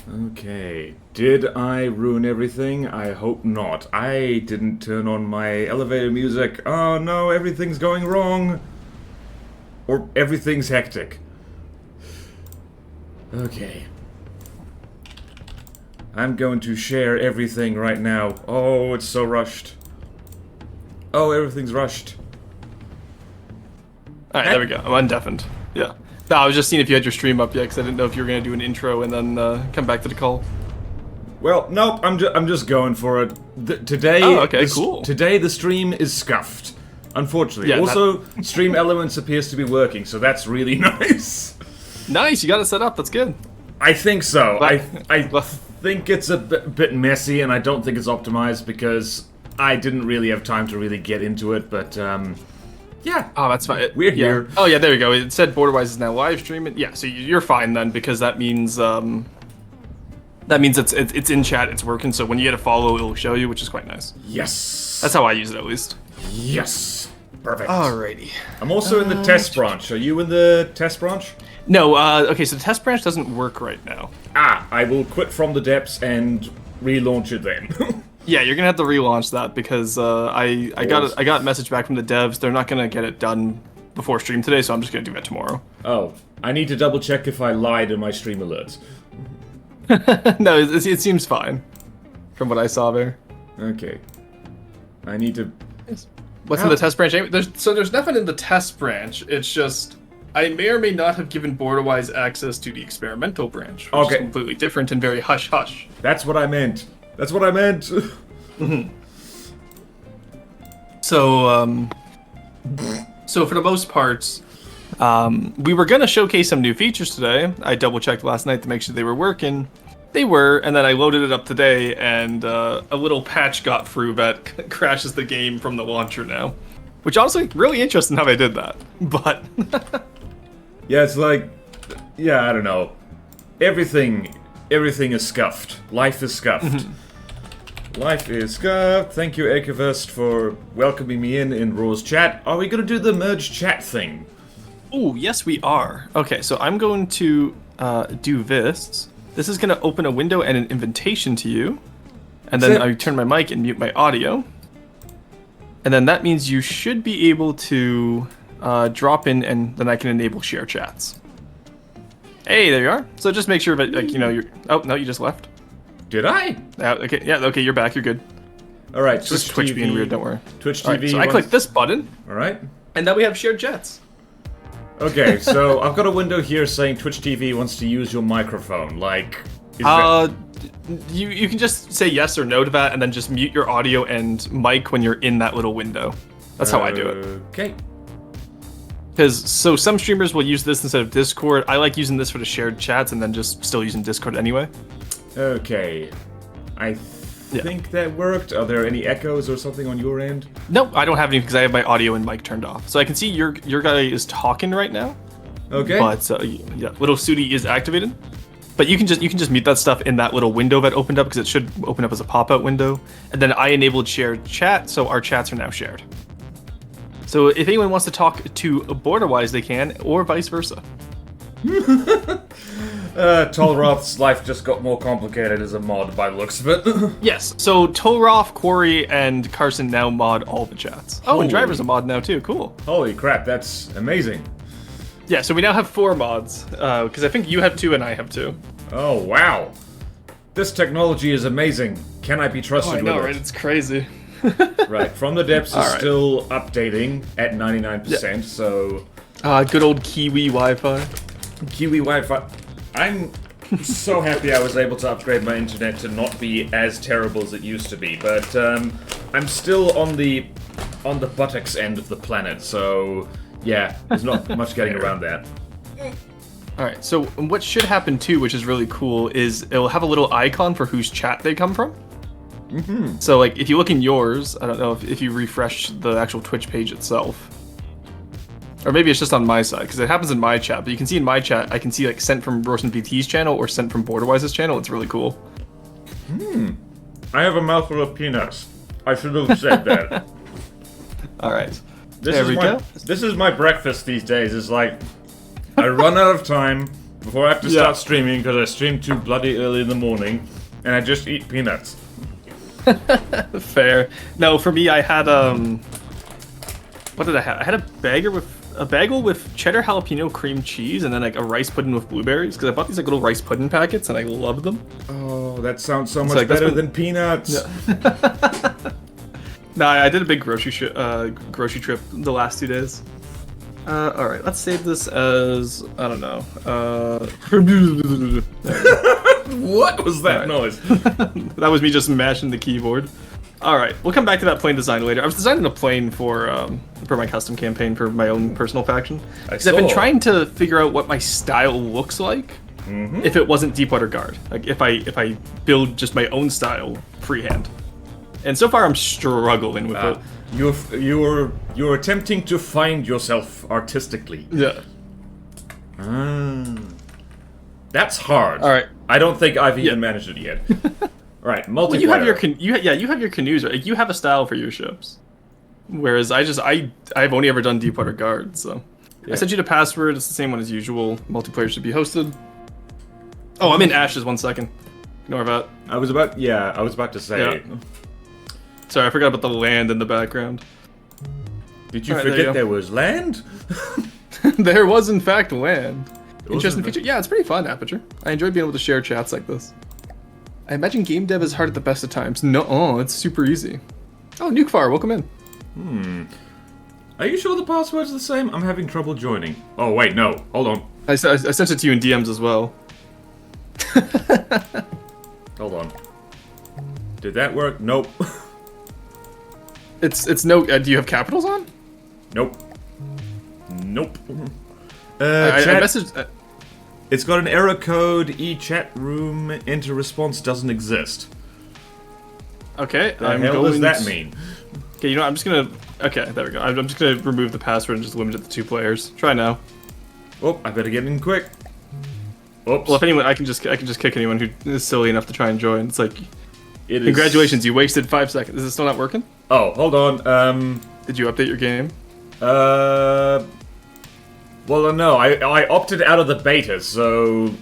Okay, did I ruin everything? I hope not. I didn't turn on my elevator music. Oh no, everything's going wrong. Or everything's hectic. Okay. I'm going to share everything right now. Oh, it's so rushed. Oh, everything's rushed. Alright, there we go. I'm undeafened. Yeah. No, I was just seeing if you had your stream up yet, because I didn't know if you were going to do an intro and then come back to the call. Well, nope, I'm just going for it. Today, oh, okay, cool. Today the stream is scuffed. Unfortunately. Yeah, also, Stream Elements appears to be working, so that's really nice. Nice, you got it set up, that's good. I think so. But, I think it's a bit messy, and I don't think it's optimized because I didn't really have time to really get into it, but, yeah. Oh, that's fine. We're here. Oh, yeah, there you go. It said BorderWise is now live streaming. Yeah, so you're fine then, because that means it's in chat, it's working, so when you get a follow, it'll show you, which is quite nice. Yes. That's how I use it, at least. Yes. Perfect. Alrighty. I'm also in the test branch. Are you in the test branch? No, okay, so the test branch doesn't work right now. Ah, I will quit from the depths and relaunch it then. Yeah, you're gonna have to relaunch that because I got a message back from the devs. They're not gonna get it done before stream today, so I'm just gonna do that tomorrow. Oh, I need to double check if I lied in my stream alerts. No, it seems fine from what I saw there. Okay. I need to... What's in the test branch? There's nothing in the test branch. It's just I may or may not have given BorderWise access to the experimental branch, which is completely different and very hush-hush. That's what I meant. That's what I meant. So, so for the most part, we were gonna showcase some new features today. I double-checked last night to make sure they were working. They were, and then I loaded it up today, and a little patch got through that crashes the game from the launcher now. Which honestly, really interesting how they did that. But yeah, it's like, yeah, I don't know. Everything is scuffed. Life is scuffed. Life is scuffed. Thank you, Akavest, for welcoming me in Raw's chat. Are we gonna do the merge chat thing? Oh, yes, we are. Okay, so I'm going to do this. This is going to open a window and an invitation to you. And then I turn my mic and mute my audio. And then that means you should be able to drop in, and then I can enable share chats. Hey, there you are. So just make sure that, like, you know, you're... Oh, no, you just left. Did I? Okay, yeah, okay, you're back. You're good. All right, it's just Twitch being weird, don't worry. Twitch TV. Right, so I click this button. All right. And now we have shared chats. Okay, so I've got a window here saying Twitch TV wants to use your microphone. Like, you can just say yes or no to that, and then just mute your audio and mic when you're in that little window. That's how I do it. Okay. Because so some streamers will use this instead of Discord. I like using this for the shared chats, and then just still using Discord anyway. Okay. I think that worked. Are there any echoes or something on your end? No, I don't have any because I have my audio and mic turned off. So I can see your guy is talking right now. Okay. But yeah, little Sudi is activated. But you can just mute that stuff in that little window that opened up because it should open up as a pop-out window. And then I enabled shared chat, so our chats are now shared. So if anyone wants to talk to BorderWise, they can, or vice versa. Tolroth's life just got more complicated as a mod by the looks of it. Yes, so Tolroth, Corey, and Carson now mod all the chats. Oh, and Driver's a mod now too, cool. Holy crap, that's amazing. Yeah, so we now have 4 mods, because I think you have 2 and I have 2. Oh, wow. This technology is amazing. Can I be trusted with it? I know, right? It's crazy. Right, From the Depths is still updating at 99%, so... Good old Kiwi Wi-Fi. Kiwi Wi-Fi. I'm so happy I was able to upgrade my internet to not be as terrible as it used to be, but I'm still on the buttocks end of the planet, so yeah, there's not much getting around that. Alright, so what should happen too, which is really cool, is it'll have a little icon for whose chat they come from. So like, if you look in yours, I don't know if you refresh the actual Twitch page itself. Or maybe it's just on my side, because it happens in my chat, but you can see in my chat, I can see like sent from RorstenVT's channel or sent from BorderWise's channel. It's really cool. I have a mouthful of peanuts. I should have said that. Alright. There we go. This is my breakfast these days. It's like, I run out of time, before I have to start streaming, because I stream too bloody early in the morning, and I just eat peanuts. Fair. No, for me, I had what did I have? I had a bagel with cheddar jalapeno cream cheese, and then like a rice pudding with blueberries. Because I bought these like little rice pudding packets, and I love them. Oh, that sounds so much better than peanuts. Yeah. No, I did a big grocery trip the last 2 days. All right, let's save this as I don't know. What was that noise? That was me just mashing the keyboard. All right, we'll come back to that plane design later. I was designing a plane for my custom campaign for my own personal faction. Because I've been trying to figure out what my style looks like if it wasn't Deepwater Guard. Like if I build just my own style freehand. And so far I'm struggling with it. You're attempting to find yourself artistically. Yeah. That's hard. All right. I don't think I've even managed it yet. Right, multiplayer. Well, you have your canoes. Right? You have a style for your ships, whereas I've only ever done Deepwater Guard. So I sent you the password. It's the same one as usual. Multiplayer should be hosted. Oh, I'm in Ashes. 1 second. Ignore that. I was about to say. Yeah. Sorry, I forgot about the land in the background. Did you forget there was land? There was in fact land. Interesting feature. Yeah, it's pretty fun, Aperture. I enjoy being able to share chats like this. I imagine game dev is hard at the best of times. No, it's super easy. Oh, Nukefire, welcome in. Are you sure the password's the same? I'm having trouble joining. Oh, wait, no. Hold on. I sent it to you in DMs as well. Hold on. Did that work? Nope. It's no... do you have capitals on? Nope. Nope. I messaged... It's got an error code. E-chat room enter response doesn't exist. Okay, The hell does that mean? Okay, you know, I'm just gonna... Okay, there we go. I'm just gonna remove the password and just limit it to 2 players. Try now. Oh, I better get in quick. Oops. Well, if anyone, I can just kick anyone who is silly enough to try and join. It's like... Congratulations, you wasted 5 seconds. Is it still not working? Oh, hold on. Did you update your game? Well, no, I opted out of the beta, so...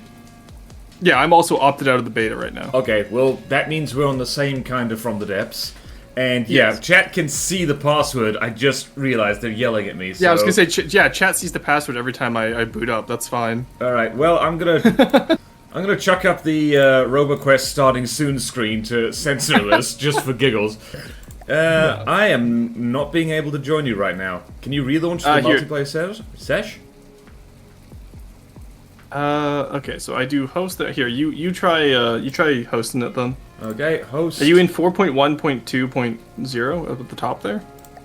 Yeah, I'm also opted out of the beta right now. Okay, well, that means we're on the same kind of From the Depths. And yeah, chat can see the password. I just realized they're yelling at me, so... Yeah, I was gonna say, chat sees the password every time I boot up. That's fine. Alright, well, I'm gonna chuck up the RoboQuest starting soon screen to censor this, just for giggles. I am not being able to join you right now. Can you relaunch the multiplayer sesh? Okay, so I do host that here. You try hosting it then. Okay, host. Are you in 4.1.2.0 up at the top there?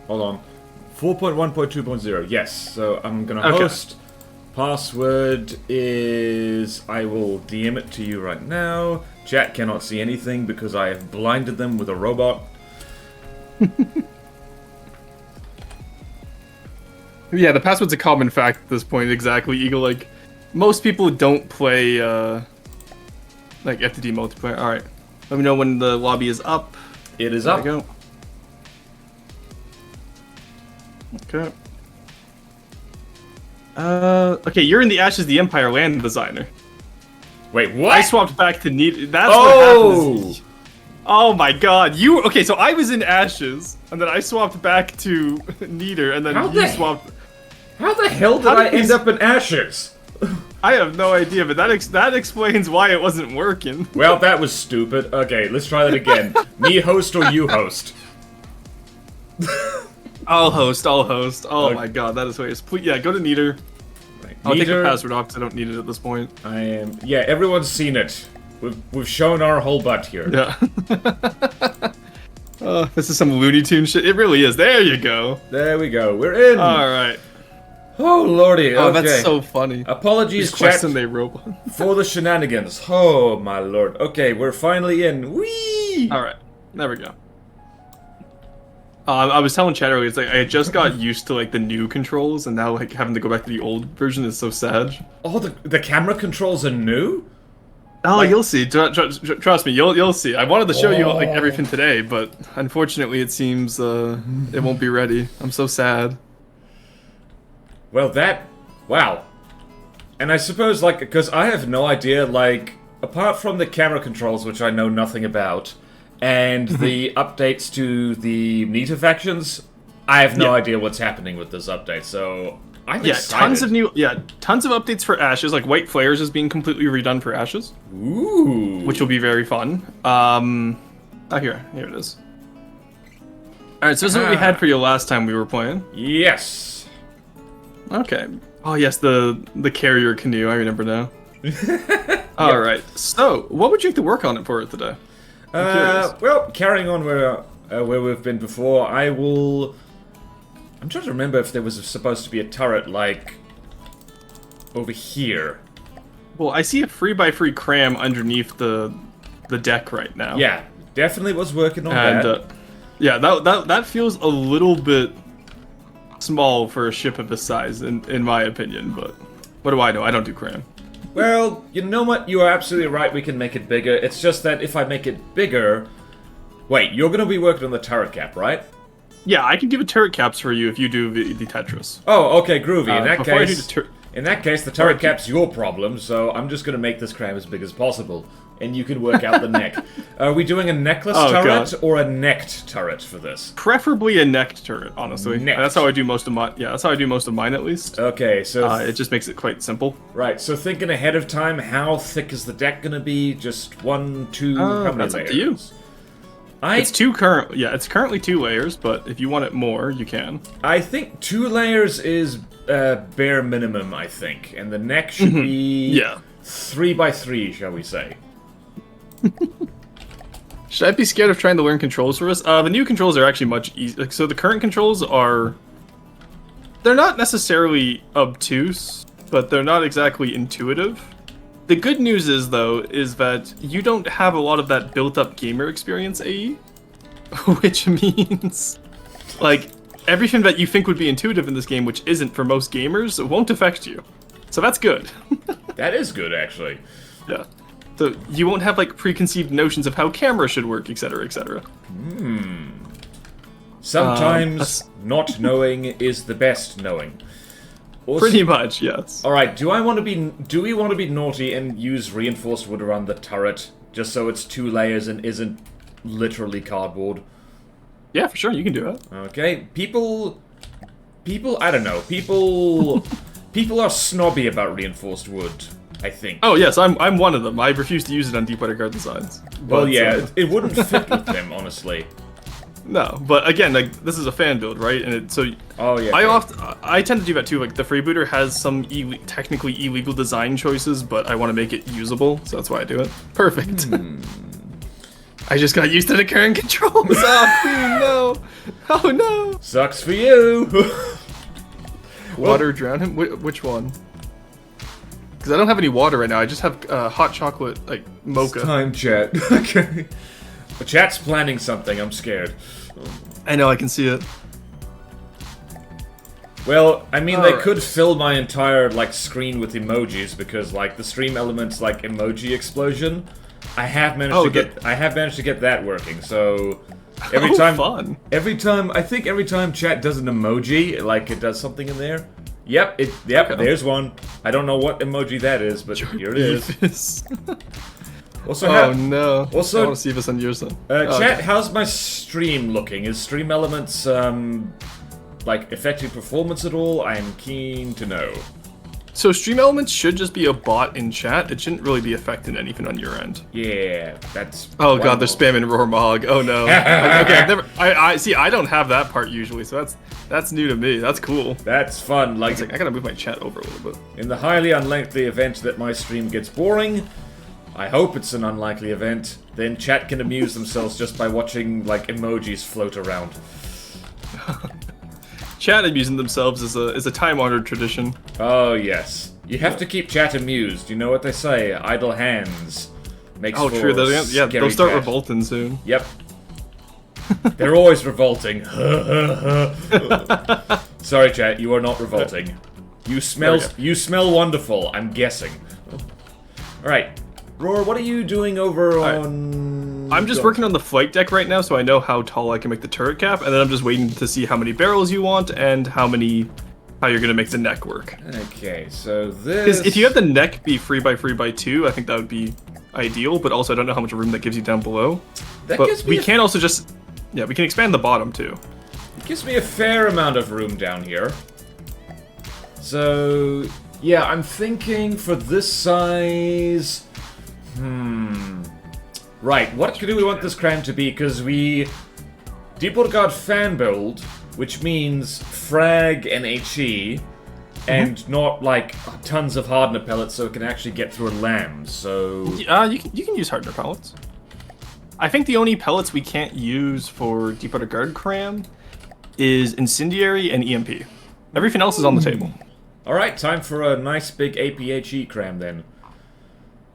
Hold on. 4.1.2.0. Yes. So I'm gonna host. Password is... I will DM it to you right now. Chat cannot see anything because I have blinded them with a robot. Yeah, the password's a common fact at this point. Exactly, Eagle. Like, most people don't play like FTD multiplayer. All right, let me know when the lobby is up. It is up. There we go. Okay. Okay, you're in the Ashes of the Empire land designer. Wait, what? I swapped back to Neat. That's what happened. Oh my god, okay, so I was in Ashes, and then I swapped back to Neater, and then you swapped... How the hell did I end up in Ashes? I have no idea, but that explains why it wasn't working. Well, that was stupid. Okay, let's try that again. Me host or you host? I'll host. Oh my god, that is hilarious. Please, yeah, go to Neater. Right. I'll take the password off because I don't need it at this point. Yeah, everyone's seen it. We've shown our whole butt here. Yeah. This is some Looney Tune shit. It really is. There you go. There we go. We're in. All right. Oh lordy. Oh, okay. that's so funny. Apologies, chat, robot. for the shenanigans. Oh my lord. Okay, we're finally in. Whee! All right. There we go. I was telling Chad earlier, it's like I just got used to like the new controls, and now like having to go back to the old version is so sad. Oh, the camera controls are new? Oh, like, you'll see. Trust me, you'll see. I wanted to show you like everything today, but unfortunately, it seems it won't be ready. I'm so sad. Well, wow. And I suppose, like, because I have no idea, like, apart from the camera controls, which I know nothing about, and the updates to the Nita factions, I have no idea what's happening with this update, so I'm excited. Tons of updates for Ashes, like White Flares is being completely redone for Ashes. Ooh. Which will be very fun. Here it is. Alright, so this is what we had for you last time we were playing. Yes. Okay. Oh yes, the carrier canoe, I remember now. Alright, so what would you like to work on it for today? Well, carrying on where we've been before, I'm trying to remember if there was supposed to be a turret, like, over here. Well, I see a 3x3 cram underneath the deck right now. Yeah, definitely was working on that. Yeah, that feels a little bit small for a ship of this size, in my opinion, but what do I know? I don't do cram. Well, you know what? You are absolutely right, we can make it bigger. It's just that if I make it bigger... Wait, you're going to be working on the turret cap, right? Yeah, I can give it turret caps for you if you do the Tetris. Oh, okay, groovy. In that case, the turret cap's your problem, so I'm just going to make this cram as big as possible. And you can work out the neck. Are we doing a necklace turret or a necked turret for this? Preferably a necked turret, honestly. Necked. That's how I do most of mine. Yeah, that's how I do most of mine, at least. Okay, so it just makes it quite simple. Right. So thinking ahead of time, how thick is the deck going to be? Just 1, 2. How many that's layers? Up to you. It's currently 2 layers, but if you want it more, you can. I think 2 layers is bare minimum. I think, and the neck should be 3x3, shall we say? Should I be scared of trying to learn controls for this? The new controls are actually much easier. So the current controls they're not necessarily obtuse, but they're not exactly intuitive. The good news is, though, is that you don't have a lot of that built-up gamer experience, AE. Which means, like, everything that you think would be intuitive in this game, which isn't for most gamers, won't affect you. So that's good. That is good, actually. Yeah. So you won't have, like, preconceived notions of how camera should work, etc., etc. Sometimes not knowing is the best knowing. Also, pretty much, yes. Alright, do we want to be naughty and use reinforced wood around the turret, just so it's 2 layers and isn't literally cardboard? Yeah, for sure, you can do it. Okay, people, I don't know, people are snobby about reinforced wood, I think. Oh yes, I'm one of them. I refuse to use it on Deepwater Guard designs. Well, yeah, it wouldn't fit with them, honestly. No, but again, like, this is a fan build, right? And oh yeah. I tend to do that too. Like, the freebooter has some technically illegal design choices, but I want to make it usable, so that's why I do it. Perfect. I just got used to the current controls. Oh, Queen, no! Oh no! Sucks for you. Water drown him. Which one? Because I don't have any water right now. I just have hot chocolate, like mocha. It's time, chat. Okay. But chat's planning something. I'm scared. I know. I can see it. Well, I mean, they could fill my entire, like, screen with emojis because, like, the stream element's like emoji explosion. I have managed to get that working. So every time chat does an emoji, like it does something in there. Yep, there's one. I don't know what emoji that is, but here it is. Also, no. Also, I want to see this on yours then. Chat, how's my stream looking? Is Stream Elements like affecting performance at all? I'm keen to know. So Stream Elements should just be a bot in chat. It shouldn't really be affecting anything on your end. Yeah, that's. Oh god, they're spamming Roarmog. Oh no. Okay, I see. I don't have that part usually, so that's new to me. That's cool. That's fun. Like I gotta move my chat over a little bit. In the highly unlikely event that my stream gets boring, I hope it's an unlikely event. Then chat can amuse themselves just by watching like emojis float around. Chat amusing themselves is a time-honored tradition. Oh yes, you have to keep chat amused. You know what they say: idle hands makes for true. They'll start chat. Revolting soon. Yep. They're always revolting. Sorry, chat. You are not revolting. You smell wonderful. I'm guessing. All right, Roar. What are you doing over on? I'm just working on the flight deck right now, so I know how tall I can make the turret cap, and then I'm just waiting to see how many barrels you want and how many how you're gonna make the neck work. Okay, so this... Because if you have the neck be 3x3x2, I think that would be ideal, but also I don't know how much room that gives you down below. That but gives me we can also just... Yeah, we can expand the bottom, too. It gives me a fair amount of room down here. So... Yeah, I'm thinking for this size... Right, what do we want this cram to be? Because we... Deepwater Guard fan build, which means frag and HE, and not, like, tons of hardener pellets so it can actually get through a lamb, so... You can use hardener pellets. I think the only pellets we can't use for Deepwater Guard cram is Incendiary and EMP. Everything else is on the table. Alright, time for a nice big APHE cram then.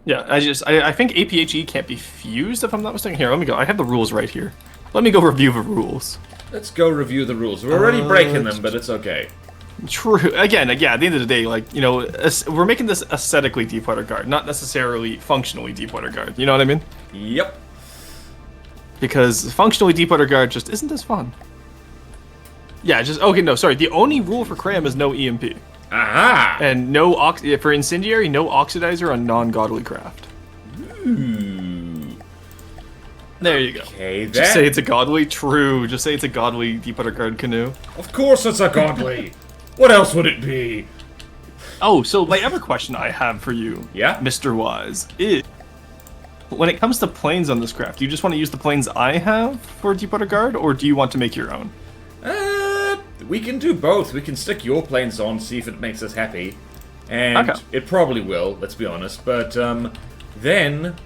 Yeah, I think APHE can't be fused if I'm not mistaken. Here, let me go. I have the rules right here. Let me go review the rules. Let's go review the rules. We're already breaking them, but it's okay. True. Again, yeah, at the end of the day, like, you know, we're making this aesthetically Deepwater Guard, not necessarily functionally Deepwater Guard. You know what I mean? Yep. Because functionally Deepwater Guard just isn't as fun. Yeah, okay, no, sorry. The only rule for cram is no EMP. Aha! And no for Incendiary, no oxidizer on non-godly craft. Ooh. There you go. Okay, then. Just say it's a godly. True. Just say it's a godly Deepwater Guard canoe. Of course it's a godly. What else would it be? Oh, so my other question I have for you, Yeah? Mr. Wise, is when it comes to planes on this craft, do you just want to use the planes I have for Deepwater Guard, or do you want to make your own? We can do both. We can stick your planes on, see if it makes us happy. And Okay. it probably will, let's be honest. But, then,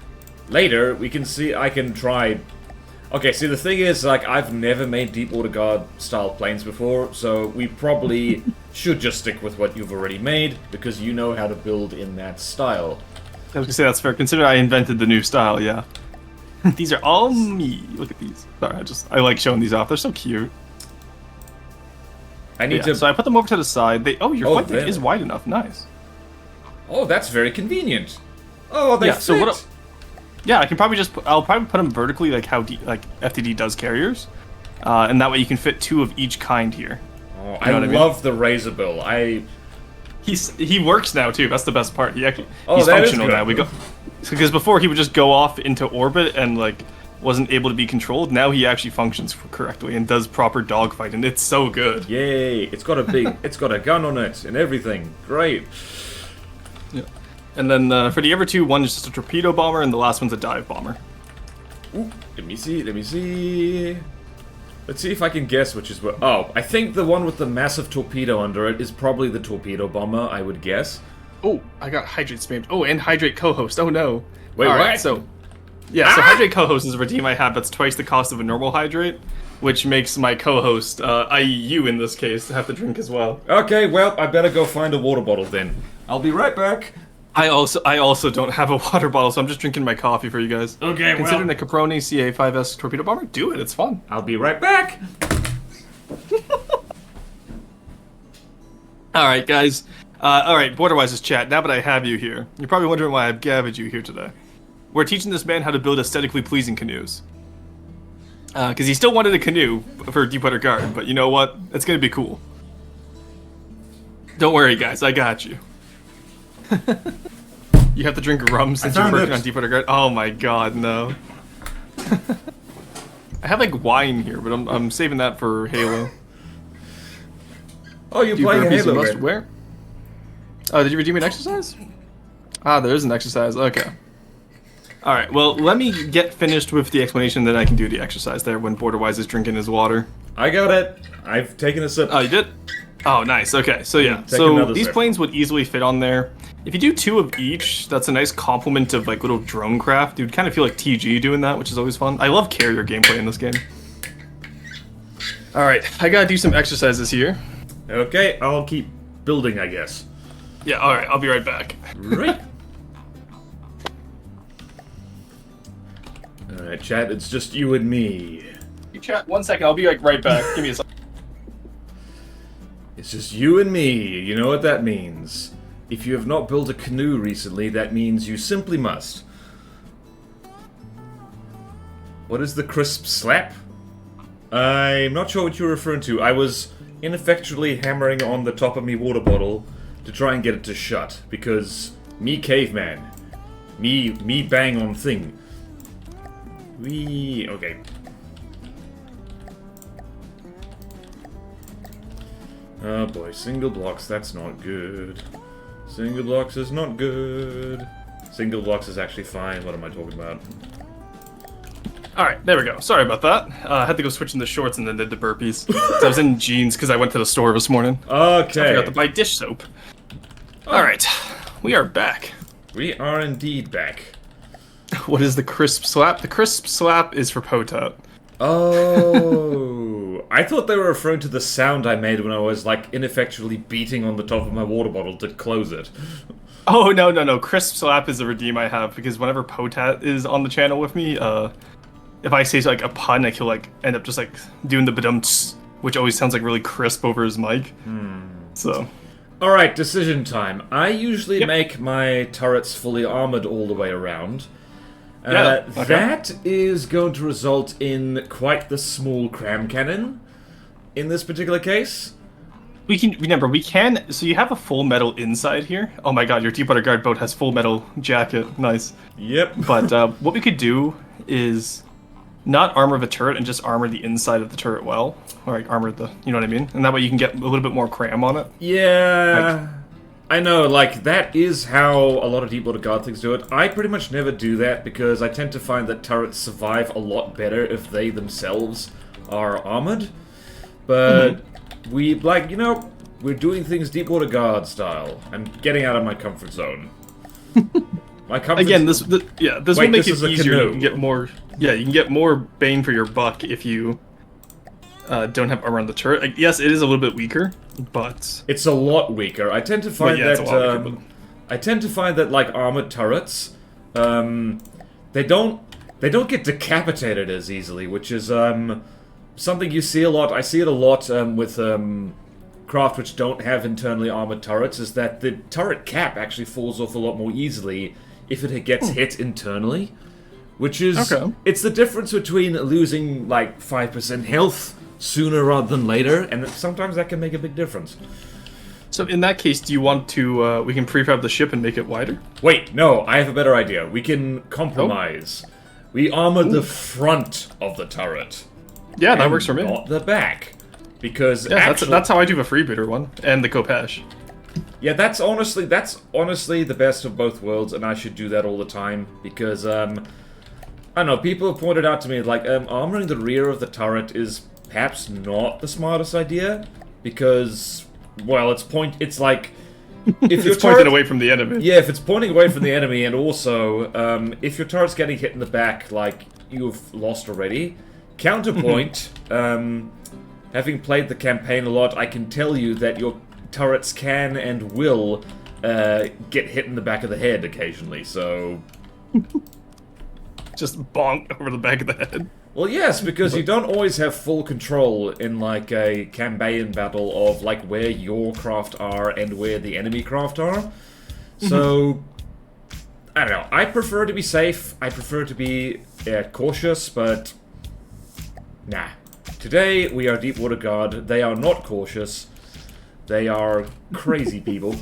later, we can see, I can try... Okay, see, the thing is, like, I've never made Deepwater Guard style planes before, so we probably should just stick with what you've already made, because you know how to build in that style. I was gonna say that's fair. Consider I invented the new style, yeah. These are all me. Look at these. Sorry, I like showing these off. They're so cute. I need to... So I put them over to the side. Your flight deck there. is wide enough. Nice. Oh, that's very convenient. Oh, they fit. So yeah, I can probably I'll probably put them vertically, like how FTD does carriers, and that way you can fit 2 of each kind here. Oh, I love the Razor Bill. He works now too. That's the best part. He's that functional is good. now. Because before he would just go off into orbit and like wasn't able to be controlled. Now he actually functions correctly and does proper dogfight, and it's so good. Yay! It's got a gun on it and everything. Great. Yeah. And then for the other 2, one is just a torpedo bomber, and the last one's a dive bomber. Ooh, let me see. Let's see if I can guess which is what. Oh, I think the one with the massive torpedo under it is probably the torpedo bomber, I would guess. Oh, I got hydrate spammed. Oh, and hydrate co-host. Oh no. Wait, All what? right, so hydrate co-host is a redeem I have that's twice the cost of a normal hydrate, which makes my co-host, i.e. you in this case, have to drink as well. Okay, well, I better go find a water bottle then. I'll be right back. I also don't have a water bottle, so I'm just drinking my coffee for you guys. Okay, Considering the Caproni CA5S torpedo bomber, do it. It's fun. I'll be right back. All right, guys. All right, BorderWise's chat. Now that I have you here, you're probably wondering why I've gathered you here today. We're teaching this man how to build aesthetically pleasing canoes. Because he still wanted a canoe for Deepwater Guard, but you know what? It's gonna be cool. Don't worry, guys. I got you. You have to drink rum since you're working on Deepwater Guard? Oh my god, no. I have like wine here, but I'm saving that for Halo. Oh, you're playing Halo, right? Where? Oh, did you redeem an exercise? Ah, there is an exercise. Okay. Alright, well, let me get finished with the explanation, then I can do the exercise there when BorderWise is drinking his water. I got it. I've taken a sip. Oh, you did? Oh, nice. Okay, so yeah. Take So another these sip. planes would easily fit on there. If you do 2 of each, that's a nice complement of like little drone craft. You'd kind of feel like TG doing that, which is always fun. I love carrier gameplay in this game. Alright, I gotta do some exercises here. Okay, I'll keep building, I guess. Yeah, alright, I'll be right back. Right. Alright, chat, it's just you and me. You chat 1 second, I'll be like right back. Give me a second. It's just you and me. You know what that means. If you have not built a canoe recently, that means you simply must. What is the crisp slap? I'm not sure what you're referring to. I was ineffectually hammering on the top of me water bottle to try and get it to shut, because me caveman. Me bang on thing. Okay. Oh boy, single blocks, that's not good. Single blocks is not good. Single blocks is actually fine, what am I talking about? Alright, there we go. Sorry about that. I had to go switch into shorts and then did the burpees. So I was in jeans because I went to the store this morning. Okay. I forgot to buy dish soap. Alright, we are back. We are indeed back. What is the crisp slap? The crisp slap is for Potat. Oh, I thought they were referring to the sound I made when I was, like, ineffectually beating on the top of my water bottle to close it. Oh, no. Crisp slap is a redeem I have, because whenever Potat is on the channel with me, if I say, like, a pun, like, he'll, like, end up just, like, doing the badum-ts, which always sounds, like, really crisp over his mic. So... Alright, decision time. I usually make my turrets fully armored all the way around. That is going to result in quite the small cram cannon in this particular case. We can, so you have a full metal inside here. Oh my god, your Deepwater Guard boat has full metal jacket. Nice. Yep. But what we could do is not armor the turret and just armor the inside of the turret well. Or like armor the, you know what I mean? And that way you can get a little bit more cram on it. Yeah. I know, like, that is how a lot of Deepwater Guard things do it. I pretty much never do that because I tend to find that turrets survive a lot better if they themselves are armored. But we, like, you know, we're doing things Deepwater Guard style. I'm getting out of my comfort zone. My comfort Again, this will make it easier. You can get more, you can get more bang for your buck if you don't have armor on the turret. Like, yes, it is a little bit weaker, but it's a lot weaker. I tend to find I tend to find that like armored turrets, they don't get decapitated as easily, which is something you see a lot. I see it a lot with craft which don't have internally armored turrets. Is that the turret cap actually falls off a lot more easily if it gets hit internally, which is it's the difference between losing like 5% health sooner rather than later, and sometimes that can make a big difference. So in that case, do you want to, we can prefab the ship and make it wider? Wait, no, I have a better idea. We can compromise. We armor the front of the turret. Yeah, that works for me. Not the back. Because that's how I do the freebooter one, and the Kopesh. Yeah, that's honestly the best of both worlds, and I should do that all the time, because, I don't know, people have pointed out to me, like, armoring the rear of the turret is perhaps not the smartest idea, because, well, it's like, if it's pointing away from the enemy. Yeah, if it's pointing away from the enemy, and also, if your turret's getting hit in the back, like, you've lost already. Counterpoint, having played the campaign a lot, I can tell you that your turrets can and will get hit in the back of the head occasionally, so... Just bonk over the back of the head. Well, yes, because you don't always have full control in, like, a campaign battle of, like, where your craft are and where the enemy craft are. So, I don't know. I prefer to be safe. I prefer to be cautious, but... Nah. Today, we are Deepwater Guard. They are not cautious. They are crazy people.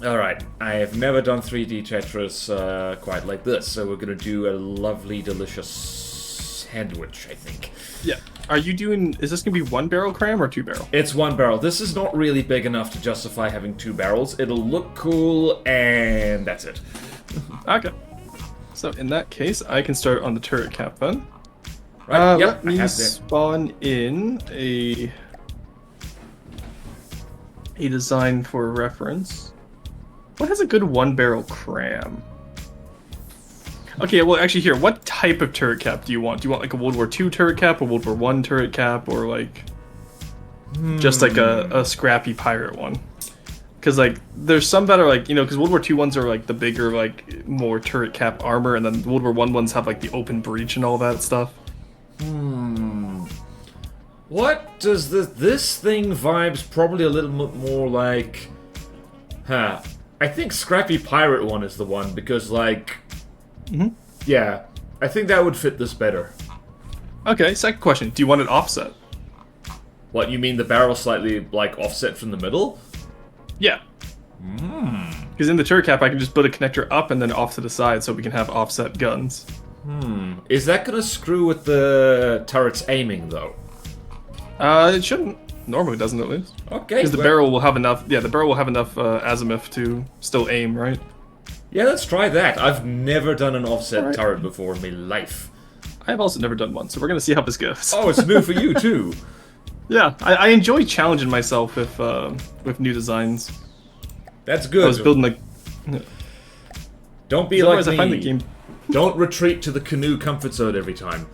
Alright, I have never done 3D Tetris quite like this, so we're gonna do a lovely, delicious sandwich, I think. Yeah. Are you doing... Is this gonna be 1 barrel cram or 2 barrel? It's 1 barrel. This is not really big enough to justify having 2 barrels. It'll look cool, and that's it. Okay. So, in that case, I can start on the turret cap then. Right, yep, let me spawn in a design for reference. What has a good 1 barrel cram? Okay, well, actually, here, what type of turret cap do you want? Do you want like a World War II turret cap, or World War I turret cap, or like just like a scrappy pirate one? Because like there's some that are like, you know, because World War II ones are like the bigger, like more turret cap armor, and then World War I ones have like the open breach and all that stuff. What does this thing vibes probably a little bit more like... I think Scrappy Pirate one is the one, because, like... Yeah, I think that would fit this better. Okay, second question. Do you want it offset? What, you mean the barrel slightly, like, offset from the middle? Yeah. Because in the turret cap, I can just build a connector up and then off to the side so we can have offset guns. Is that gonna screw with the turret's aiming, though? It shouldn't. Normally doesn't, at least. Okay. Because the barrel will have enough. Yeah, the barrel will have enough azimuth to still aim, right? Yeah, let's try that. I've never done an offset turret before in my life. I have also never done one, so we're gonna see how this goes. Oh, it's new for you too. Yeah, I enjoy challenging myself with new designs. That's good. I was building like. Don't be like I find the me. game. Don't retreat to the canoe comfort zone every time.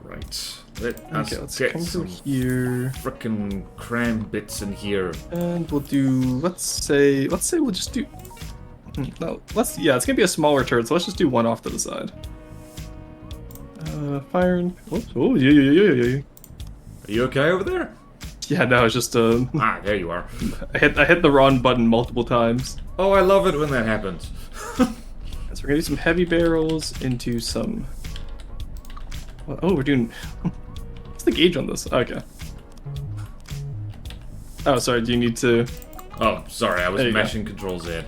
Right. Let's get come some to here. frickin' cram bits in here. And we'll do. Let's say we'll just do. No, it's gonna be a smaller turret, so let's just do one off to the side. Fire and... Oh, yeah. Are you okay over there? Yeah, no, it's just Ah, there you are. I hit the wrong button multiple times. Oh, I love it when that happens. So we're gonna do some heavy barrels into some... Oh, we're doing... What's the gauge on this? Okay. Oh, sorry, do you need to... Oh, sorry, I was There you mashing controls in.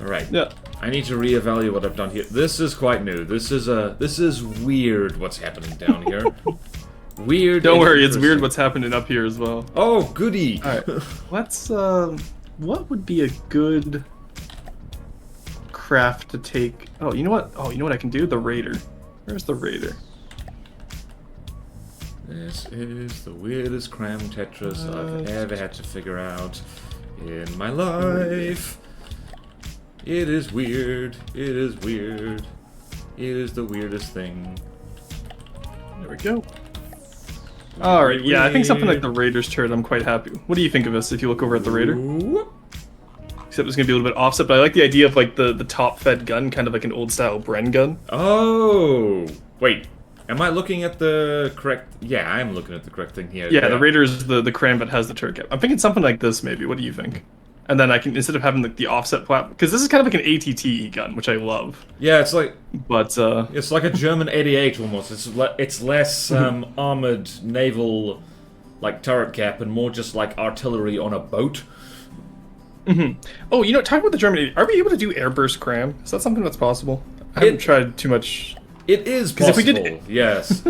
Alright. Yeah. I need to reevaluate what I've done here. This is quite new. This is weird what's happening down here. Weird. Don't worry, it's weird what's happening up here as well. Oh, goody. Alright, let's, what would be a good craft to take... Oh, you know what? Oh, you know what I can do? The Raider. Where's the Raider? This is the weirdest cram Tetris I've ever had to figure out in my life. It is weird. It is weird. It is the weirdest thing. There we go. Alright, yeah, I think something like the Raider's turret I'm quite happy with. What do you think of this if you look over at the Raider? Except it's gonna be a little bit offset, but I like the idea of like the top-fed gun, kind of like an old-style Bren gun. Oh! Wait, am I looking at the correct... Yeah, I'm looking at the correct thing here. Yeah, the Raider is the cram that has the turret cap. I'm thinking something like this, maybe. What do you think? And then I can, instead of having the offset platform, because this is kind of like an ATT gun, which I love. Yeah, it's like... But, It's like a German 88 almost. It's less armored naval, like, turret cap and more just like artillery on a boat. Oh, you know, talking about the German 88, are we able to do airburst cram? Is that something that's possible? I haven't tried too much. It is possible, if we did... yes.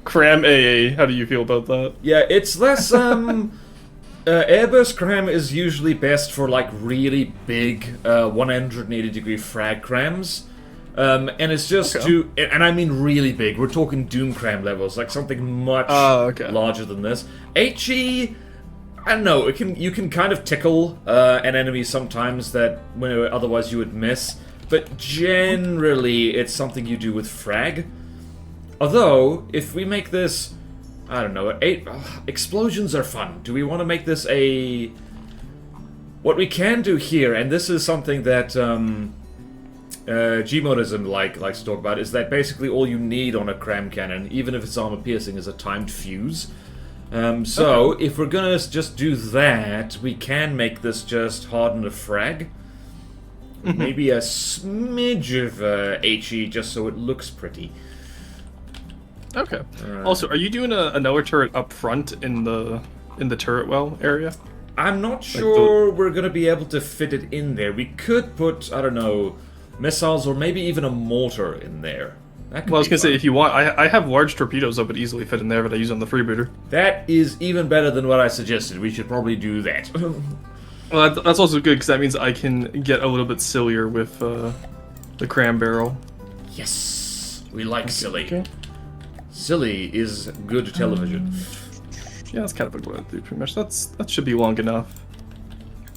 Cram AA, how do you feel about that? Yeah, it's less, airburst cram is usually best for, like, really big, 180-degree frag crams. And it's just to... And I mean really big. We're talking Doom cram levels, like something much larger than this. HE... I don't know, you can kind of tickle an enemy sometimes that otherwise you would miss. But generally, it's something you do with frag. Although, if we make this... I don't know, explosions are fun. Do we want to make this a... What we can do here, and this is something that Gmodism likes to talk about, is that basically all you need on a cram cannon, even if it's armor piercing, is a timed fuse. If we're gonna just do that, we can make this just harden a frag. Maybe a smidge of HE, just so it looks pretty. Okay. Also, are you doing another turret up front in the turret well area? I'm not sure we're gonna be able to fit it in there. We could put, I don't know, missiles or maybe even a mortar in there. Well, I was gonna say, if you want, I have large torpedoes that would easily fit in there that I use on the freebooter. That is even better than what I suggested. We should probably do that. Well, that's also good, because that means I can get a little bit sillier with the cram barrel. Yes! We like silly. Okay. Silly is good television. Yeah, that's kind of what I do, pretty much. That should be long enough.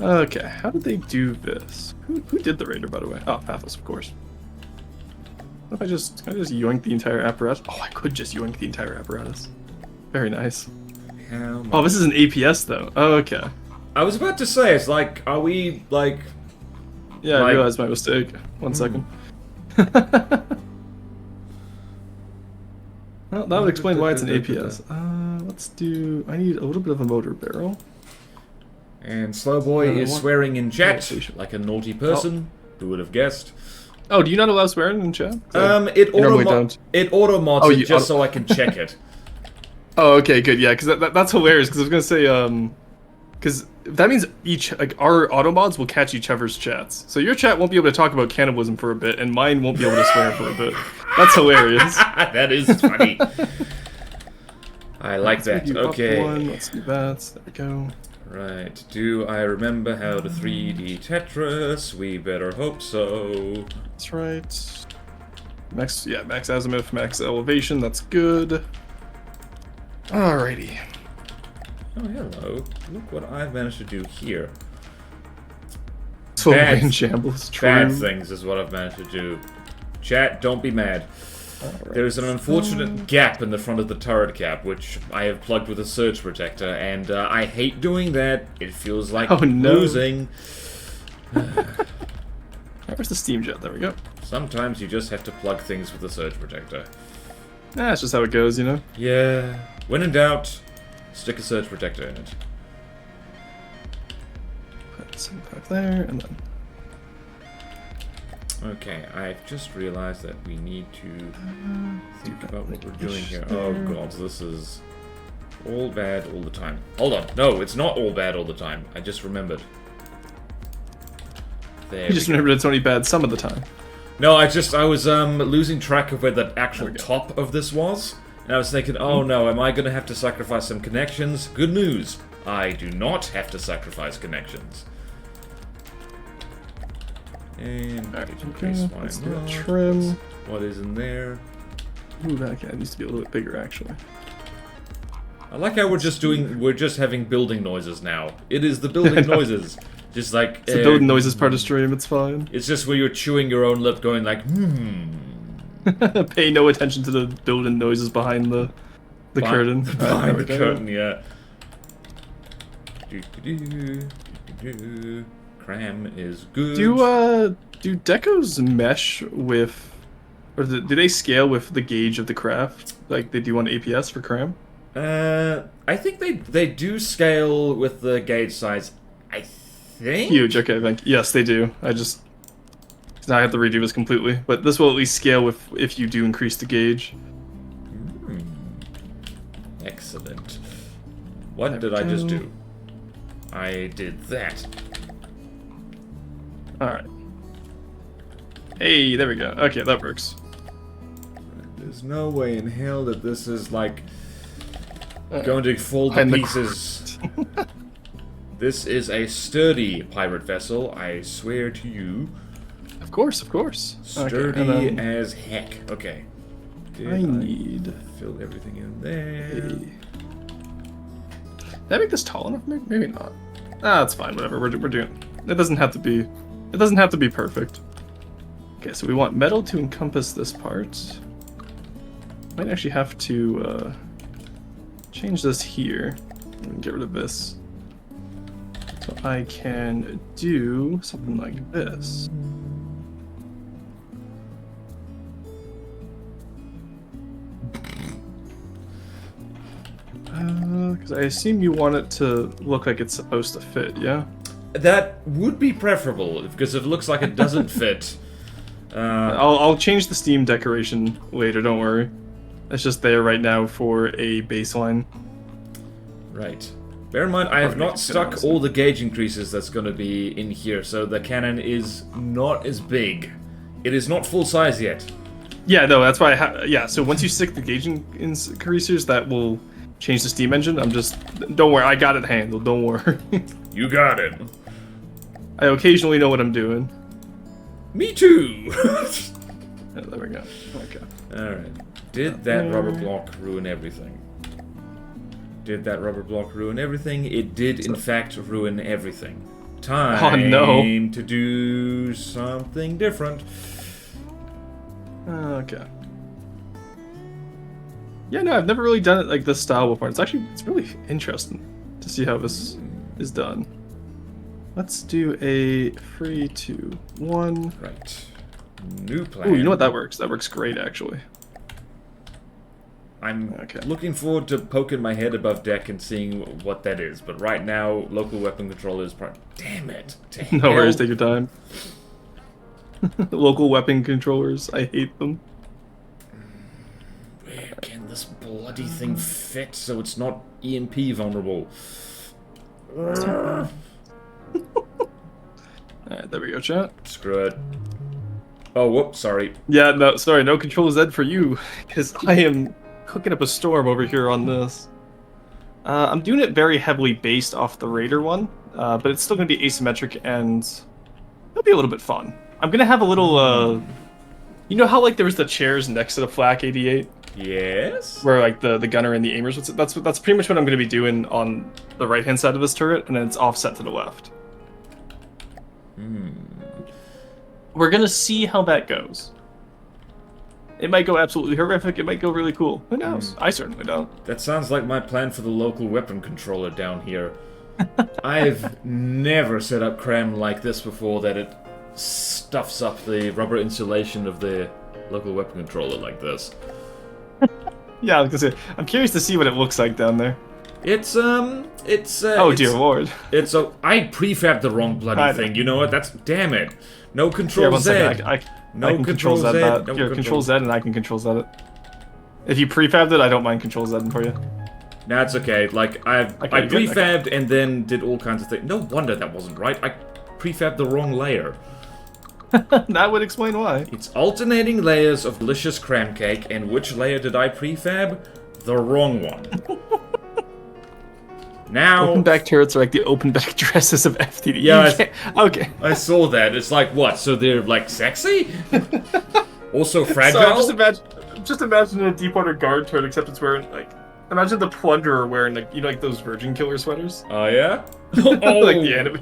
Okay, how did they do this? Who did the Raider, by the way? Oh, Pathos, of course. What if I just yoink the entire apparatus? Oh, I could just yoink the entire apparatus. Very nice. Oh, this is an APS, though. Oh, okay. I was about to say, it's like, are we, like... Yeah, I realized my mistake. One second. Well, that would explain why it's an APS. Let's do... I need a little bit of a motor barrel. And Slowboy is swearing in chat, like a naughty person. Who would have guessed? Oh, do you not allow swearing in chat? It auto-mods Oh, it you just so I can check it. Oh, okay, good. Yeah, because that's hilarious. Because I was gonna say, because that means our auto mods will catch each other's chats. So your chat won't be able to talk about cannibalism for a bit, and mine won't be able to swear for a bit. That's hilarious. That is funny. I like that. Okay. Let's do that. There we go. Right. Do I remember how to 3D Tetris? We better hope so. That's right. Max azimuth, max elevation. That's good. Alrighty. Oh, hello. Look what I've managed to do here. Totally in shambles. Bad things is what I've managed to do. Chat, don't be mad. Right. There's an unfortunate gap in the front of the turret cap, which I have plugged with a surge protector, and I hate doing that. It feels like losing. Where's the steam jet? There we go. Sometimes you just have to plug things with a surge protector. That's just how it goes, you know? Yeah. When in doubt, stick a surge protector in it. Put some back there, and then... Okay, I've just realized that we need to think about what we're doing here. Oh god, this is all bad all the time. Hold on, no, it's not all bad all the time. I just remembered. There you just remembered it's only bad some of the time. No, I was losing track of where the actual top of this was. And I was thinking, oh no, am I going to have to sacrifice some connections? Good news, I do not have to sacrifice connections. And let's do a trim. What is in there? Ooh, that needs to be a little bit bigger, actually. I like how we're just having building noises now. It is the building noises. Just like... It's the building noises part of stream, it's fine. It's just where you're chewing your own lip going like, Pay no attention to the building noises behind the curtain. Behind the curtain, yeah. Cram is good. Do decos mesh with, or do they scale with the gauge of the craft? Like they do on APS for cram? I think they do scale with the gauge size. I think. Huge. Okay, yes, they do. Now I have to redo this completely, but this will at least scale with if you do increase the gauge. Excellent. What did I just do? I did that. Alright. Hey, there we go. Okay, that works. There's no way in hell that this is, like, going to fall to pieces. This is a sturdy pirate vessel, I swear to you. Of course, of course. Sturdy as heck. Okay. I need... Fill everything in there. Did I make this tall enough? Maybe not. Ah, it's fine. Whatever. We're doing. It doesn't have to be. It doesn't have to be perfect. Okay, so we want metal to encompass this part. Might actually have to change this here and get rid of this, so I can do something like this. Because I assume you want it to look like it's supposed to fit, yeah? That would be preferable, because if it looks like it doesn't fit... I'll change the Steam decoration later, don't worry. It's just there right now for a baseline. Right. Bear in mind, I have not stuck all the gauge increases that's going to be in here, so the cannon is not as big. It is not full size yet. Yeah, no, that's why so once you stick the gauge increasers, that will... change the steam engine. Don't worry, I got it handled, don't worry. You got it. I occasionally know what I'm doing. Me too! There we go. Okay. Alright. Did that rubber block ruin everything? Did that rubber block ruin everything? It did, in fact, ruin everything. Time to do something different. Okay. Yeah, no, I've never really done it like this style before. It's really interesting to see how this is done. Let's do a 3, 2, 1. Right. New plan. Ooh, you know what? That works. That works great, actually. I'm looking forward to poking my head above deck and seeing what that is. But right now, local weapon control is part. Damn it! No worries. Take your time. Local weapon controllers. I hate them. Where can this bloody thing fit so it's not EMP vulnerable? Alright, there we go, chat. Screw it. Oh, whoops, sorry. Yeah, no, sorry, no Control Z for you, because I am cooking up a storm over here on this. I'm doing it very heavily based off the Raider one, but it's still going to be asymmetric and it'll be a little bit fun. I'm going to have a little, you know how like there was the chairs next to the Flak 88? Yes? Where like the gunner and the aimers, that's pretty much what I'm going to be doing on the right-hand side of this turret, and then it's offset to the left. We're going to see how that goes. It might go absolutely horrific, it might go really cool. Who knows? I certainly don't. That sounds like my plan for the local weapon controller down here. I've never set up cram like this before, that it stuffs up the rubber insulation of the local weapon controller like this. Yeah, I was gonna say, I'm curious to see what it looks like down there. Oh dear lord. It's a... I prefabbed the wrong bloody thing, you know what? That's... Damn it. No Control Z. I can control Z that. Here, Control Z and I can Control Z it. If you prefabbed it, I don't mind Control Zing for you. Nah, it's okay. Like, I prefabbed and then did all kinds of things. No wonder that wasn't right. I prefabbed the wrong layer. That would explain why. It's alternating layers of delicious cram cake, and which layer did I prefab? The wrong one. Now... Open back turrets are like the open back dresses of FTD. Yeah, okay. I saw that. It's like, what? So they're, like, sexy? Also fragile? So just imagine a Deepwater Guard turret, except it's wearing, like... Imagine the Plunderer wearing, like, you know, like those Virgin Killer sweaters? Oh, yeah? Oh. Like the anime.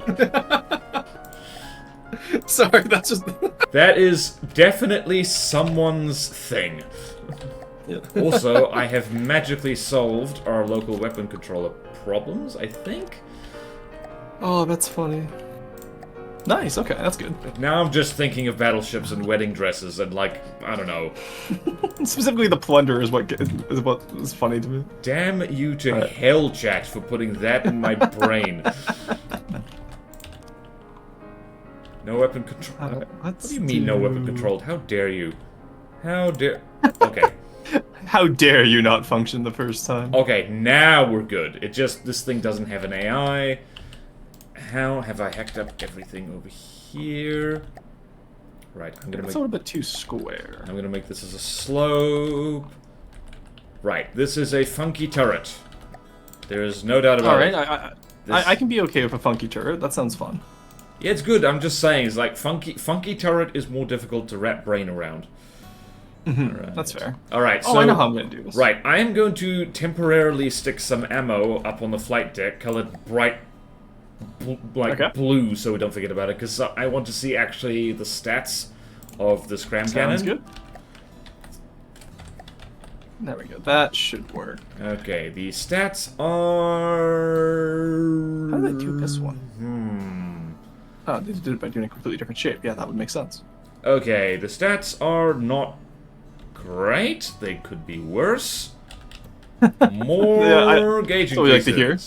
Sorry, that's just... That is definitely someone's thing. Yeah. Also, I have magically solved our local weapon controller problems, I think? Oh, that's funny. Nice, okay, that's good. Now I'm just thinking of battleships and wedding dresses and, like, I don't know. Specifically the Plunderer is what is funny to me. Damn you to hell, chat, for putting that in my brain. No weapon control. What do you mean no weapon controlled? How dare you? How dare... Okay. How dare you not function the first time? Okay, now we're good. It just... This thing doesn't have an AI. How have I hacked up everything over here? Right, I'm gonna make... It's a little bit too square. I'm gonna make this as a slope. Right, this is a funky turret. There's no doubt about it. Alright, I can be okay with a funky turret. That sounds fun. Yeah, it's good. I'm just saying, it's like funky turret is more difficult to wrap brain around. Right. That's fair. Alright, so... Oh, I know how I'm gonna do this. Right, I am going to temporarily stick some ammo up on the flight deck, colored bright blue, so we don't forget about it, because I want to see actually the stats of this cram cannon. Sounds good. There we go. That should work. Okay, the stats are... How did I do this one? Oh, they did it by doing a completely different shape. Yeah, that would make sense. Okay, the stats are not great. They could be worse. More gauge increases. What we like to hear.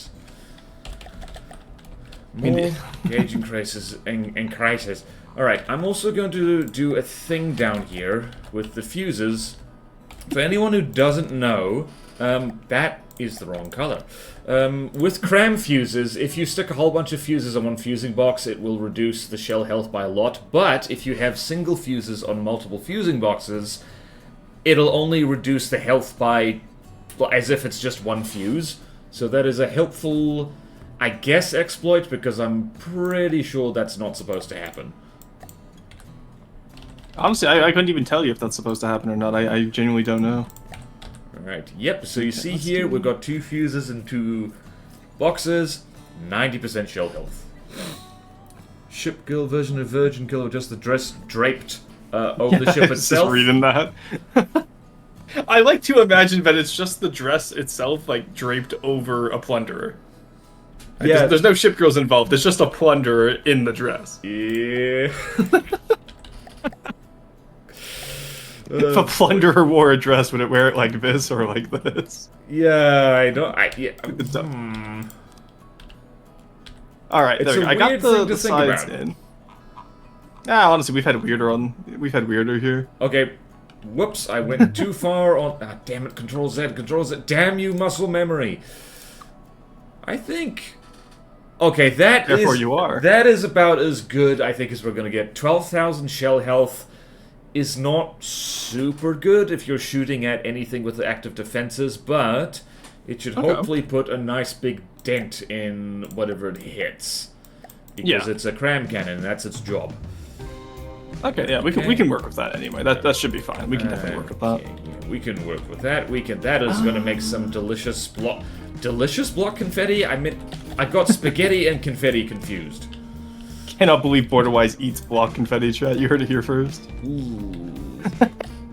More gauge increases and crisis. Alright, I'm also going to do a thing down here with the fuses. For anyone who doesn't know, that is the wrong color. With cram fuses, if you stick a whole bunch of fuses on one fusing box, it will reduce the shell health by a lot. But if you have single fuses on multiple fusing boxes, it'll only reduce the health by, well, as if it's just one fuse. So that is a helpful, I guess, exploit, because I'm pretty sure that's not supposed to happen. Honestly, I couldn't even tell you if that's supposed to happen or not. I genuinely don't know. Alright, yep, so you see here, we've got 2 fuses and 2 boxes, 90% shell health. Ship Girl version of Virgin Killer, just the dress draped over the ship itself. Just reading that. I like to imagine that it's just the dress itself, like, draped over a Plunderer. Yeah. There's no ship girls involved, there's just a Plunderer in the dress. Yeah. If a Plunderer wore a dress, would it wear it like this or like this? Yeah, I don't... Alright, there we go. I got the sides in. Honestly, we've had weirder here. Okay. Whoops, I went too far on... Ah, damn it, Control Z, Control Z. Damn you, muscle memory. I think... Okay, Therefore you are. That is about as good, I think, as we're gonna get. 12,000 shell health is not super good if you're shooting at anything with active defenses, but it should hopefully put a nice big dent in whatever it hits. Because it's a cram cannon, and that's its job. Okay, yeah, we can work with that anyway. That should be fine. We can definitely work with that. Yeah, we can work with that. That is gonna make some delicious block confetti. I got spaghetti and confetti confused. Cannot believe BorderWise eats block confetti, chat. You heard it here first. Ooh.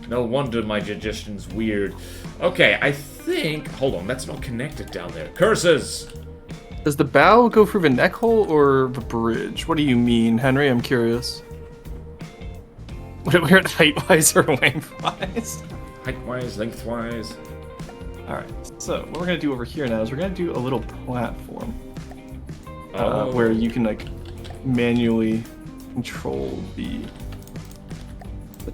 No wonder my digestion's weird. Okay, I think... Hold on, that's not connected down there. Curses! Does the bow go through the neck hole or the bridge? What do you mean, Henry? I'm curious. We're at height-wise or length-wise? Height-wise, length-wise. Alright, so what we're going to do over here now is we're going to do a little platform. Oh. Where you can, like, manually control the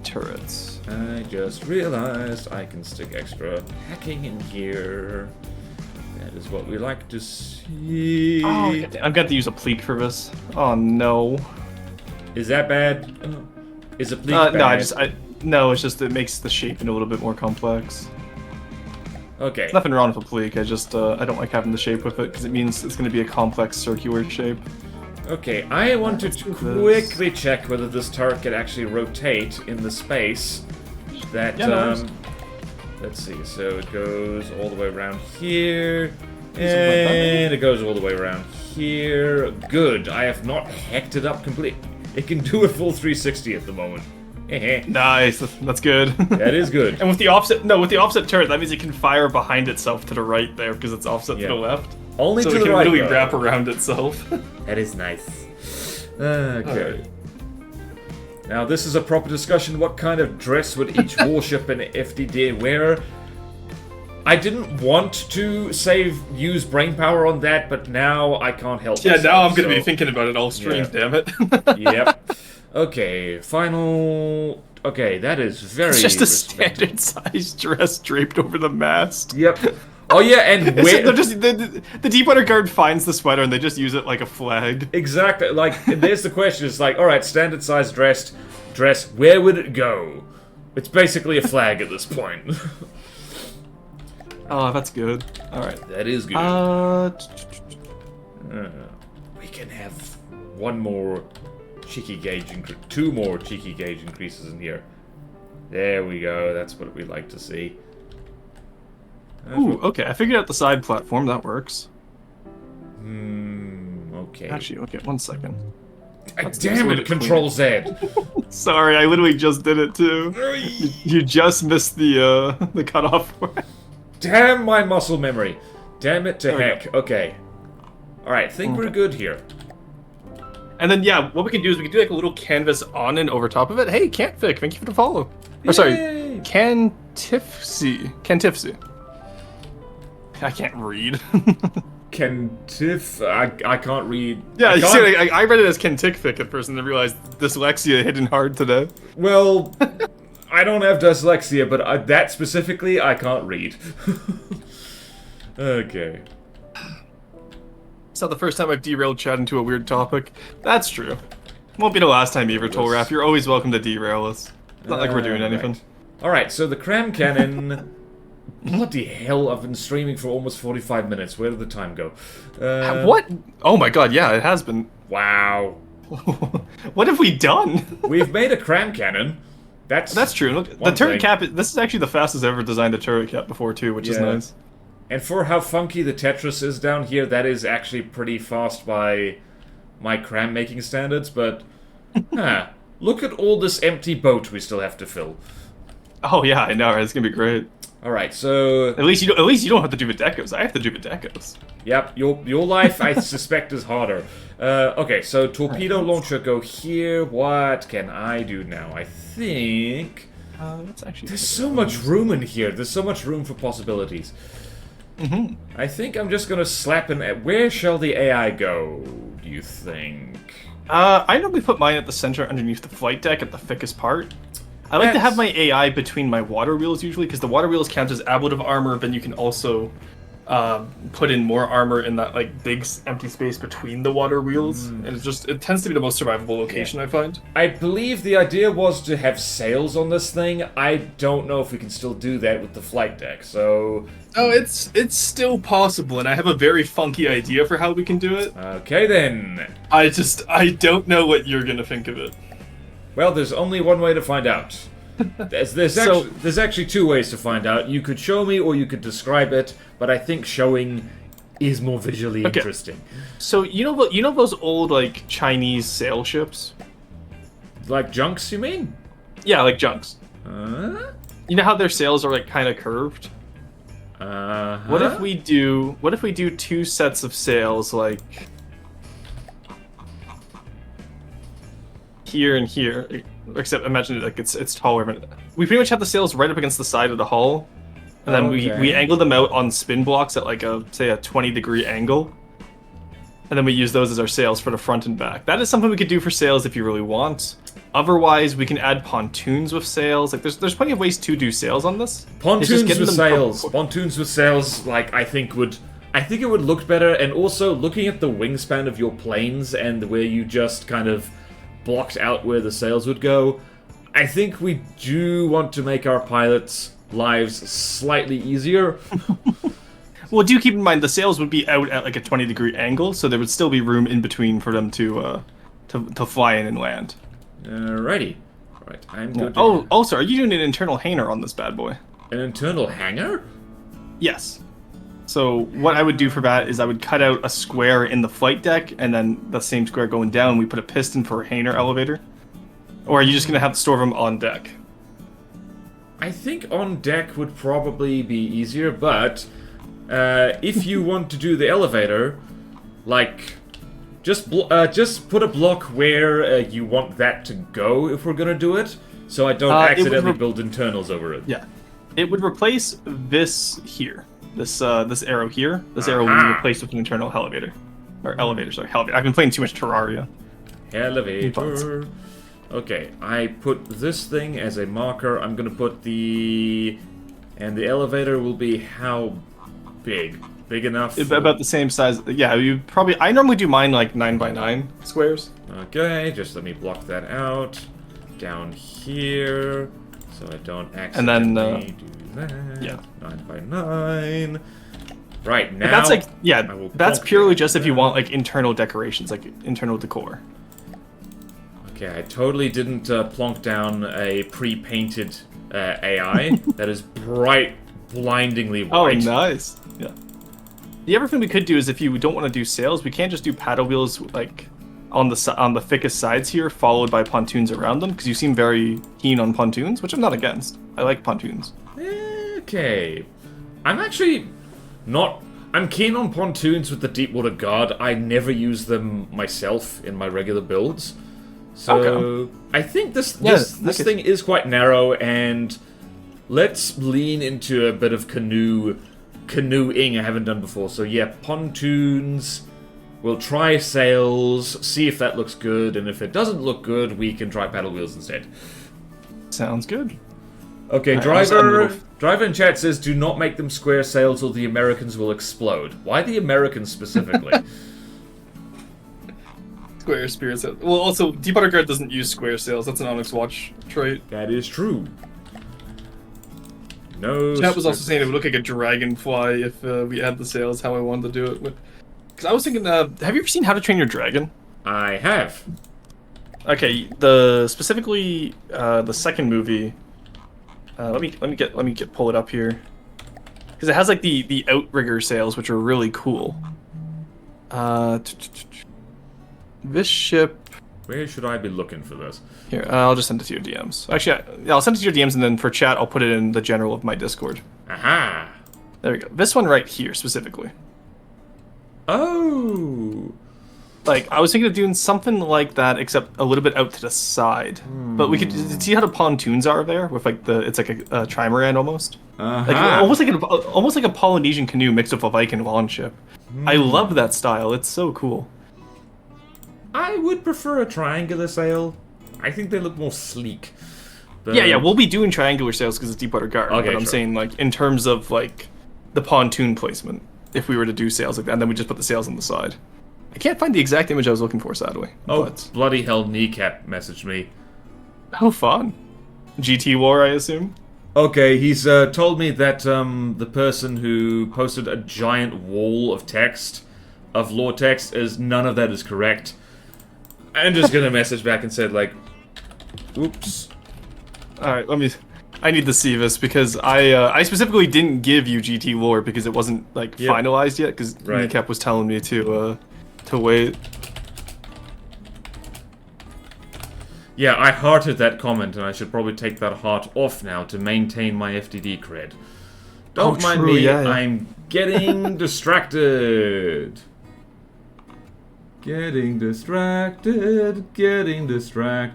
turrets. I just realized I can stick extra hacking in here. That is what we like to see. Oh, I've got to use a pleek for this. Oh, no. Is that bad? Is a pleek bad? No, it's just it makes the shaping a little bit more complex. Okay. There's nothing wrong with a pleek, I don't like having the shape with it, because it means it's going to be a complex circular shape. Okay, I want to quickly check whether this turret can actually rotate in the space. That, let's see, so it goes all the way around here, and it goes all the way around here. Good, I have not hacked it up completely. It can do a full 360 at the moment. Nice, that's good. That is good. And with the offset turret, that means it can fire behind itself to the right there, because it's offset to the left. Only so to it the can right, really wrap around itself. That is nice. Okay. Now this is a proper discussion. What kind of dress would each warship and FDD wear? I didn't want to use brain power on that, but now I can't help myself. Now I'm going to be thinking about it all stream, damn it. Yep. Okay, final... Okay, that is very... It's just a standard-sized dress draped over the mast. Yep. Oh yeah, and where... the Deepwater Guard finds the sweater and they just use it like a flag. Exactly, like, there's the question, it's like, alright, standard-sized dress, where would it go? It's basically a flag at this point. Oh, that's good. Alright. That is good. We can have one more cheeky gauge two more cheeky gauge increases in here. There we go, that's what we like to see. Ooh, okay, I figured out the side platform, that works. Okay. Actually, okay, 1 second. Damn it, Control Z! Sorry, I literally just did it too. You just missed the cutoff point. Damn my muscle memory. Damn it to heck. Okay. Alright, think we're good here. And then, yeah, what we can do is we can do like a little canvas on and over top of it. Hey, Campfire, thank you for the follow. Yay. Or sorry, Cantifsy. I can't read. I can't read. Yeah, you see, I read it as Kentikfik at first and then realized dyslexia hitting hard today. Well, I don't have dyslexia, but that specifically, I can't read. Okay. It's not the first time I've derailed chat into a weird topic. That's true. Won't be the last time either, Tolraf. You're always welcome to derail us. It's not like we're doing anything. Right. Alright, so the cram cannon... Bloody hell, I've been streaming for almost 45 minutes. Where did the time go? What? Oh my god, yeah, it has been. Wow. What have we done? We've made a cram cannon. That's true. Look, the turret cap, this is actually the fastest I've ever designed a turret cap before too, which is nice. And for how funky the Tetris is down here, that is actually pretty fast by my cram making standards, but look at all this empty boat we still have to fill. Oh yeah, I know, right? It's gonna be great. Alright, so... At least you don't have to do the decos. I have to do the decos. Yep, your life, I suspect, is harder. Okay, so torpedo launcher go here. What can I do now? I think... there's so much room in here. There's so much room for possibilities. I think I'm just gonna slap in... Where shall the AI go, do you think? I normally put mine at the center underneath the flight deck at the thickest part. I like to have my AI between my water wheels usually, because the water wheels count as ablative armor, but you can also put in more armor in that like big empty space between the water wheels, and it tends to be the most survivable location, I find. I believe the idea was to have sails on this thing. I don't know if we can still do that with the flight deck, so... Oh, it's still possible, and I have a very funky idea for how we can do it. Okay then. I don't know what you're gonna think of it. Well, there's only one way to find out. There's actually two ways to find out. You could show me or you could describe it, but I think showing is more visually interesting. So you know those old like Chinese sail ships? Like junks, you mean? Yeah, like junks. You know how their sails are like kind of curved? What if we do two sets of sails like here and here, except imagine like it's taller, but we pretty much have the sails right up against the side of the hull, and then we angle them out on spin blocks at like a 20-degree angle, and then we use those as our sails for the front and back. That is something we could do for sails if you really want. Otherwise, we can add pontoons with sails. Like there's plenty of ways to do sails on this. Pontoons with sails. Pontoons with sails, like I think it would look better, and also looking at the wingspan of your planes and where you just kind of blocked out where the sails would go, I think we do want to make our pilots' lives slightly easier. Well, do keep in mind the sails would be out at like a 20-degree angle, so there would still be room in between for them to fly in and land. Alrighty. Right, I'm good. Also, are you doing an internal hangar on this bad boy? An internal hangar? Yes. So what I would do for that is I would cut out a square in the flight deck, and then the same square going down, we put a piston for a hangar elevator. Or are you just going to have to store them on deck? I think on deck would probably be easier, but if you want to do the elevator, like, just put a block where you want that to go if we're going to do it, so I don't accidentally build internals over it. Yeah. It would replace this here. This arrow here. This arrow will be replaced with an internal elevator. Or elevator, sorry. Elevator. I've been playing too much Terraria. Elevator. Okay, I put this thing as a marker. I'm gonna put the... And the elevator will be how big? Big enough? About the same size. Yeah, you probably... I normally do mine like 9x9 squares. Okay, just let me block that out. Down here. So I don't accidentally do that. Yeah. 9x9. Right, now... But that's like, that's purely just if you want like internal decorations, like internal decor. Okay, I totally didn't plonk down a pre-painted AI that is bright, blindingly white. Oh, nice. Yeah. The other thing we could do is if you don't want to do sails, we can just do paddle wheels like on the thickest sides here, followed by pontoons around them, because you seem very keen on pontoons, which I'm not against. I like pontoons. Okay. I'm actually not... I'm keen on pontoons with the Deepwater Guard. I never use them myself in my regular builds. So, I think this thing is quite narrow, and let's lean into a bit of canoeing I haven't done before. So yeah, pontoons, we'll try sails, see if that looks good, and if it doesn't look good, we can try paddle wheels instead. Sounds good. Okay, Driver in chat says, do not make them square sails or the Americans will explode. Why the Americans specifically? Square spirit sails. Well, also, Deepwater Guard doesn't use square sails. That's an Onyx Watch trait. That is true. No. Chat was also saying it would look like a dragonfly if we add the sails. How I wanted to do it. Because I was thinking, have you ever seen How to Train Your Dragon? I have. Okay, specifically the second movie. Let me pull it up here, because it has like the outrigger sails, which are really cool. This ship... Where should I be looking for this? Here, I'll just send it to your DMs. Actually, I'll send it to your DMs, and then for chat, I'll put it in the general of my Discord. Aha! There we go. This one right here, specifically. Oh! Like, I was thinking of doing something like that, except a little bit out to the side. But we could see how the pontoons are there, with like it's like a trimaran almost. Like almost like a Polynesian canoe mixed with a Viking lawn ship. I love that style. It's so cool. I would prefer a triangular sail. I think they look more sleek. But... Yeah, we'll be doing triangular sails because it's Deepwater Garden. Okay, but I'm saying, like, in terms of, like, the pontoon placement, if we were to do sails like that, and then we just put the sails on the side. I can't find the exact image I was looking for, sadly. Oh, but... bloody hell, Kneecap messaged me. Oh, fun. GT War, I assume? Okay, he's told me that the person who posted a giant wall of text, of lore text, is none of that is correct. I'm just gonna message back and said, like, oops. Alright, I need to see this because I specifically didn't give you GT lore because it wasn't, like, finalized yet, because Kneecap was telling me to wait. Yeah, I hearted that comment, and I should probably take that heart off now to maintain my FTD cred. Don't mind me, I'm getting distracted. Getting distracted.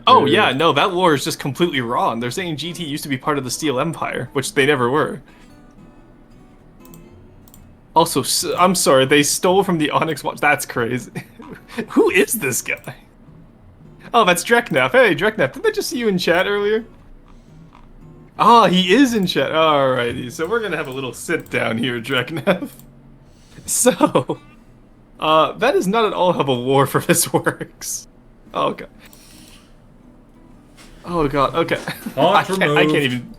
Oh yeah, no, that lore is just completely wrong. They're saying GT used to be part of the Steel Empire, which they never were. Also, I'm sorry, they stole from the Onyx Watch. That's crazy. Who is this guy? Oh, that's Dreknef. Hey, Dreknef, didn't I just see you in chat earlier? Ah, he is in chat. Alrighty, so we're gonna have a little sit down here, Dreknef. So, that is not at all how the lore for this works. Oh god. Oh god. Okay. I can't even.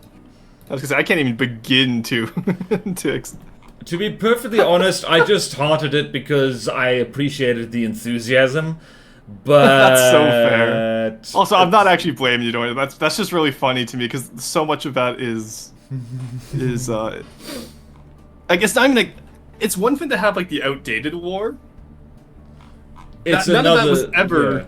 I was gonna say I can't even begin to To be perfectly honest, I just hearted it because I appreciated the enthusiasm. But that's so fair. Also, I'm not actually blaming you, doing it. That's just really funny to me because so much of that is I guess not even like it's one thing to have like the outdated lore. It's none of that was ever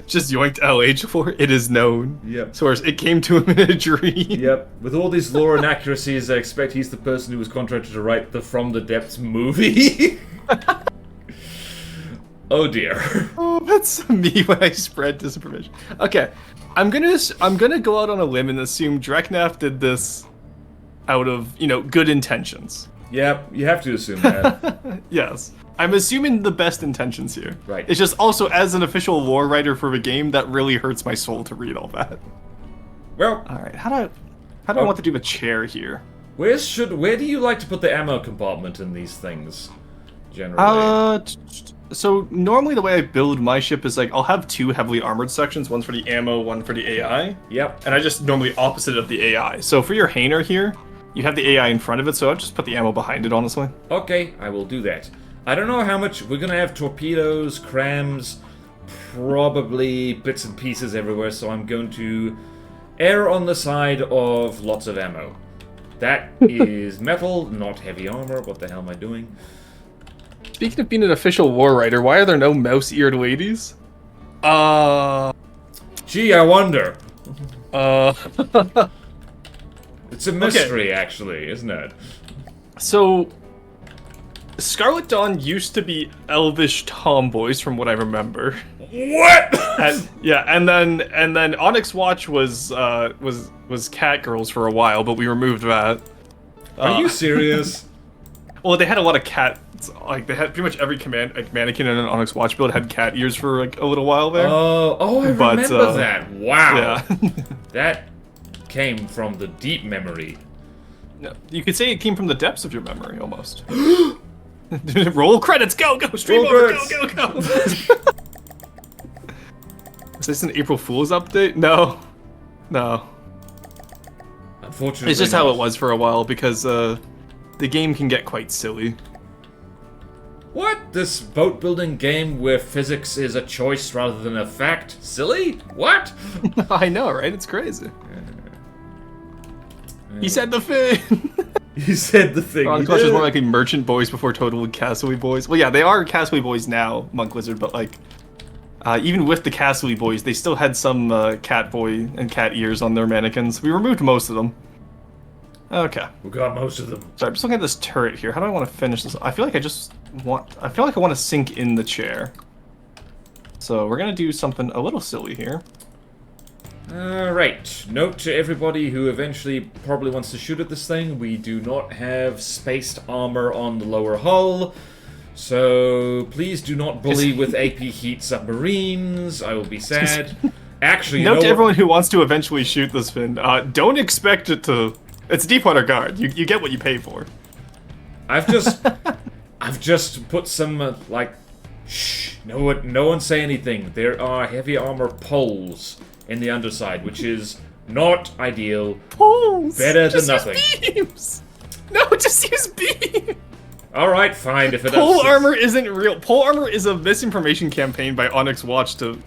just yoinked LH lore. It is known. Yep. Source. It came to him in a dream. Yep. With all these lore inaccuracies, I expect he's the person who was contracted to write the From the Depths movie. Oh dear. Oh, that's me when I spread disinformation. Okay, I'm gonna go out on a limb and assume Dreknaf did this out of, you know, good intentions. Yep, you have to assume that. Yes. I'm assuming the best intentions here. Right. It's just also as an official lore writer for the game, that really hurts my soul to read all that. Well, all right. How do I want to do the chair here? Where do you like to put the ammo compartment in these things? Generally. So normally the way I build my ship is like I'll have two heavily armored sections, one for the ammo, one for the AI. Yep. And I just normally opposite of the AI. So for your Hainer here, you have the AI in front of it, so I'll just put the ammo behind it, honestly. Okay, I will do that. I don't know how much we're gonna have torpedoes, crams, probably bits and pieces everywhere, so I'm going to err on the side of lots of ammo. That is metal, not heavy armor. What the hell am I doing? Speaking of being an official war writer, why are there no mouse-eared ladies? Gee, I wonder. It's a mystery, actually, isn't it? So, Scarlet Dawn used to be elvish tomboys, from what I remember. What? And then Onyx Watch was cat girls for a while, but we removed that. Are you serious? Well, they had a lot of cat. Like they had pretty much every mannequin in an Onyx Watch build had cat ears for like a little while there. Oh, I remember that. Wow. Yeah. That came from the deep memory. No, you could say it came from the depths of your memory, almost. Roll credits, go, stream Roll over, credits. go. Is this an April Fool's update? No. Unfortunately, it's just how it was for a while because the game can get quite silly. What? This boat building game where physics is a choice rather than a fact? Silly? What? I know, right? It's crazy. He said the thing. He said the thing. Onyx Watch is more likely merchant boys before total Castaway boys. Well, yeah, they are Castaway boys now, Monk Lizard, but like, even with the Castaway boys, they still had some cat boy and cat ears on their mannequins. We removed most of them. Okay. We got most of them. So I'm just looking at this turret here. How do I want to finish this? I feel like I want to sink in the chair. So we're gonna do something a little silly here. Alright. Note to everybody who eventually probably wants to shoot at this thing, we do not have spaced armor on the lower hull. So please do not bully with AP heat submarines. I will be sad. Actually, note to everyone who wants to eventually shoot this fin, don't expect it to. It's Deepwater Guard. You get what you pay for. I've just put some shh. No one say anything. There are heavy armor poles in the underside, which is not ideal. Poles. Better than nothing. Use beams. No, just use beam. All right, fine. If it pole armor isn't real. Pole armor is a misinformation campaign by Onyx Watch to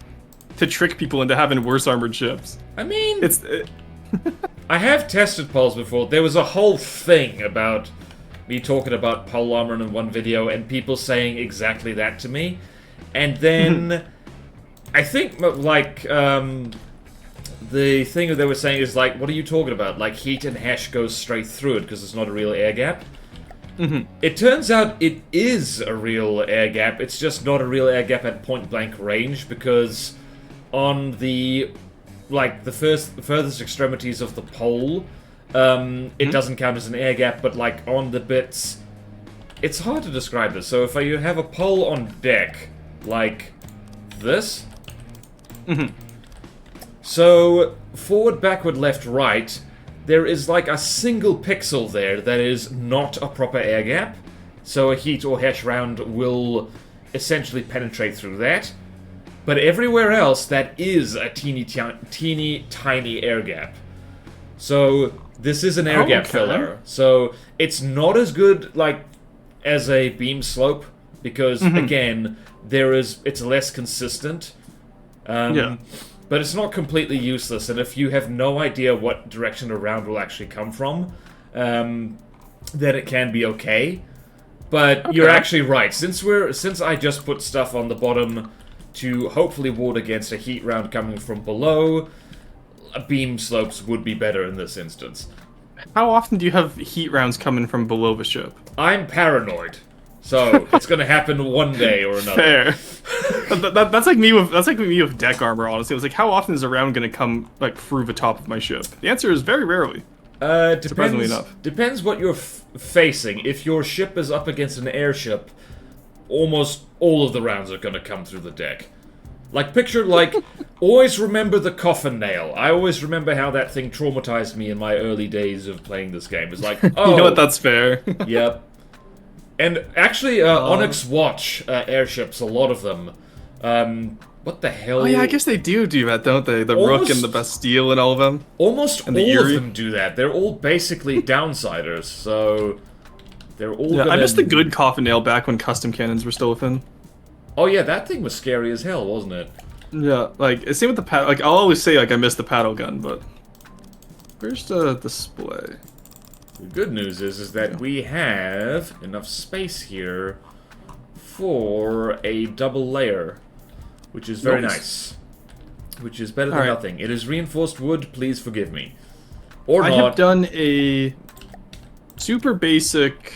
trick people into having worse armored ships. I mean, it's. I have tested poles before. There was a whole thing about me talking about pole armor in one video and people saying exactly that to me. And then I think the thing that they were saying is like, what are you talking about? Like heat and hash goes straight through it because it's not a real air gap. It turns out it is a real air gap. It's just not a real air gap at point blank range because on the furthest extremities of the pole, it doesn't count as an air gap, but like on the bits, it's hard to describe this. So if you have a pole on deck, like this, so forward, backward, left, right, there is like a single pixel there that is not a proper air gap. So a heat or hash round will essentially penetrate through that. But everywhere else, that is a teeny tiny air gap. So this is an air gap filler. So it's not as good like as a beam slope because again, it's less consistent. But it's not completely useless. And if you have no idea what direction a round will actually come from, then it can be okay. But you're actually right. Since I just put stuff on the bottom to hopefully ward against a heat round coming from below, beam slopes would be better in this instance. How often do you have heat rounds coming from below the ship? I'm paranoid, so it's gonna happen one day or another. Fair. That's like me with deck armor. Honestly, it was like, how often is a round gonna come like through the top of my ship? The answer is very rarely. Surprisingly enough. Depends what you're facing. If your ship is up against an airship, almost all of the rounds are going to come through the deck. Like, picture, like, always remember the coffin nail. I always remember how that thing traumatized me in my early days of playing this game. It's like, oh... You know what, that's fair. Yep. And actually, Onyx Watch airships, a lot of them, what the hell? Oh yeah, I guess they do that, don't they? The Rook and the Bastille and all of them. Almost all of them do that. They're all basically downsiders, so... They're all I missed the good coffin nail back when custom cannons were still a thing. Oh yeah, that thing was scary as hell, wasn't it? Yeah, like, same with the paddle. Like, I'll always say, like, I missed the paddle gun, but... Where's the display? The good news is that we have enough space here for a double layer, which is very nice. Which is better than nothing. It is reinforced wood, please forgive me. Or not. I have done a super basic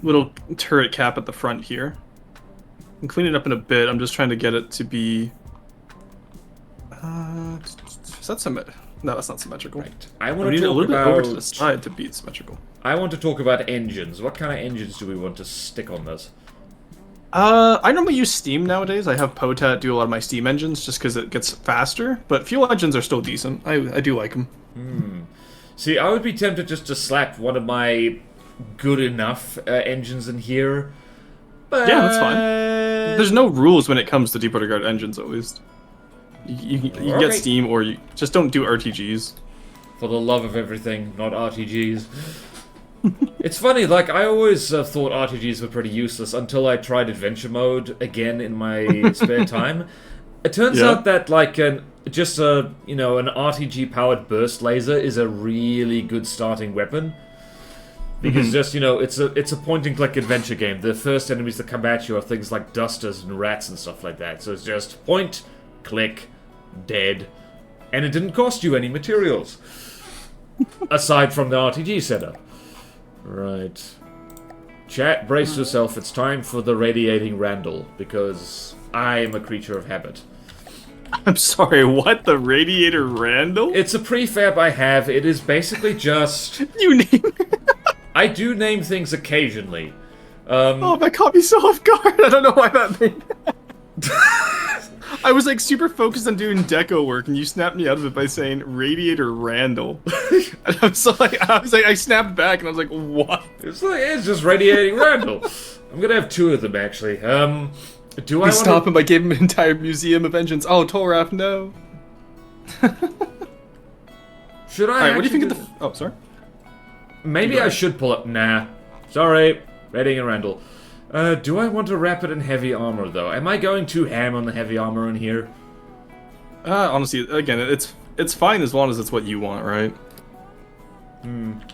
little turret cap at the front here. I'm cleaning it up in a bit. I'm just trying to get it to be... is that symmetrical? No, that's not symmetrical. Right. I want to need talk a little about... bit over to the side to be symmetrical. I want to talk about engines. What kind of engines do we want to stick on this? I normally use Steam nowadays. I have Potat do a lot of my Steam engines just because it gets faster, but fuel engines are still decent. I do like them. See, I would be tempted just to slap one of my good enough engines in here. But... Yeah, that's fine. There's no rules when it comes to Deepwater Guard engines, at least. You get Steam, or you just don't do RTGs. For the love of everything, not RTGs. It's funny, like, I always thought RTGs were pretty useless until I tried Adventure Mode again in my spare time. It turns out that, like, an RTG-powered burst laser is a really good starting weapon. Because just, it's a point-and-click adventure game. The first enemies that come at you are things like dusters and rats and stuff like that. So it's just point, click, dead. And it didn't cost you any materials. Aside from the RPG setup. Right. Chat, brace yourself. It's time for the radiating Randall. Because I am a creature of habit. I'm sorry, what? The Radiator Randall? It's a prefab I have. It is basically just... You name it. I do name things occasionally. Oh, that caught me so off guard. I don't know why that made. I was like super focused on doing deco work, and you snapped me out of it by saying Radiator Randall. And I snapped back, and I was like, what? It's just Radiating Randall. I'm gonna have two of them actually. Do I stop him? I gave him an entire museum of engines. Oh, Toraf, no. Should I? Alright, what do you think of the? Oh, sorry. Maybe I should pull up. Nah, sorry, Radiating Randall. Do I want to wrap it in heavy armor, though? Am I going too ham on the heavy armor in here? Honestly, again, it's fine as long as it's what you want, right?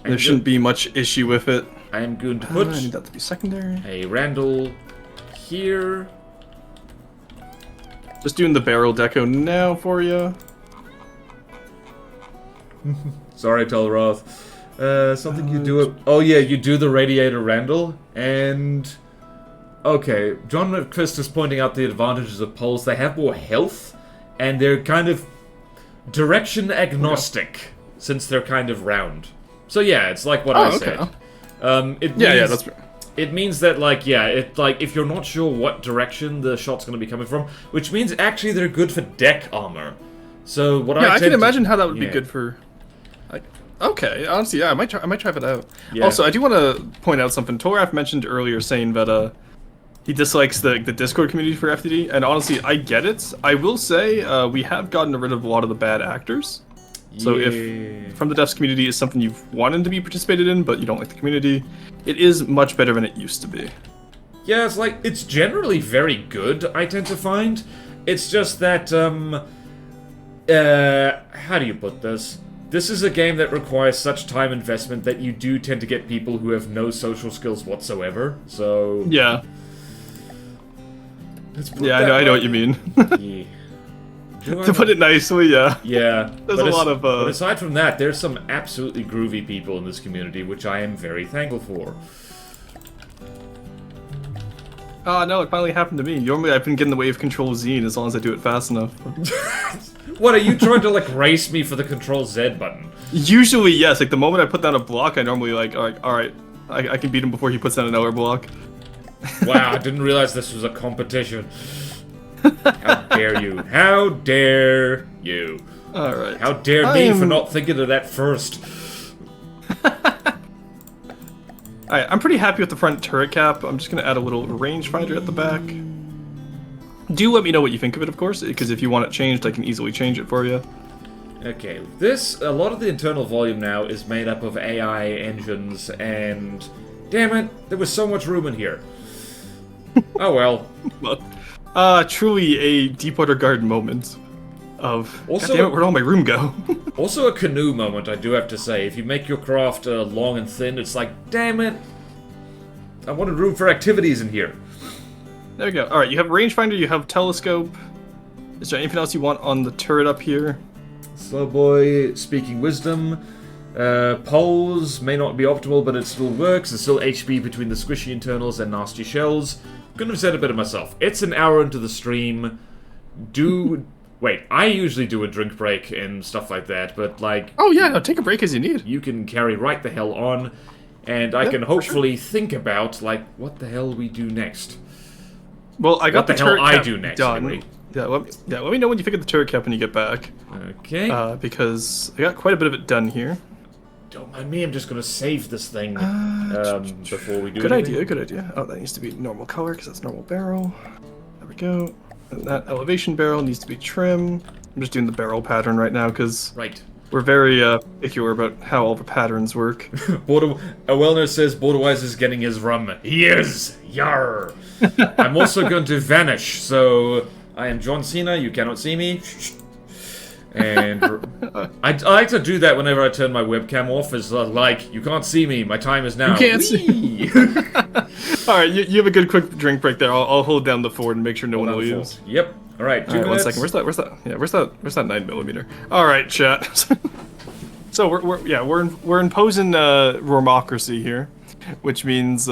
There shouldn't be much issue with it. I am going to put... I need that to be secondary. A Randall here. Just doing the barrel deco now for you. Sorry, Telroth. Something you do... Oh, yeah, you do the Radiator Randall, and... Okay, John McChrist is pointing out the advantages of poles. They have more health, and they're kind of direction agnostic, since they're kind of round. So yeah, it's like what I said. It means that, like, if you're not sure what direction the shot's going to be coming from, which means actually they're good for deck armor. So what I can imagine how that would be good for... Okay, honestly, yeah, I might try it out. Yeah. Also, I do want to point out something. Toraf mentioned earlier saying that he dislikes the Discord community for FTD, and honestly, I get it. I will say we have gotten rid of a lot of the bad actors. So if From the Devs community is something you've wanted to be participated in, but you don't like the community, it is much better than it used to be. Yeah, it's generally very good, I tend to find. It's just that, how do you put this? This is a game that requires such time investment that you do tend to get people who have no social skills whatsoever, so... Yeah. I know what you mean. To put it nicely, yeah. Yeah. There's a lot of... But aside from that, there's some absolutely groovy people in this community, which I am very thankful for. Oh, no, it finally happened to me. Normally I've been getting the wave control Z as long as I do it fast enough. What, are you trying to, like, race me for the Control Z button? Usually, yes. Like, the moment I put down a block, I normally, like, alright, I can beat him before he puts down another block. Wow, I didn't realize this was a competition. How dare you? How dare you? Alright. How dare me for not thinking of that first? Alright, I'm pretty happy with the front turret cap. I'm just going to add a little rangefinder at the back. Do let me know what you think of it, of course, because if you want it changed, I can easily change it for you. Okay, a lot of the internal volume now is made up of AI engines, and... Damn it, there was so much room in here. Oh well. Truly a Deepwater Garden moment of, also, God damn it, where'd all my room go? Also a canoe moment, I do have to say. If you make your craft long and thin, it's like, damn it, I wanted room for activities in here. There we go. Alright, you have rangefinder, you have telescope. Is there anything else you want on the turret up here? Slow boy, speaking wisdom. Poles may not be optimal, but it still works. There's still HP between the squishy internals and nasty shells. Couldn't have said it better myself. It's an hour into the stream. Wait, I usually do a drink break and stuff like that, but like... Oh yeah, no, take a break as you need. You can carry right the hell on, and I can hopefully think about, like, what the hell we do next. Well, I got the turret cap do next, done. Anyway. Let me know when you figure the turret cap when you get back. Okay. Because I got quite a bit of it done here. Don't mind me, I'm just gonna save this thing before we do Good anything. idea, good idea. Oh, that needs to be normal color because that's normal barrel. There we go. And that elevation barrel needs to be trim. I'm just doing the barrel pattern right now because we're very particular about how all the patterns work. Wellner says BorderWise is getting his rum. He is! Yarr! I'm also going to vanish, so I am John Cena, you cannot see me. And I like to do that whenever I turn my webcam off, is like, you can't see me, my time is now. You can't see. Alright, you have a good quick drink break there. I'll hold down the Ford and make sure no one leaves. Yep. Alright, 2 minutes. 1 second. Where's that 9mm? Alright, chat. So we're imposing Rormocracy here, which means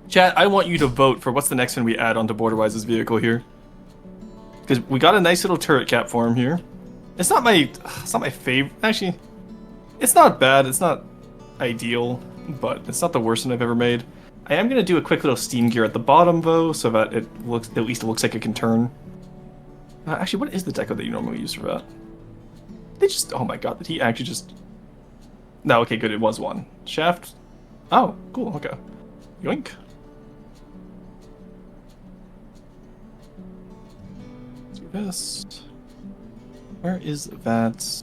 chat, I want you to vote for what's the next one we add onto BorderWise's vehicle here. Because we got a nice little turret cap for him here. It's not my favorite. Actually, it's not bad. It's not ideal, but it's not the worst one I've ever made. I am gonna do a quick little steam gear at the bottom though, so that it looks at least it looks like it can turn. Actually, what is the deco that you normally use for that? They just oh my god, did he actually just? No, okay, good. It was one shaft. Oh, cool. Okay, yoink. Let's do this. Where is that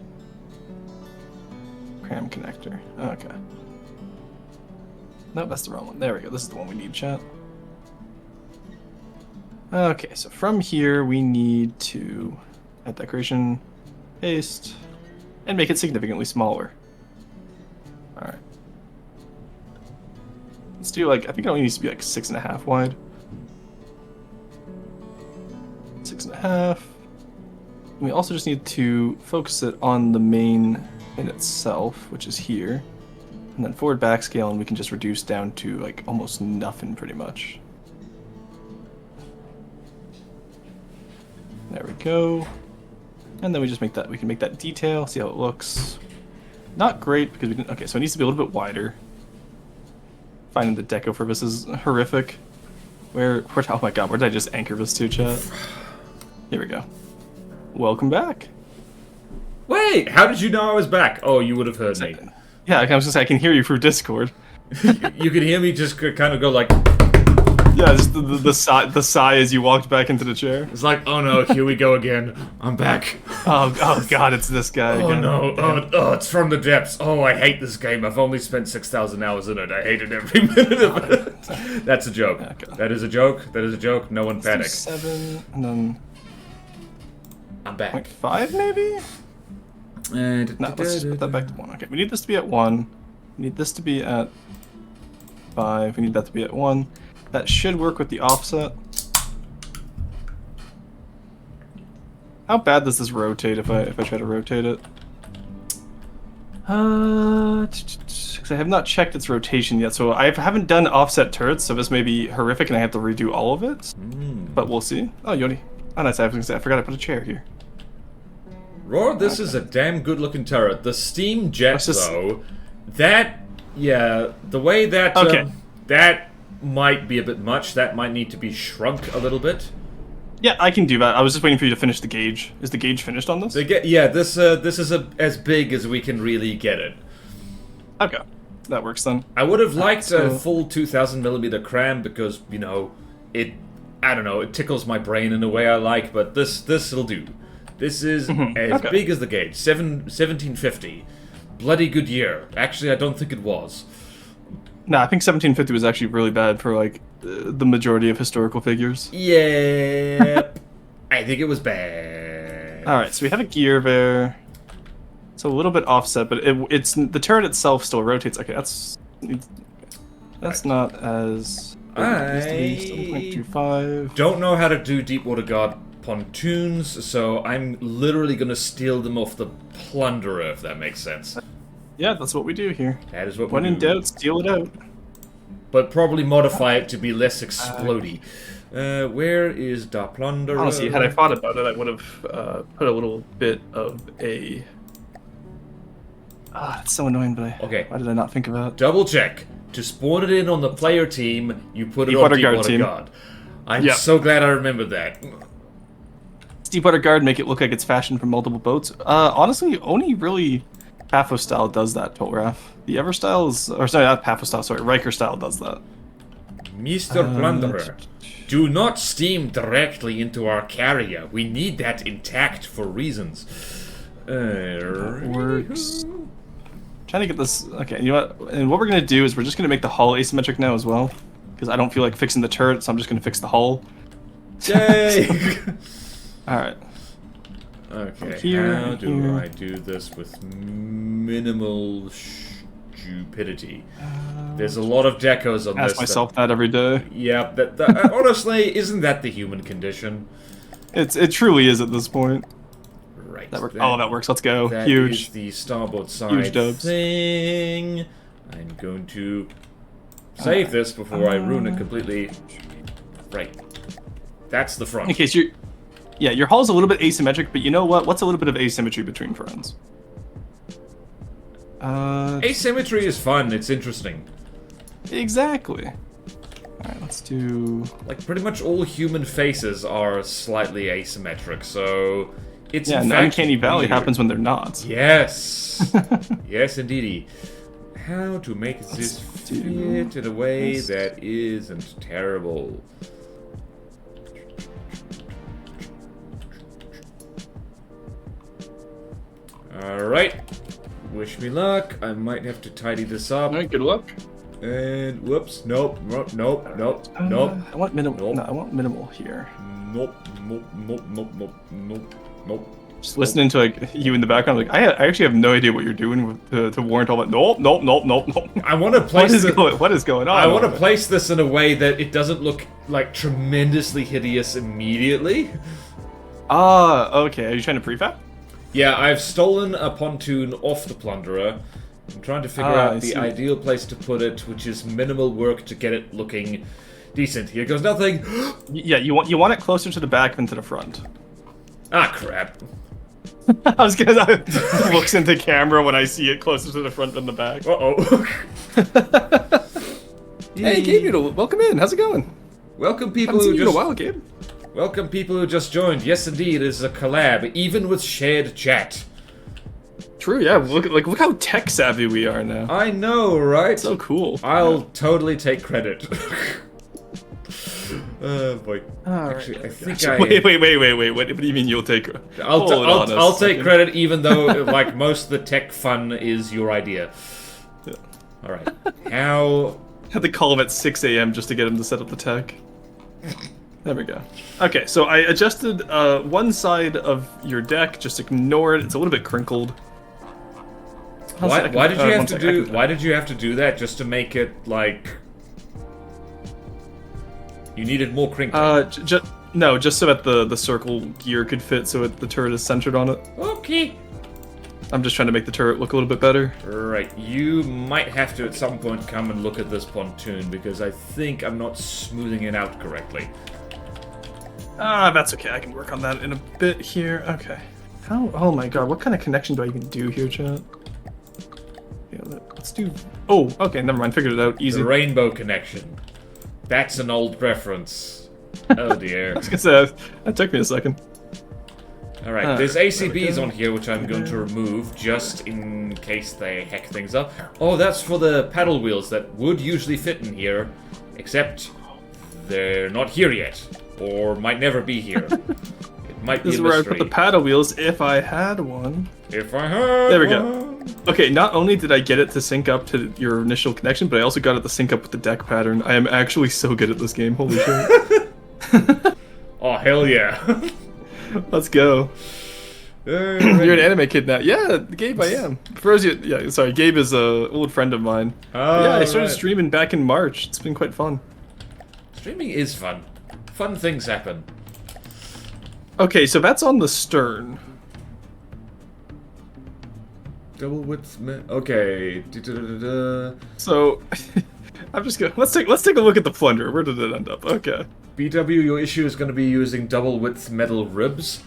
cram connector? Okay. No, that's the wrong one. There we go. This is the one we need, chat. Okay, so from here we need to add decoration, paste, and make it significantly smaller. Alright. Let's do like, I think it only needs to be like 6.5 wide. 6.5. We also just need to focus it on the main in itself, which is here. And then forward backscale, and we can just reduce down to like almost nothing pretty much. There we go. And then we just make that, we can make that detail, see how it looks. Not great because we didn't, okay, so it needs to be a little bit wider. Finding the deco for this is horrific. Where, oh my god, where did I just anchor this to, chat? Here we go. Welcome back. Wait, how did you know I was back? Oh, you would have heard me. Yeah, I was gonna say I can hear you through Discord. You could hear me just kind of go like. Yeah, just the sigh as you walked back into the chair. It's like, oh no, here we go again. I'm back. Oh god, it's this guy again. Oh no, oh, it's from the depths. Oh, I hate this game. I've only spent 6,000 hours in it. I hated every minute of it. That's a joke. Okay. That is a joke. That is a joke. No one panic. 7 and then. I'm back. 0.5 maybe. No, let's just put that back to 1. Okay, we need this to be at 1. We need this to be at 5. We need that to be at 1. That should work with the offset. How bad does this rotate if I try to rotate it? Because I have not checked its rotation yet, so I haven't done offset turrets, so this may be horrific and I have to redo all of it. But we'll see. Oh, Yoni. Oh, nice. I forgot I put a chair here. Roar, this is a damn good looking turret. The steam jet, though, that, yeah, the way that, that might be a bit much. That might need to be shrunk a little bit. Yeah, I can do that. I was just waiting for you to finish the gauge. Is the gauge finished on this? Yeah, this is as big as we can really get it. Okay, that works then. I would have liked a full 2,000mm cram because, you know, I don't know, it tickles my brain in a way I like, but this'll do. This is as big as the gauge. 1750. Bloody good year. Actually, I don't think it was. No, I think 1750 was actually really bad for, like, the majority of historical figures. Yep. I think it was bad. Alright, so we have a gear there. It's a little bit offset, but it's the turret itself still rotates. Okay, that's not as... I 7.25. don't know how to do Deepwater Guard pontoons, so I'm literally going to steal them off the plunderer, if that makes sense. Yeah, that's what we do here. That is what we do. When in doubt, steal it out. But probably modify it to be less explodey. Where is the plunderer? Honestly, had I thought about it, I would have put a little bit of a... it's so annoying, but why did I not think of that? Double check. To spawn it in on the player team, you put it on Deepwater Guard. I'm so glad I remembered that. Deepwater Guard, make it look like it's fashioned from multiple boats. Honestly, only really Paphos style does that, Tolraf. The Ever style is, or sorry, not Paphos style, sorry, Riker style does that. Mr. Plunderer, do not steam directly into our carrier. We need that intact for reasons. That works. Trying to get this. Okay, you know what? And what we're gonna do is we're just gonna make the hull asymmetric now as well, because I don't feel like fixing the turret, so I'm just gonna fix the hull. Yay! All right. Okay. How do I do this with minimal stupidity? There's a lot of decos on this. Ask myself that every day. Yeah. Honestly, isn't that the human condition? It truly is at this point. Right. That works. Let's go. That Huge. Is the starboard side Huge dubs. thing. I'm going to save this before I ruin it completely. Right. That's the front. In case your hull's a little bit asymmetric, but you know what? What's a little bit of asymmetry between friends? Asymmetry is fun. It's interesting. Exactly. Alright, let's do... Like, pretty much all human faces are slightly asymmetric, so... It's yeah, in and fact Uncanny Valley weird. happens when they're not. Yes! Yes, indeedy. How to make this fit in a way that isn't terrible. Alright. Wish me luck. I might have to tidy this up. Alright, good luck. And whoops, nope, nope. I want minimal. Nope. No, I want minimal here. Nope. Just listening to like you in the background, like I actually have no idea what you're doing with, to warrant all that. Nope. I want to place What is going on? I want to place this in a way that it doesn't look like tremendously hideous immediately. Ah, okay. Are you trying to prefab? Yeah, I've stolen a pontoon off the Plunderer. I'm trying to figure out the ideal place to put it, which is minimal work to get it looking decent. Here goes nothing. Yeah, you want it closer to the back than to the front. Ah, crap. I was gonna looks into camera when I see it closer to the front than the back. Uh-oh. Hey, Gabe Noodle, welcome in. How's it going? Welcome people Haven't seen who you in just a while, Gabe. Welcome people who just joined. Yes, indeed, it is a collab, even with shared chat. True, yeah. Look how tech savvy we are now. I know, right? So cool. I'll totally take credit. Oh boy. Actually, Right. I think Wait. What do you mean you'll take credit? I'll take credit, even though like most of the tech fun is your idea. Yeah. All right. How? Had to call him at 6 a.m. just to get him to set up the tech. There we go. Okay, so I adjusted one side of your deck. Just ignore it. It's a little bit crinkled. Why did you have to do? Why did you have to do that? Just to make it like you needed more crinkling? No, just so that the circle gear could fit, so the turret is centered on it. Okay. I'm just trying to make the turret look a little bit better. Right, you might have to at some point come and look at this pontoon because I think I'm not smoothing it out correctly. That's okay. I can work on that in a bit here. Okay. Oh my god, what kind of connection do I even do here, chat? Yeah, let's do... Oh, okay, never mind. Figured it out. Easy. The rainbow connection. That's an old reference. Oh dear. I was gonna say, that took me a second. Alright, there's ACBs on here which I'm going to remove just in case they heck things up. Oh, that's for the paddle wheels that would usually fit in here, except they're not here yet, or might never be here. It might be This is a where I mystery. put the paddle wheels if I had one. If I had There we one. go. Okay, not only did I get it to sync up to your initial connection, but I also got it to sync up with the deck pattern. I am actually so good at this game. Holy shit. Oh, hell yeah. Let's go. You're an anime kid now. Yeah, Gabe, I am. For those of you, yeah, sorry, Gabe is a old friend of mine. Oh, yeah, I started right. streaming back in March. It's been quite fun. Streaming is fun. Fun things happen. Okay, so that's on the stern. Double width. Okay. So I'm just gonna let's take a look at the plunder. Where did it end up? Okay. BW, your issue is going to be using double width metal ribs.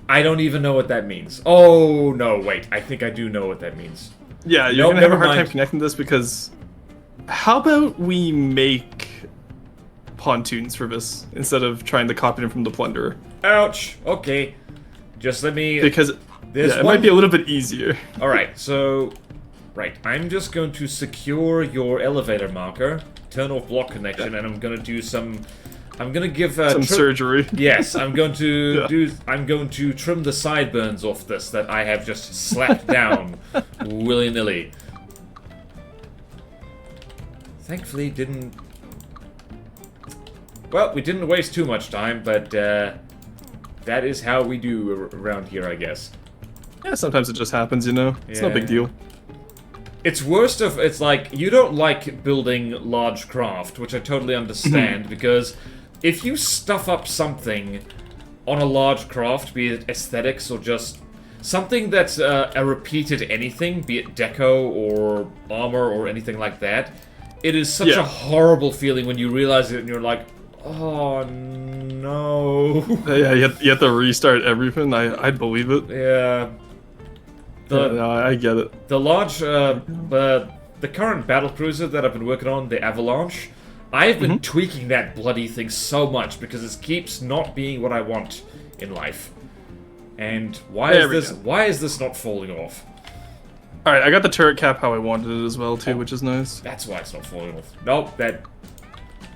I don't even know what that means. Oh no, wait. I think I do know what that means. Yeah, you're Nope, gonna have a never hard time mind. connecting this because how about we make pontoons for this instead of trying to copy them from the plunderer? Ouch. Okay. Just let me. Because There's it one- might be a little bit easier. All right. So, right. I'm just going to secure your elevator marker, turn off block connection, and I'm going to do some. I'm going to give Some surgery. Yes, I'm going to Yeah. do. I'm going to trim the sideburns off this that I have just slapped down willy-nilly. Thankfully, didn't. Well, we didn't waste too much time, but that is how we do around here, I guess. Yeah, sometimes it just happens, you know. It's no big Yeah. deal. It's worst if it's like you don't like building large craft, which I totally understand because if you stuff up something on a large craft, be it aesthetics or just something that's a repeated anything, be it deco or armor or anything like that, it is such a horrible feeling when you realize it and you're like, oh no. Yeah, you have to restart everything. I'd believe it. Yeah. No, I get it. The large, the current battlecruiser that I've been working on, the Avalanche, I've been tweaking that bloody thing so much because it keeps not being what I want in life. And why is this not falling off? All right, I got the turret cap how I wanted it as well too, which is nice. That's why it's not falling off. Nope, that...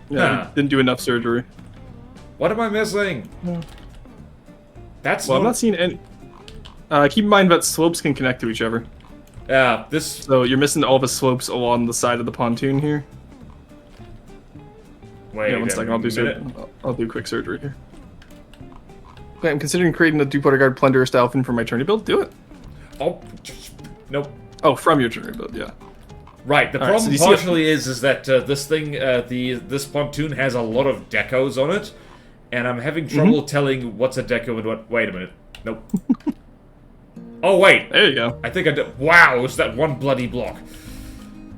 Yeah, didn't do enough surgery. What am I missing? No. That's I'm not seeing any... keep in mind that slopes can connect to each other. Yeah, this... So you're missing all the slopes along the side of the pontoon here. Wait yeah, one second, I'll do quick surgery here. Okay, I'm considering creating the Deepwater Guard Plunderer style fin for my tourney build. Do it. Oh, nope. Oh, from your tourney build, yeah. Right, the problem partially is that this thing, this pontoon has a lot of decos on it, and I'm having trouble telling what's a deco and what... Wait a minute. Nope. Oh, wait. There you go. I think I did... Wow, it's that one bloody block.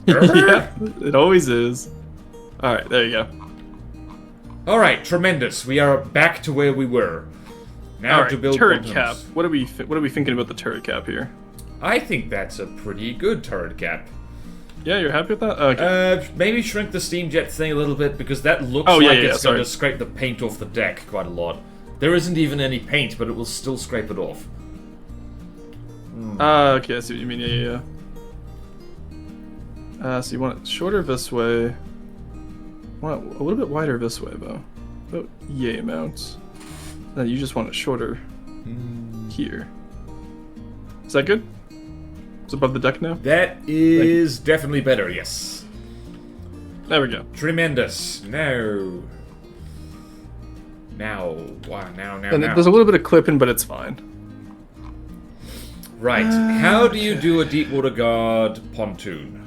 Yeah, it always is. Alright, there you go. Alright, tremendous. We are back to where we were. Now to build turret pontoons. cap. What are we thinking about the turret cap here? I think that's a pretty good turret cap. Yeah, you're happy with that? Okay. Maybe shrink the steam jet thing a little bit, because that looks like it's going to scrape the paint off the deck quite a lot. There isn't even any paint, but it will still scrape it off. Okay, I see what you mean, yeah. So you want it shorter this way. Want it a little bit wider this way, though. About yay amounts. Then you just want it shorter here. Is that good? It's above the deck now? That is definitely better, yes. There we go. Tremendous. Now. Wow, now. There's a little bit of clipping, but it's fine. Right. How do you do a Deepwater Guard pontoon?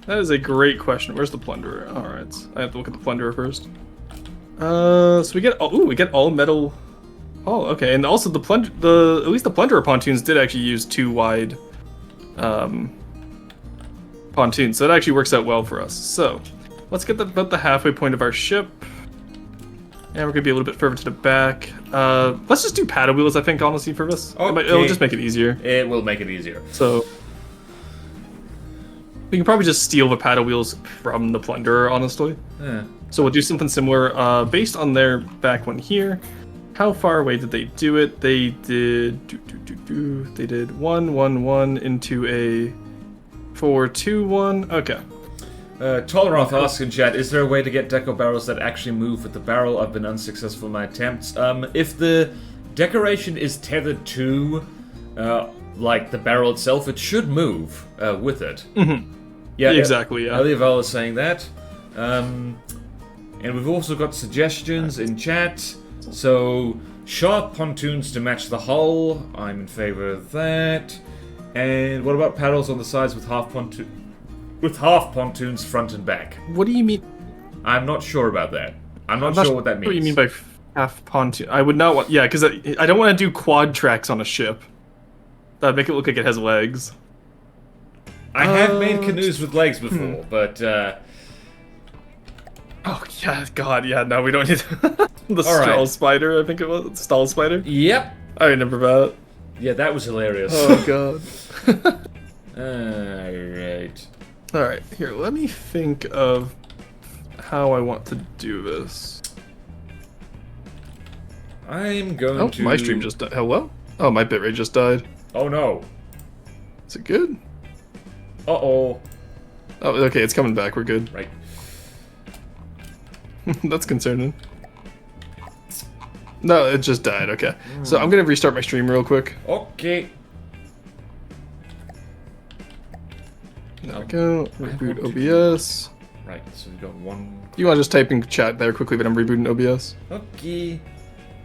That is a great question. Where's the Plunderer? Alright. I have to look at the Plunderer first. So we get all metal. Oh, okay. And also at least the Plunderer pontoons did actually use 2 wide pontoons, so it actually works out well for us. So let's get about the halfway point of our ship. And we're gonna be a little bit further to the back. Let's just do paddle wheels, I think, honestly, for this. Okay. It'll just make it easier. It will make it easier. So we can probably just steal the paddle wheels from the Plunderer, honestly. Yeah. So we'll do something similar. Based on their back one here, how far away did they do it? They did they did 1 1 1 into a 4 2 1. Okay. Toleroth asks in chat, is there a way to get deco barrels that actually move with the barrel? I've been unsuccessful in my attempts. If the decoration is tethered to, like, the barrel itself, it should move with it. Yeah, exactly, yeah. Eliavel is saying that. And we've also got suggestions in chat. So, sharp pontoons to match the hull. I'm in favor of that. And what about paddles on the sides with half pontoons front and back? What do you mean? I'm not sure about that. I'm not sure what that means. What do you mean by half pontoon? I would not want... Yeah, because I don't want to do quad tracks on a ship. That'd make it look like it has legs. I have made canoes with legs before, but... Oh, yeah, God, yeah, no, we don't need... the stall spider, I think it was. Stall spider? Yep. I remember that. Yeah, that was hilarious. Oh, God. Alright. Alright, here, let me think of how I want to do this. I'm going to... my stream just died. Hello? Oh, my bitrate just died. Oh, no. Is it good? Uh-oh. Oh, okay, it's coming back. We're good. Right. That's concerning. No, it just died. Okay. So I'm going to restart my stream real quick. Okay. There we go. Reboot OBS. Right, so we've got one... You want to just type in chat there quickly that I'm rebooting OBS? Okay.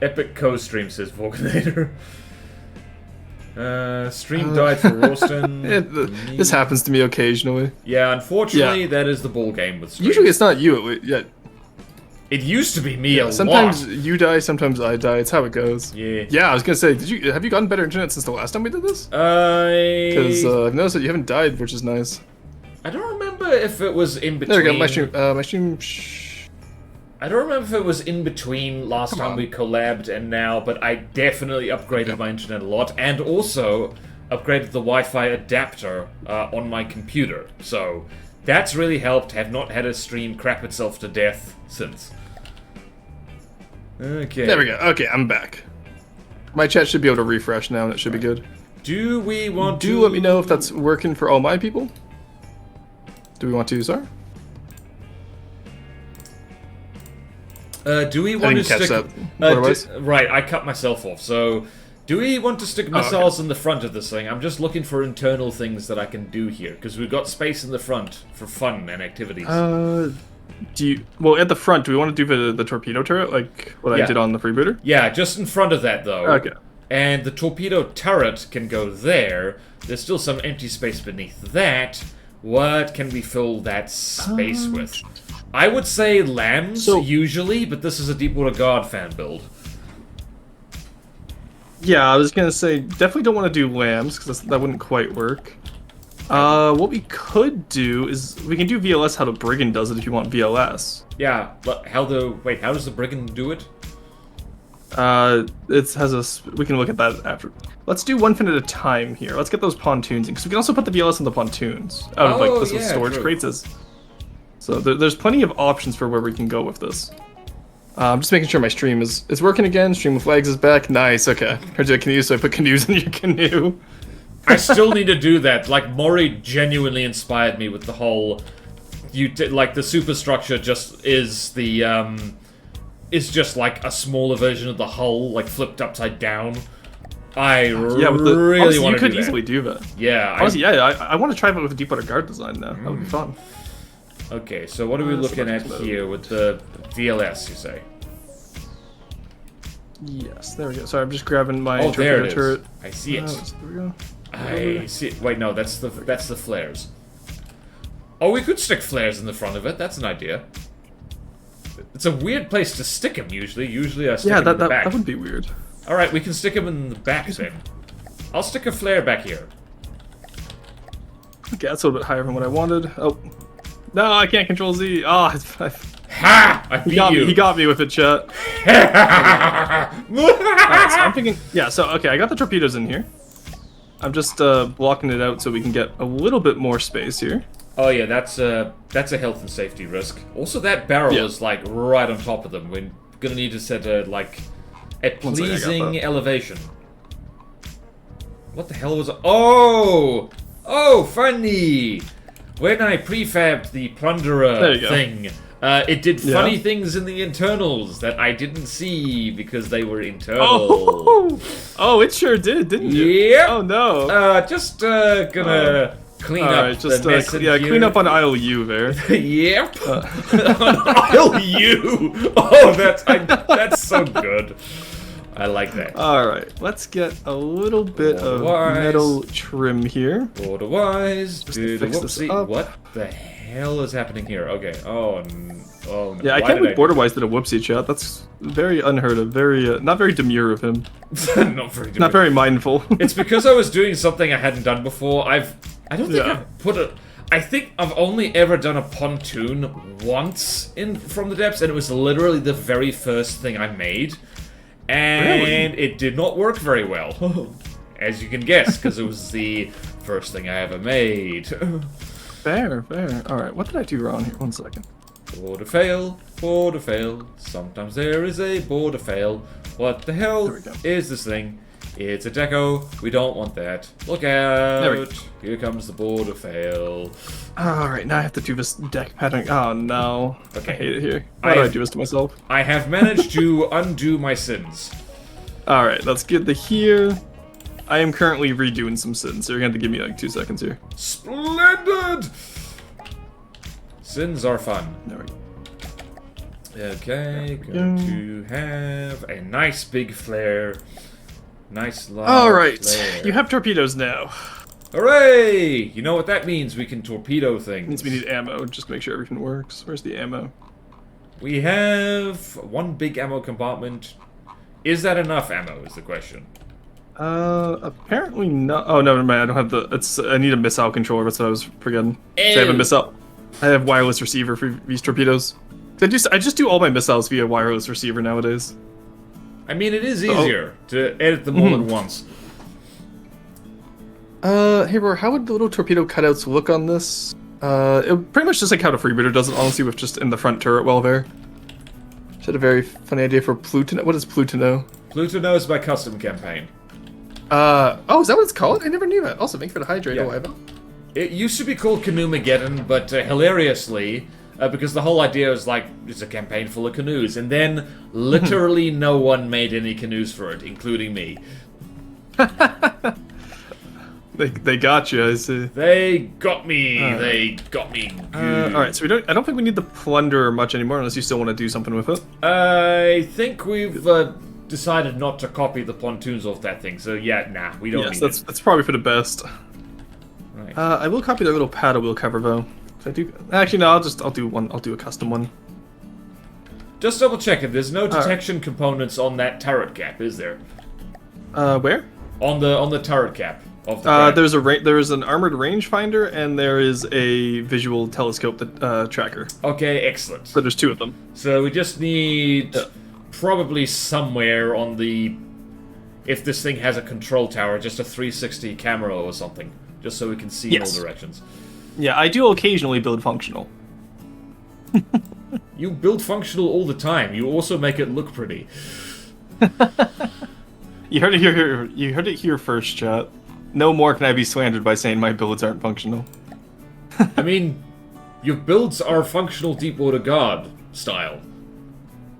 Epic co-stream, says Vulcanator. Stream died for Rorsten. This happens to me occasionally. Yeah, unfortunately, that is the ball game with streams. Usually it's not you. It used to be me a lot. Sometimes you die, sometimes I die. It's how it goes. Yeah. Yeah, I was gonna say, have you gotten better internet since the last time we did this? Because I've noticed that you haven't died, which is nice. I don't remember if it was in between. There we go. My stream. I don't remember if it was in between last time we collabed and now, but I definitely upgraded my internet a lot, and also upgraded the Wi-Fi adapter on my computer. So That's really helped. Have not had a stream crap itself to death since. Okay. There we go. Okay, I'm back. My chat should be able to refresh now, and it should be good. Do we want to... Do let me know if that's working for all my people. Do we want to, sir? Do we want to stick... That. Right, I cut myself off, so... Do we want to stick missiles in the front of this thing? I'm just looking for internal things that I can do here, because we've got space in the front for fun and activities. Do you... Well, at the front, do we want to do the torpedo turret, like what I did on the freebooter? Yeah, just in front of that, though. Okay. And the torpedo turret can go there. There's still some empty space beneath that. What can we fill that space with? I would say lambs, usually, but this is a Deepwater Guard fan build. Yeah, I was gonna say, definitely don't want to do lambs, because that wouldn't quite work. What we could do is, we can do VLS how the Brigand does it if you want VLS. Yeah, but how does the Brigand do it? It has a... We can look at that after. Let's do one fin at a time here. Let's get those pontoons in, because we can also put the VLS in the pontoons. Out of, like, this with storage crates. So there's plenty of options for where we can go with this. I'm just making sure my stream is working again. Stream with legs is back. Nice, okay. Heard you had canoes, so I put canoes in your canoe. I still need to do that. Like, Maury genuinely inspired me with the whole... like, the superstructure just is the, is just like a smaller version of the hull, like flipped upside down. I really want to do that. You could easily do that. Yeah. Honestly, I want to try it with a Deepwater Guard design now. That would be fun. Okay, so what are we looking at here with the VLS, you say? Yes, there we go. Sorry, I'm just grabbing my torpedo turret. I see it. There we go. I see it. Wait, no, that's the flares. Oh, we could stick flares in the front of it. That's an idea. It's a weird place to stick them, usually. Usually I stick them in the back. That would be weird. Alright, we can stick them in the back, then. I'll stick a flare back here. Okay, that's a little bit higher than what I wanted. Oh. No, I can't control Z. Oh, ha! I beat you. He got me with it, chat. Alright, so I'm thinking... Yeah, so, okay, I got the torpedoes in here. I'm just blocking it out so we can get a little bit more space here. Oh yeah, that's a health and safety risk. Also, that barrel is like right on top of them. We're gonna need to set a pleasing elevation. What the hell was it? Oh, funny. When I prefabbed the plunderer thing, it did funny things in the internals that I didn't see because they were internal. Oh, it sure did, didn't you? Yep. Oh no. Just gonna. Clean up the mess in here. Clean up on aisle U there. Yep. On aisle U. Oh, that's so good. I like that. All right, let's get a little bit of metal trim here. BorderWise. Dude, whoopsie. What the hell is happening here? Okay. Oh no. Yeah, I can't believe BorderWise did a whoopsie, chat. That's very unheard of. Very not very demure of him. Not very demure. Not very mindful. It's because I was doing something I hadn't done before. I don't think I've put a... I think I've only ever done a pontoon once from the depths, and it was literally the very first thing I made. And it did not work very well. As you can guess, because it was the first thing I ever made. Fair. Alright, what did I do wrong here? 1 second. Border fail. Sometimes there is a border fail. What the hell is this thing? It's a deco. We don't want that. Look out. Here comes the border fail. Alright, now I have to do this deck pattern. Oh no. Okay. I hate it here. Why do I do this to myself? I have managed to undo my sins. Alright, let's get the here. I am currently redoing some sins, so you're going to have to give me like 2 seconds here. Splendid! Sins are fun. There we go. Okay, going to have a nice big flare. Nice large Alright, flare. you have torpedoes now. Hooray! You know what that means? We can torpedo things. It means we need ammo, just to make sure everything works. Where's the ammo? We have one big ammo compartment. Is that enough ammo, is the question. Apparently not. Oh, no, never mind. I don't have the... I need a missile controller, that's what I was forgetting. So I have a missile. I have wireless receiver for these torpedoes. I just do all my missiles via wireless receiver nowadays. I mean, it is easier to edit them all at once. Hey, Roar, how would the little torpedo cutouts look on this? It pretty much just like how the freebooter does it, honestly, with just in the front turret well there. Just had a very funny idea for Pluto. What is Pluto? Pluto is my custom campaign. Oh, is that what it's called? I never knew that. Also, thank you for the hydrate. Yeah. It used to be called Canoemageddon, but hilariously, because the whole idea was like, it's a campaign full of canoes, and then literally no one made any canoes for it, including me. They got you, I see. They got me. They got me. All right, so I don't think we need the plunder much anymore, unless you still want to do something with it. I think we've decided not to copy the pontoons off that thing. So yeah, nah, we don't. Yes, need that's probably for the best. Right. I will copy the little paddle wheel cover though. I do. Actually, no. I'll do one. I'll do a custom one. Just double checking. There's no detection components on that turret cap, is there? Where? On the turret cap. Of the there's an armored rangefinder and there is a visual telescope tracker. Okay, excellent. So there's two of them. So we just need probably somewhere on the, if this thing has a control tower, just a 360 camera or something, just so we can see in all directions. Yeah, I do occasionally build functional. You build functional all the time. You also make it look pretty. You heard it here. You heard it here first, chat. No more can I be slandered by saying my builds aren't functional. I mean, your builds are functional Deepwater Guard style.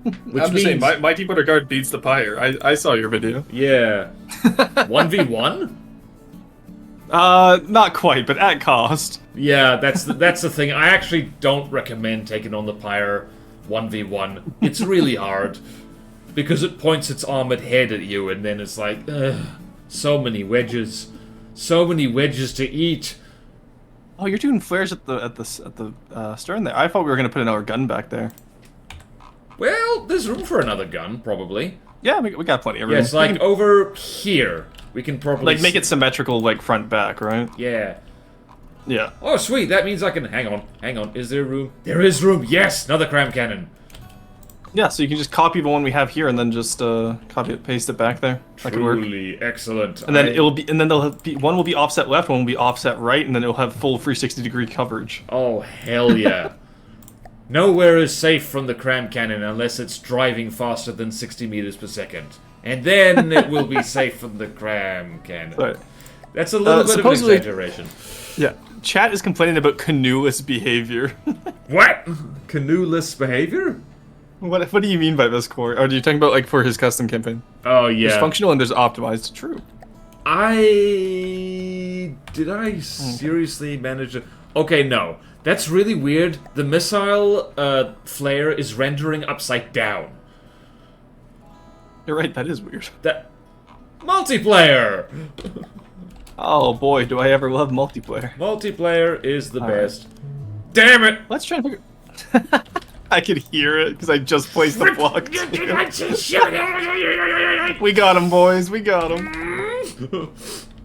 Which I'm just saying, my Deepwater Guard beats the Pyre. I saw your video. Yeah. 1v1? Not quite, but at cost. Yeah, that's the thing. I actually don't recommend taking on the Pyre 1v1. It's really hard. Because it points its armored head at you, and then it's like, ugh, so many wedges. So many wedges to eat. Oh, you're doing flares at the stern there. I thought we were gonna put another gun back there. Well, there's room for another gun, probably. Yeah, we got plenty of room. Yes, like over here, we can probably like make it symmetrical, like front back, right? Yeah. Yeah. Oh, sweet. That means I can hang on. Is there room? There is room. Yes, another cram cannon. Yeah, so you can just copy the one we have here and then just copy it, paste it back there. That could work. Truly excellent. And then one will be offset left, one will be offset right, and then it'll have full 360-degree coverage. Oh hell yeah! Nowhere is safe from the cram cannon unless it's driving faster than 60 meters per second, and then it will be safe from the cram cannon. Right. That's a little bit of an exaggeration. Yeah. Chat is complaining about canoeless behavior. What? Canoeless behavior? What do you mean by this, Corey? Or are you talking about like for his custom campaign? Oh yeah. There's functional and there's optimized. True. Did I seriously manage to? Okay, no. That's really weird. The missile flare is rendering upside down. You're right. That is weird. That multiplayer. Oh boy, do I ever love multiplayer. Multiplayer is the best. Damn it! Let's try and figure. I could hear it because I just placed the block. We got him, boys. We got him.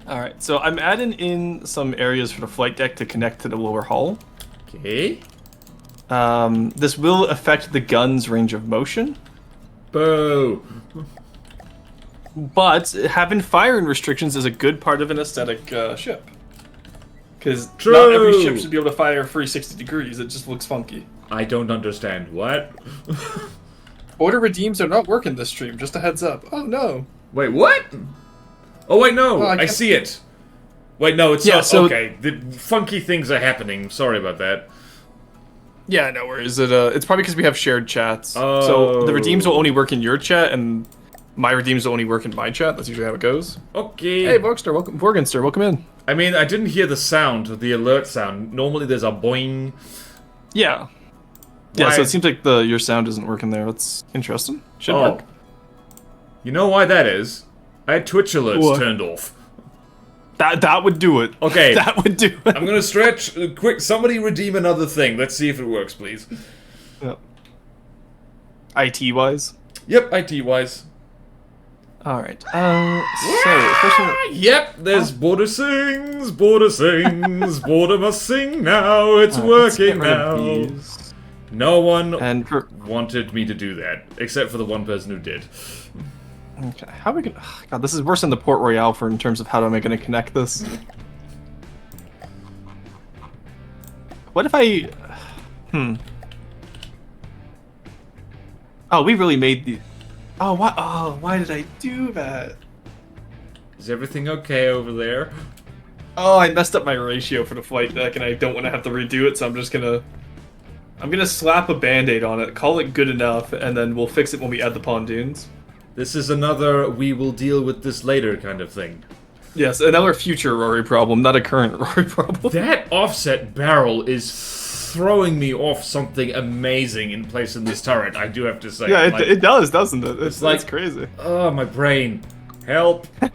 Alright, so I'm adding in some areas for the flight deck to connect to the lower hull. Okay. This will affect the gun's range of motion. Boo. But having firing restrictions is a good part of an aesthetic ship. Because True. not every ship should be able to fire 360 degrees. It just looks funky. I don't understand. What? Order redeems are not working this stream, just a heads up. Oh no. Wait, what? Oh wait, no, Oh, I see it. Wait, no, it's Yeah, not. so- Okay, the funky things are happening. Sorry about that. Yeah, no worries. It's probably because we have shared chats. Oh. So the redeems will only work in your chat, and my redeems will only work in my chat. That's usually how it goes. Okay. Hey, Borgster, welcome in. I mean, I didn't hear the sound, the alert sound. Normally there's a boing. Yeah. Yeah, Why- so it seems like your sound isn't working there. That's interesting. Should work. You know why that is? I had Twitch alerts What? turned off. That would do it. Okay. That would do it. I'm gonna stretch. Quick, somebody redeem another thing. Let's see if it works, please. Yep. IT-wise? Yep, IT-wise. Alright. So, first one... Yep, there's Border sings, Border must sing now, it's let's get working rid of now. these. No one And wanted me to do that, except for the one person who did. okay, how are we gonna... God, this is worse than the Port Royale in terms of how am I gonna connect this. What if I... Oh, we really made the... Oh, why? Oh, why did I do that? Is everything okay over there? Oh, I messed up my ratio for the flight deck, and I don't want to have to redo it, so I'm just gonna... I'm gonna slap a band-aid on it, call it good enough, and then we'll fix it when we add the pontoons. This is another we will deal with this later kind of thing. Yes, another future Rory problem, not a current Rory problem. That offset barrel is throwing me off something amazing in place in this turret, I do have to say. Yeah, like, it does, doesn't it? It's like, crazy. Oh, my brain. Help. I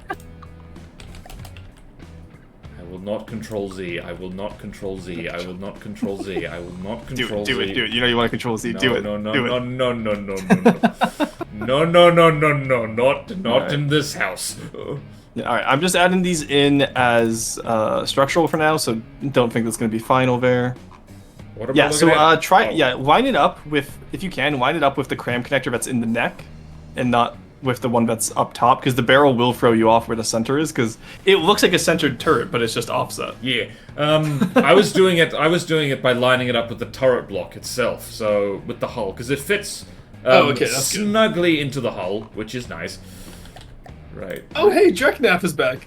will not control Z. I will not control Z. I will not control Z. I will not control Z. Do it. You know you want to control Z. No, do it. No, no, do no, it. no, no, no, no, no, no, no, no, not right. in this house. Yeah, all right, I'm just adding these in as structural for now, so don't think that's going to be final there. What am I Yeah, looking so at? line it up with, if you can, line it up with the cram connector that's in the neck, and not with the one that's up top, because the barrel will throw you off where the center is, because it looks like a centered turret, but it's just offset. Yeah, I was doing it. I was doing it by lining it up with the turret block itself, so with the hull, because it fits Okay, that's good. snugly into the hull, which is nice. Right. Oh, hey, Dreknath is back.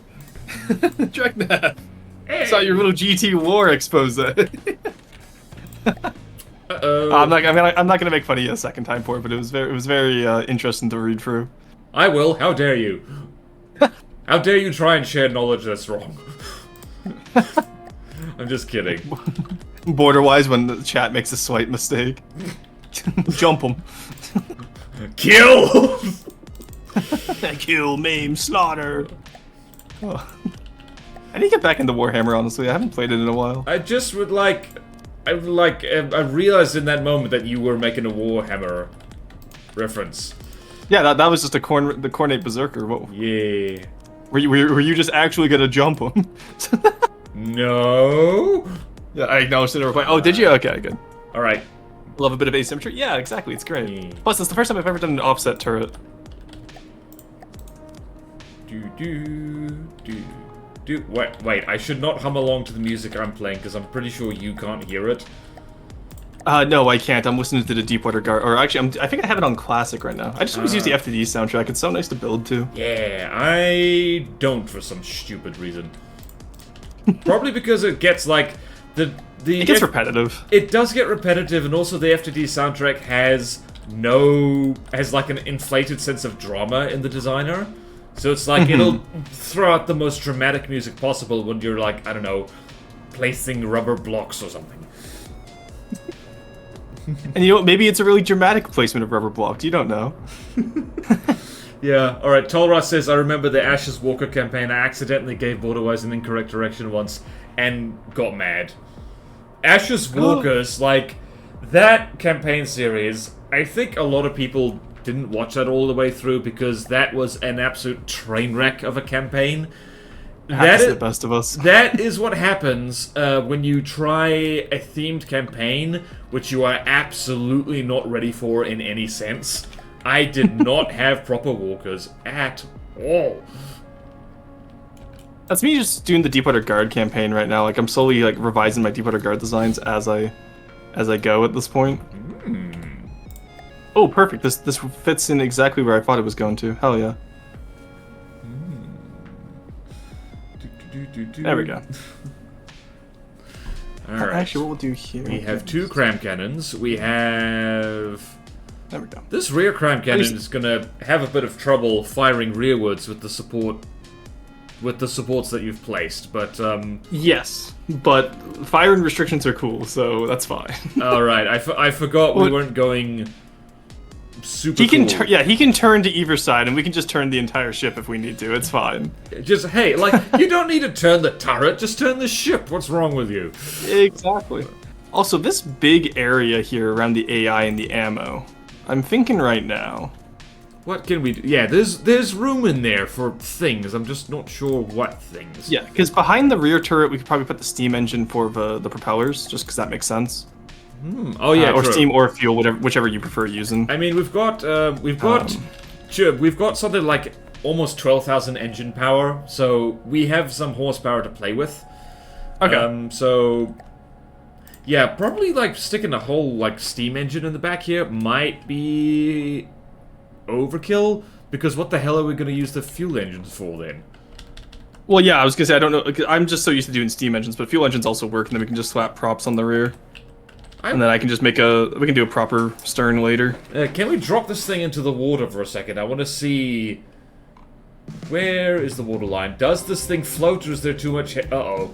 Dreknath. Hey. Saw your little GT war expose. Uh-oh. I'm not gonna make fun of you a second time for it, but it was very interesting to read through. I will. How dare you? How dare you try and share knowledge that's wrong? I'm just kidding. BorderWise, when the chat makes a slight mistake, jump him. Kill. Kill, maim, slaughter. Oh. I need to get back into Warhammer, honestly. I haven't played it in a while. I just would like... I realized in that moment that you were making a Warhammer reference. Yeah, that was just the Cornate Berserker. What? Yeah. Were you just actually gonna jump him? No. Yeah, I acknowledged it. Oh, did you? Okay, good. All right. Love a bit of asymmetry. Yeah, exactly. It's great. Yeah. Plus, it's the first time I've ever done an offset turret. Wait, I should not hum along to the music I'm playing because I'm pretty sure you can't hear it. No, I can't. I'm listening to the Deepwater Guard. Or actually, I think I have it on Classic right now. I just always use the FTD soundtrack. It's so nice to build to. Yeah, I don't for some stupid reason. Probably because it gets like it gets repetitive. It does get repetitive, and also the FTD soundtrack has like an inflated sense of drama in the designer. So it's like it'll throw out the most dramatic music possible when you're like, I don't know, placing rubber blocks or something. And you know, maybe it's a really dramatic placement of rubber blocks. You don't know. Yeah, alright, Tolras says, I remember the Ashes Walker campaign. I accidentally gave BorderWise an incorrect direction once and got mad. Ashes Walkers, like, that campaign series, I think a lot of people didn't watch that all the way through because that was an absolute train wreck of a campaign. That's the best of us. That is what happens when you try a themed campaign, which you are absolutely not ready for in any sense. I did not have proper walkers at all. That's me just doing the Deepwater Guard campaign right now. Like, I'm slowly like revising my Deepwater Guard designs as I go at this point. Oh, perfect. This fits in exactly where I thought it was going to. Hell yeah. There we go. Alright. Actually, what we'll do here... We have two cram cannons. We have... There we go. This rear cram cannon is going to have a bit of trouble firing rearwards with the supports that you've placed, but Yes, but firing restrictions are cool, so that's fine. Alright, I forgot we weren't going super he can cool. he can turn to either side, and we can just turn the entire ship if we need to. It's fine. Just, hey, like, you don't need to turn the turret, just turn the ship. What's wrong with you? Exactly. Also, this big area here around the AI and the ammo, I'm thinking right now... What can we do? Yeah, there's room in there for things. I'm just not sure what things. Yeah, because behind the rear turret, we could probably put the steam engine for the propellers, just because that makes sense. Oh yeah, or true. steam or fuel, whichever you prefer using. I mean, we've got something like almost 12,000 engine power, so we have some horsepower to play with. Okay. So Yeah, probably like sticking a whole like steam engine in the back here might be overkill, because what the hell are we going to use the fuel engines for then? Well, yeah, I was gonna say I don't know. I'm just so used to doing steam engines, but fuel engines also work, and then we can just slap props on the rear, and then I can just make we can do a proper stern later. Can we drop this thing into the water for a second? I want to see. Where is the water line? Does this thing float, or is there too much? Uh-oh.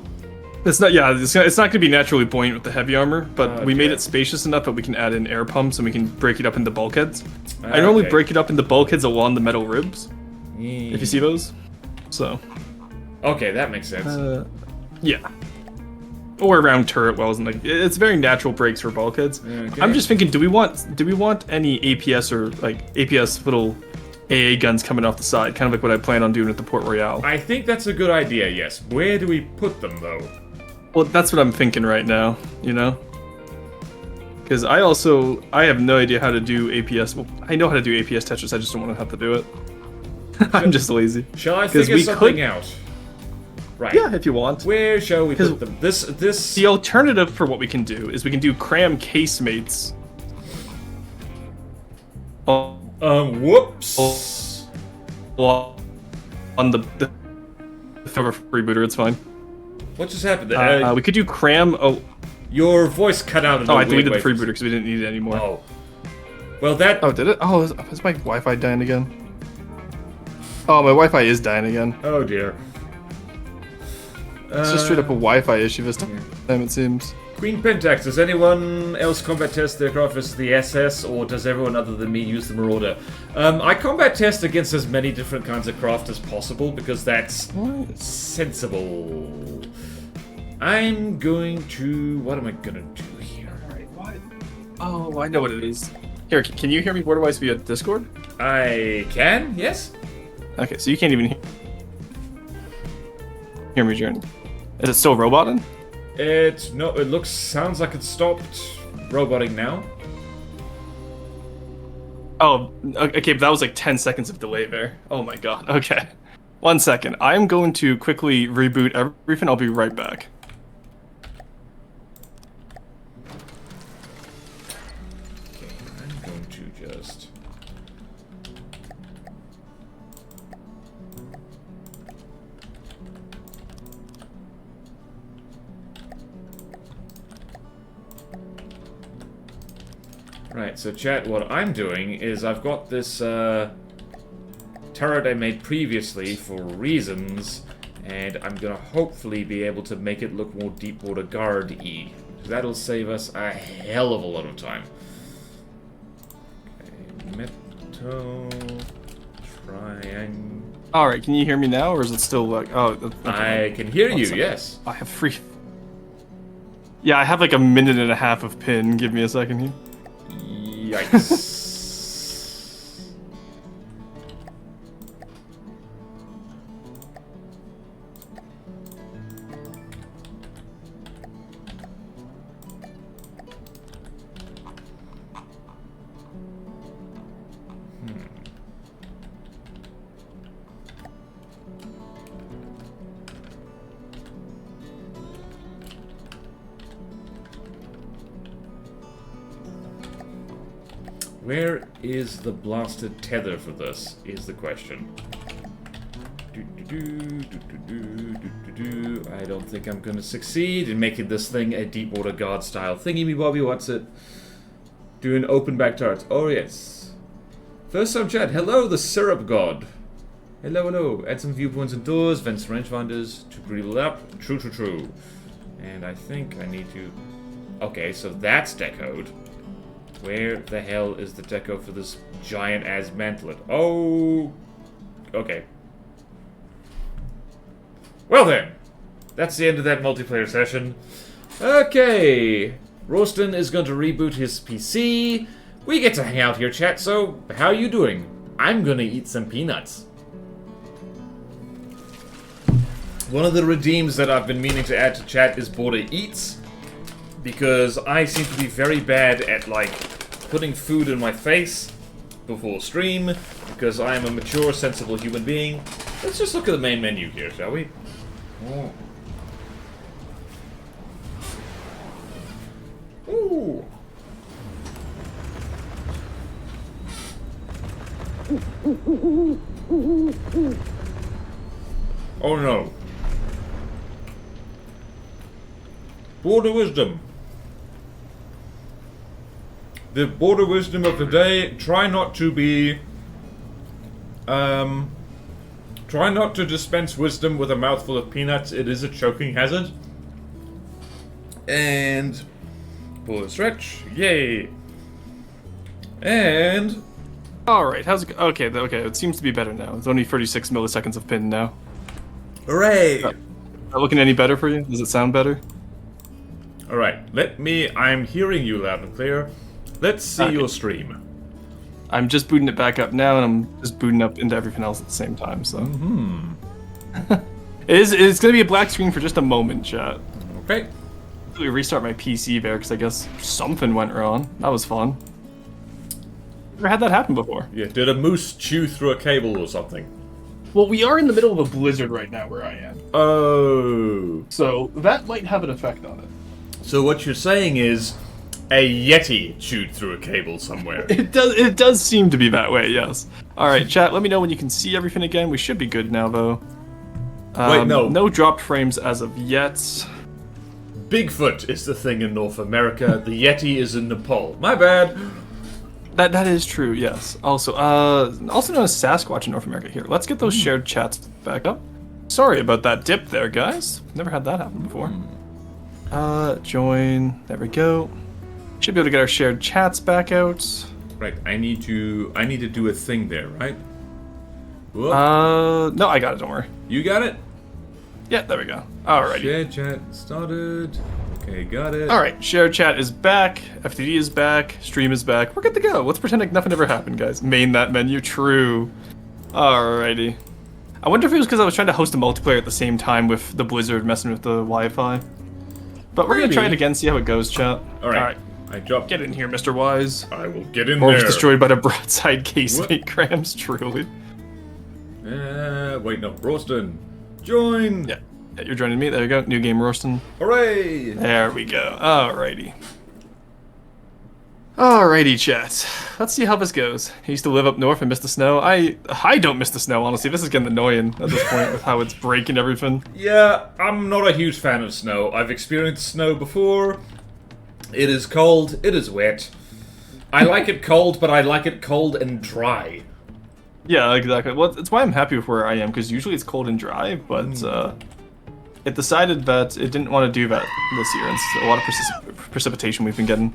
It's not. Yeah, it's not going to be naturally buoyant with the heavy armor, but we made it spacious enough that we can add in air pumps and we can break it up into bulkheads. I normally break it up into bulkheads along the metal ribs, if you see those. So. Okay, that makes sense. Yeah. Or around turret wells, and like it's very natural breaks for bulkheads. Okay. I'm just thinking, do we want any APS or like APS little AA guns coming off the side, kind of like what I plan on doing with the Port Royale? I think that's a good idea. Yes. Where do we put them though? Well, that's what I'm thinking right now, you know? Because I have no idea how to do APS. Well, I know how to do APS Tetris, I just don't want to have to do it. I'm just lazy. Shall I figure something out? Right. Yeah, if you want. Where shall we put them? This... The alternative for what we can do is we can do cram casemates. Whoops. On the freebooter, it's fine. What just happened there? We could do cram. Oh, your voice cut out. I deleted the freebooter because we didn't need it anymore. Oh, well that. Oh, did it? Oh, is my Wi-Fi dying again? Oh, my Wi-Fi is dying again. Oh dear. It's just straight up a Wi-Fi issue this time, it seems. Queen Pentax, does anyone else combat test their craft as the SS, or does everyone other than me use the Marauder? I combat test against as many different kinds of craft as possible, because that's sensible. I'm going to... What am I gonna do here? Alright, what? Oh, I know what it is. Here, can you hear me BorderWise via Discord? I can, yes. Okay, so you can't even hear me, Journey. Is it still roboting? Sounds like it stopped roboting now. Oh, okay, but that was like 10 seconds of delay there. Oh my god, okay. 1 second, I'm going to quickly reboot everything, I'll be right back. Okay, I'm going to just... Right, so chat, what I'm doing is I've got this turret I made previously for reasons, and I'm gonna hopefully be able to make it look more Deepwater Guard-y. That'll save us a hell of a lot of time. Okay, Metal... Triangle... Alright, can you hear me now, or is it still like... Oh, okay. I can hear you, yes. I have free... Yeah, I have like a minute and a half of pin. Give me a second here. Yikes. Where is the blasted tether for this, is the question. I don't think I'm going to succeed in making this thing a Deepwater Guard style thingy-me-bobby. What's it? Doing open back turrets. Oh, yes. First time chat. Hello, the Syrup God. Hello, hello. Add some viewpoints and doors, vents, rangefinders to grill up. True, true, true. And I think I need to... Okay, so that's decoed. Where the hell is the deco for this giant-ass mantlet? Oh... Okay. Well then! That's the end of that multiplayer session. Okay. Rorsten is going to reboot his PC. We get to hang out here, chat, so how you doing? I'm gonna eat some peanuts. One of the redeems that I've been meaning to add to chat is Border Eats. Because I seem to be very bad at, like, putting food in my face before stream, because I am a mature, sensible human being. Let's just look at the main menu here, shall we? Oh. Ooh. Oh no. Border wisdom. The border wisdom of the day, try not to be... try not to dispense wisdom with a mouthful of peanuts. It is a choking hazard. And... pull a stretch. Yay. And... Alright, how's it go? Okay, okay, it seems to be better now. It's only 36 milliseconds of pin now. Hooray! Not looking any better for you? Does it sound better? Alright, I'm hearing you loud and clear. Let's see your stream. I'm just booting it back up now, and I'm just booting up into everything else at the same time, so... It's gonna be a black screen for just a moment, chat. Okay. We restart my PC there, because I guess something went wrong. That was fun. Never had that happen before. Yeah, did a moose chew through a cable or something? Well, we are in the middle of a blizzard right now where I am. Oh. So, that might have an effect on it. So what you're saying is a Yeti chewed through a cable somewhere. It does seem to be that way, yes. Alright, chat, let me know when you can see everything again. We should be good now, though. Wait, no. No dropped frames as of yet. Bigfoot is the thing in North America. The Yeti is in Nepal. My bad. That is true, yes. Also known as Sasquatch in North America here. Let's get those shared chats back up. Sorry about that dip there, guys. Never had that happen before. Join. There we go. Should be able to get our shared chats back out. Right, I need to do a thing there, right? Whoop. No, I got it, don't worry. You got it? Yeah, there we go. Alrighty. Share chat started. Okay, got it. Alright, share chat is back, FTD is back, stream is back. We're good to go. Let's pretend like nothing ever happened, guys. Main that menu, true. Alrighty. I wonder if it was because I was trying to host a multiplayer at the same time with the blizzard messing with the Wi-Fi. But we're gonna try it again, see how it goes, chat. Alright. I dropped. Get in here, Mr. Wise. I will get in Or there. was destroyed by the broadside casemate grams, truly. Wait, no. Rorsten. Join. Yeah, you're joining me. There you go. New game, Rorsten. Hooray! There we go. Alrighty. Alrighty, chat. Let's see how this goes. I used to live up north and miss the snow. I don't miss the snow, honestly. This is getting annoying at this point with how it's breaking everything. Yeah, I'm not a huge fan of snow. I've experienced snow before. It is cold. It is wet. I like it cold, but I like it cold and dry. Yeah, exactly. Well, it's why I'm happy with where I am, because usually it's cold and dry, but it decided that it didn't want to do that this year, and it's a lot of precipitation we've been getting.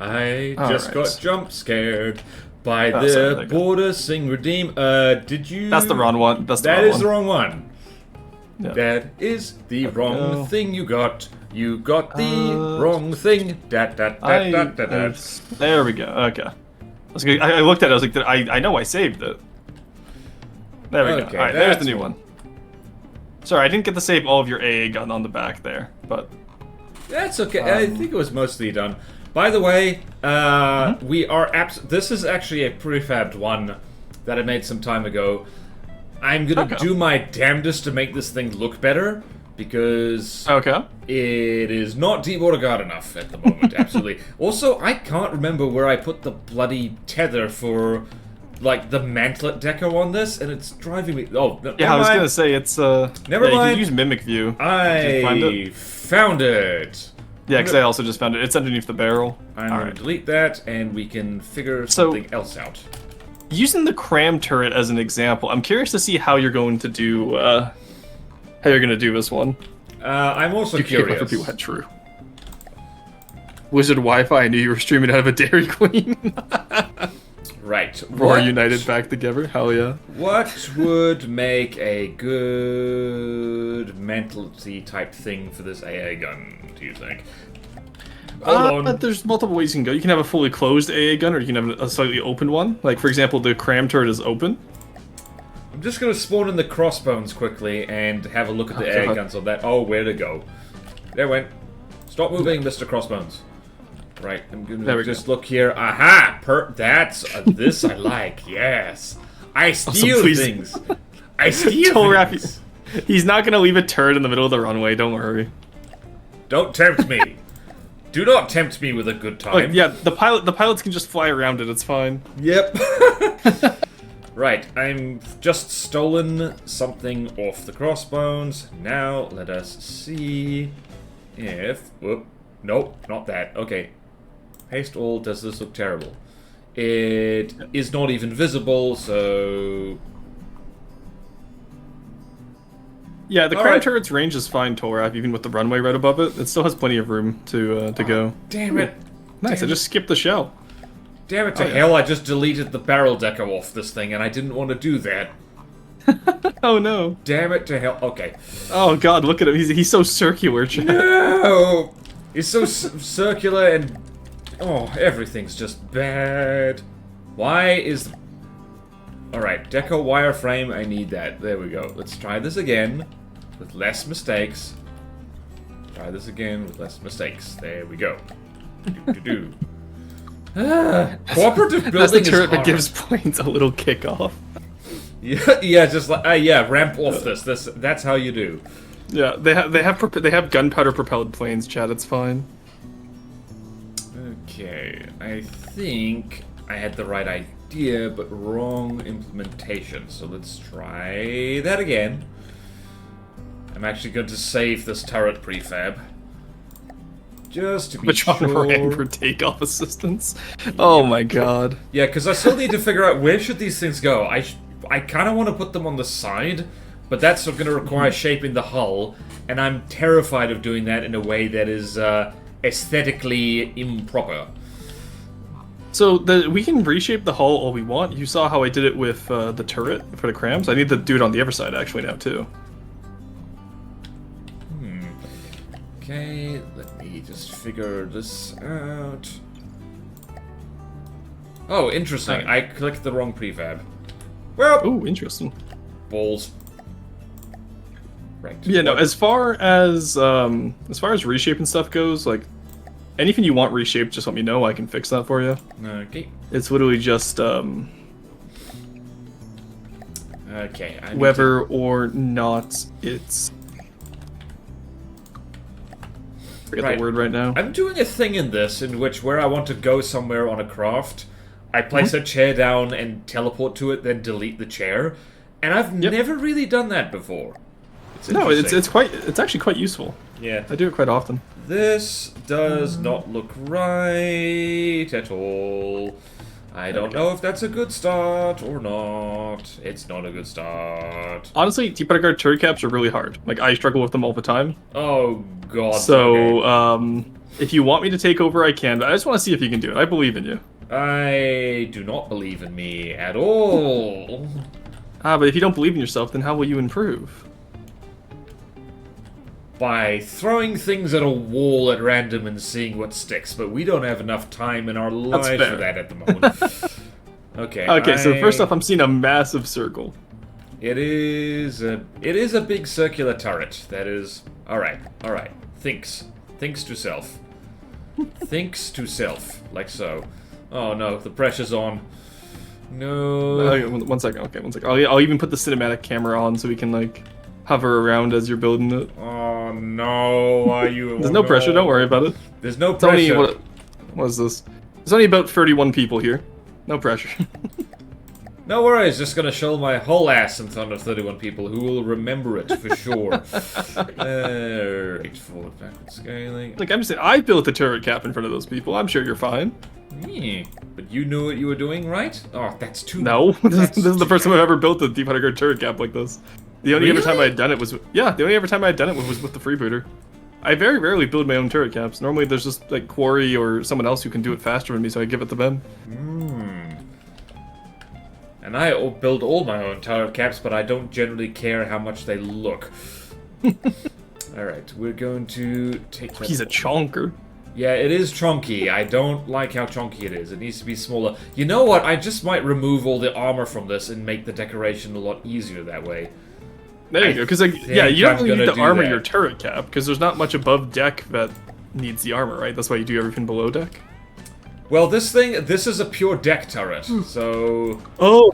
I just got jump scared by sorry, the border sing redeem. Did you? That's the wrong one. That is the wrong one. Yeah. That is the wrong thing you got. You got the wrong thing. There we go. Okay. I looked at it. I was like, I know I saved it. There we go. All right, there's the new one. Sorry, I didn't get to save all of your AA gun on the back there, but that's okay. I think it was mostly done. By the way, we are this is actually a prefabbed one that I made some time ago. I'm gonna do my damnedest to make this thing look better because it is not deboarder guard enough at the moment. Absolutely. Also, I can't remember where I put the bloody tether for like the mantlet deco on this, and it's driving me. Oh, yeah, I was gonna say it's never mind. You can use mimic view. I found it. Yeah, because I also just found it. It's underneath the barrel. I'm gonna delete that, and we can figure something else out. Using the cram turret as an example, I'm curious to see how you're going to do this one. I'm also curious. For people had true. Wizard Wi-Fi. I knew you were streaming out of a Dairy Queen. Right. Roar United back together. Hell yeah. What would make a good mentality type thing for this AA gun, do you think? Hold on. There's multiple ways you can go. You can have a fully closed AA gun, or you can have a slightly open one. Like, for example, the cram turret is open. I'm just going to spawn in the crossbones quickly and have a look at the AA guns on that. Oh, where to go? There it went. Stop moving, Mr. Crossbones. Right, I'm gonna just look here. Aha! That's this I like. Yes, I steal things. I steal things. He's not gonna leave a turret in the middle of the runway. Don't worry. Don't tempt me. Do not tempt me with a good time. Oh, yeah, the pilots can just fly around it. It's fine. Yep. Right, I'm just stolen something off the crossbones. Now let us see if. Whoop. Nope, not that. Okay. Haste all. Does this look terrible? It is not even visible, so. Yeah, the crown turret's range is fine, Torab, even with the runway right above it. It still has plenty of room to go. Damn it. Nice, I just skipped the shell. Damn it to hell, I just deleted the barrel deco off this thing, and I didn't want to do that. Oh no. Damn it to hell. Okay. Oh god, look at him. He's so circular, Chad. No! He's so circular and... Oh, everything's just bad. Why is... Alright, deco wireframe, I need that. There we go. Let's try this again. With less mistakes. Try this again with less mistakes. There we go. Do-do-do. Cooperative building That's the is turret hard. that gives planes a little kick off. Yeah, just like ramp off this. That's how you do. Yeah, they have gunpowder propelled planes, Chad. It's fine. Okay, I think I had the right idea, but wrong implementation. So let's try that again. I'm actually going to save this turret prefab. Just to be sure. Ran for takeoff assistance. Oh my god. Yeah, because I still need to figure out where should these things go. I kind of want to put them on the side, but that's going to require shaping the hull, and I'm terrified of doing that in a way that is aesthetically improper. So we can reshape the hull all we want. You saw how I did it with the turret for the crams. I need to do it on the other side actually now too. Okay, let me just figure this out. Oh, interesting. I clicked the wrong prefab. Well, ooh, interesting. Balls. Right. Yeah, no. As far as reshaping stuff goes, like anything you want reshaped, just let me know. I can fix that for you. Okay. It's literally just okay. whether or not it's. Forget the word right now. I'm doing a thing in this in which where I want to go somewhere on a craft, I place a chair down and teleport to it, then delete the chair. And I've never really done that before. It's actually quite useful. Yeah. I do it quite often. This does not look right at all. I don't know if that's a good start or not. It's not a good start. Honestly, Tiptoe turret caps are really hard. Like, I struggle with them all the time. Oh, God. So, if you want me to take over, I can. But I just want to see if you can do it. I believe in you. I do not believe in me at all. But if you don't believe in yourself, then how will you improve? By throwing things at a wall at random and seeing what sticks, but we don't have enough time in our lives for that at the moment. Okay, so first off, I'm seeing a massive circle. It is a big circular turret. That is... Alright. Thinks to self. Thinks to self. Like so. Oh no, the pressure's on. No. One second. Okay, one second. I'll even put the cinematic camera on so we can, like, hover around as you're building it. Oh no, are you... There's no pressure, don't worry about it. There's no pressure. What is this? There's only about 31 people here. No pressure. No worries, just gonna show my whole ass in front of 31 people who will remember it for sure. Right, forward, backward scaling. Like, I'm just saying, I built the turret cap in front of those people. I'm sure you're fine. Yeah, but you knew what you were doing, right? Oh, that's too... No, this is the first time I've ever built a deep underground turret cap like this. The only other time I had done it was... Yeah, the only other time I had done it was with the freebooter. I very rarely build my own turret caps. Normally there's just, like, Quarry or someone else who can do it faster than me, so I give it to them. And I build all my own turret caps, but I don't generally care how much they look. Alright, we're going to take that... He's a chonker. Yeah, it is chunky. I don't like how chunky it is. It needs to be smaller. You know what? I just might remove all the armor from this and make the decoration a lot easier that way. There you go. Because, like, yeah, you don't really need to armor your turret cap, because there's not much above deck that needs the armor, right? That's why you do everything below deck. Well, this is a pure deck turret, so... Oh!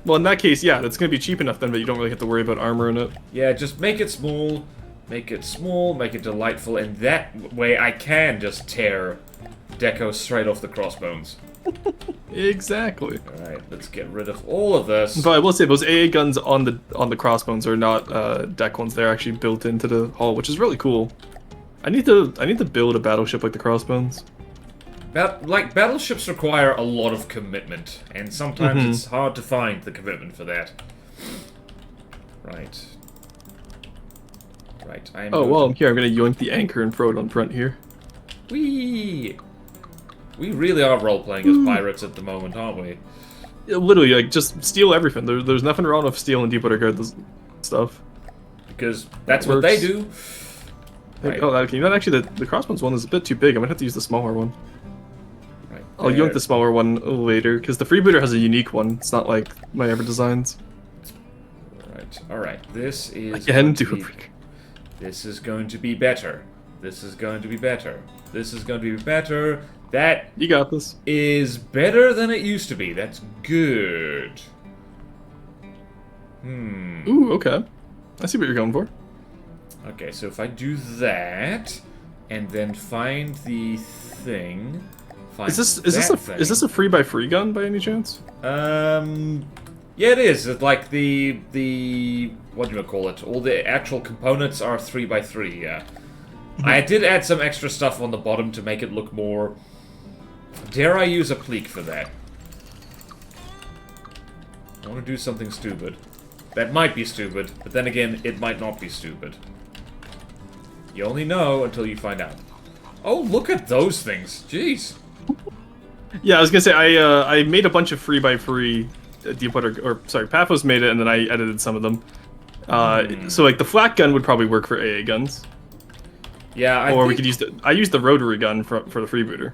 Well, in that case, yeah, that's going to be cheap enough then, but you don't really have to worry about armor in it. Yeah, just make it small. Make it small, make it delightful, and that way I can just tear deco straight off the crossbones. Exactly. Alright, let's get rid of all of this. But I will say those AA guns on the crossbones are not deck ones. They're actually built into the hull, which is really cool. I need to build a battleship like the crossbones. Battleships require a lot of commitment, and sometimes it's hard to find the commitment for that. Right. Right, I'm here, I'm gonna yoink the anchor and throw it on front here. Whee! We really are role-playing as pirates at the moment, aren't we? Yeah, literally, like, just steal everything. There's nothing wrong with stealing Deepwater Guard stuff. Because that's what they do. Right. Oh, okay. You know, actually, the crossbones one is a bit too big. I'm gonna have to use the smaller one. Right. I'll yoink the smaller one later, because the freebooter has a unique one. It's not like my ever designs. Alright. This is This is going to be better. This is going to be better. This is going to be better. That you got this. Is better than it used to be. That's good. Ooh, okay. I see what you're going for. Okay, so if I do that, and then find the thing, is this a free by free gun by any chance? Yeah, it is. It's like the what do you call it? All the actual components are 3x3. Yeah. I did add some extra stuff on the bottom to make it look more. Dare I use a pleek for that? I want to do something stupid. That might be stupid, but then again, it might not be stupid. You only know until you find out. Oh, look at those things! Jeez. Yeah, I was gonna say I made a bunch of free by free Paphos made it, and then I edited some of them. So like the flat gun would probably work for AA guns. Yeah, we could use I used the rotary gun for the freebooter.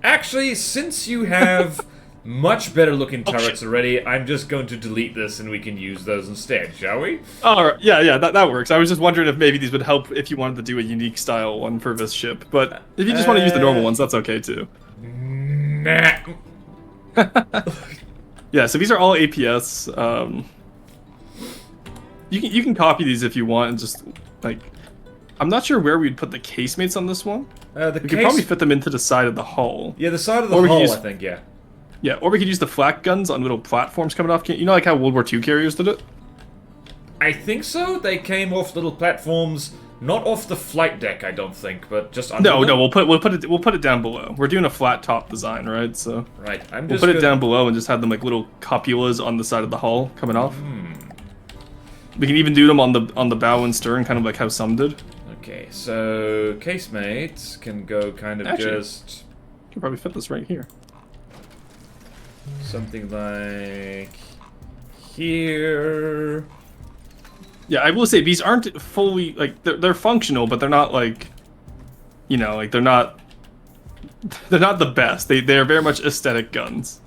Actually, since you have much better looking turrets already, I'm just going to delete this and we can use those instead, shall we? Oh, yeah, that works. I was just wondering if maybe these would help if you wanted to do a unique style one for this ship. But if you just want to use the normal ones, that's okay too. Nah. Yeah, so these are all APS. You can copy these if you want and just, like... I'm not sure where we'd put the casemates on this one. We could probably fit them into the side of the hull. Yeah, the side of the hull, I think, yeah. Yeah, or we could use the flat guns on little platforms coming off. You know, like how World War II carriers did it? I think so. They came off little platforms, not off the flight deck, I don't think, but just under. No, we'll put it down below. We're doing a flat top design, right? So right, we'll put it down below and just have them like little cupulas on the side of the hull coming off. We can even do them on the bow and stern, kind of like how some did. Okay, so casemates can go kind of just. You can probably fit this right here. Something like here. Yeah, I will say these aren't fully like they're functional, but they're not like, you know, like they're not the best. They're very much aesthetic guns.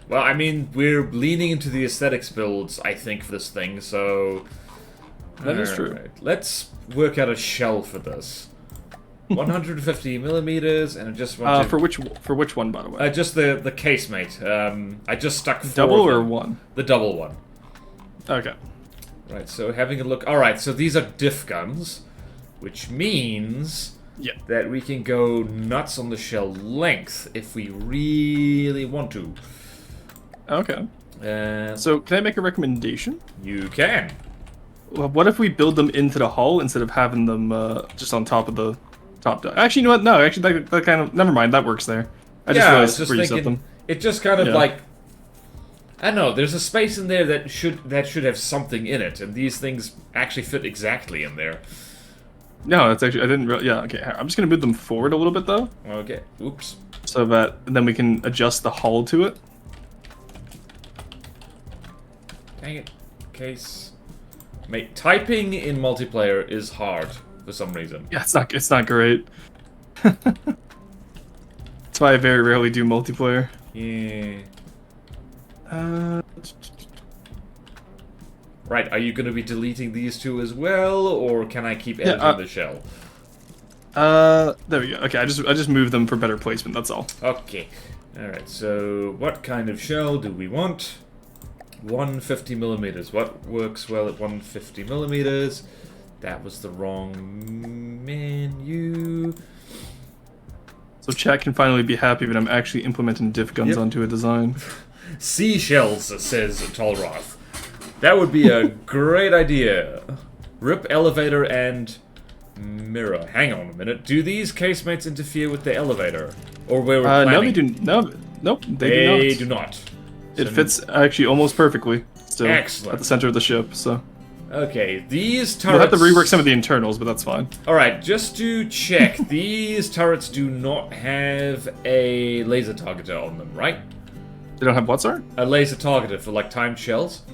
Well, I mean, we're leaning into the aesthetics builds, I think, for this thing. So that is true. Right. Let's work out a shell for this. 150 millimeters, and I just want to... for which one, by the way? Just the casemate. I just stuck 4 double or one? The double one. Okay. Right, so having a look... Alright, so these are diff guns, which means that we can go nuts on the shell length if we really want to. Okay. So, can I make a recommendation? You can. What if we build them into the hull instead of having them just on top of the top deck? Actually, you know what? No, actually, that kind of... Never mind, that works there. I just realized where you set them. It just kind of like... I don't know, there's a space in there that should have something in it, and these things actually fit exactly in there. No, that's actually... I didn't... Yeah, okay. I'm just going to move them forward a little bit, though. Okay. Oops. So that... then we can adjust the hull to it. Dang it. Case... Mate, typing in multiplayer is hard for some reason. Yeah, it's not great. That's why I very rarely do multiplayer. Yeah. Right, are you going to be deleting these two as well, or can I keep editing the shell? There we go. Okay, I just moved them for better placement, that's all. Okay. Alright, so what kind of shell do we want? 150 millimeters. What works well at 150 millimeters? That was the wrong menu. So chat can finally be happy that I'm actually implementing diff guns onto a design. Seashells, says Tallroth. That would be a great idea. Rip elevator and mirror. Hang on a minute. Do these casemates interfere with the elevator? Or where we're planning? No, they do. No, nope, they do not. It fits actually almost perfectly. Still Excellent. At the center of the ship. So. Okay, these turrets... We'll have to rework some of the internals, but that's fine. Alright, just to check, these turrets do not have a laser targeter on them, right? They don't have what, sorry? A laser targeter for, like, timed shells?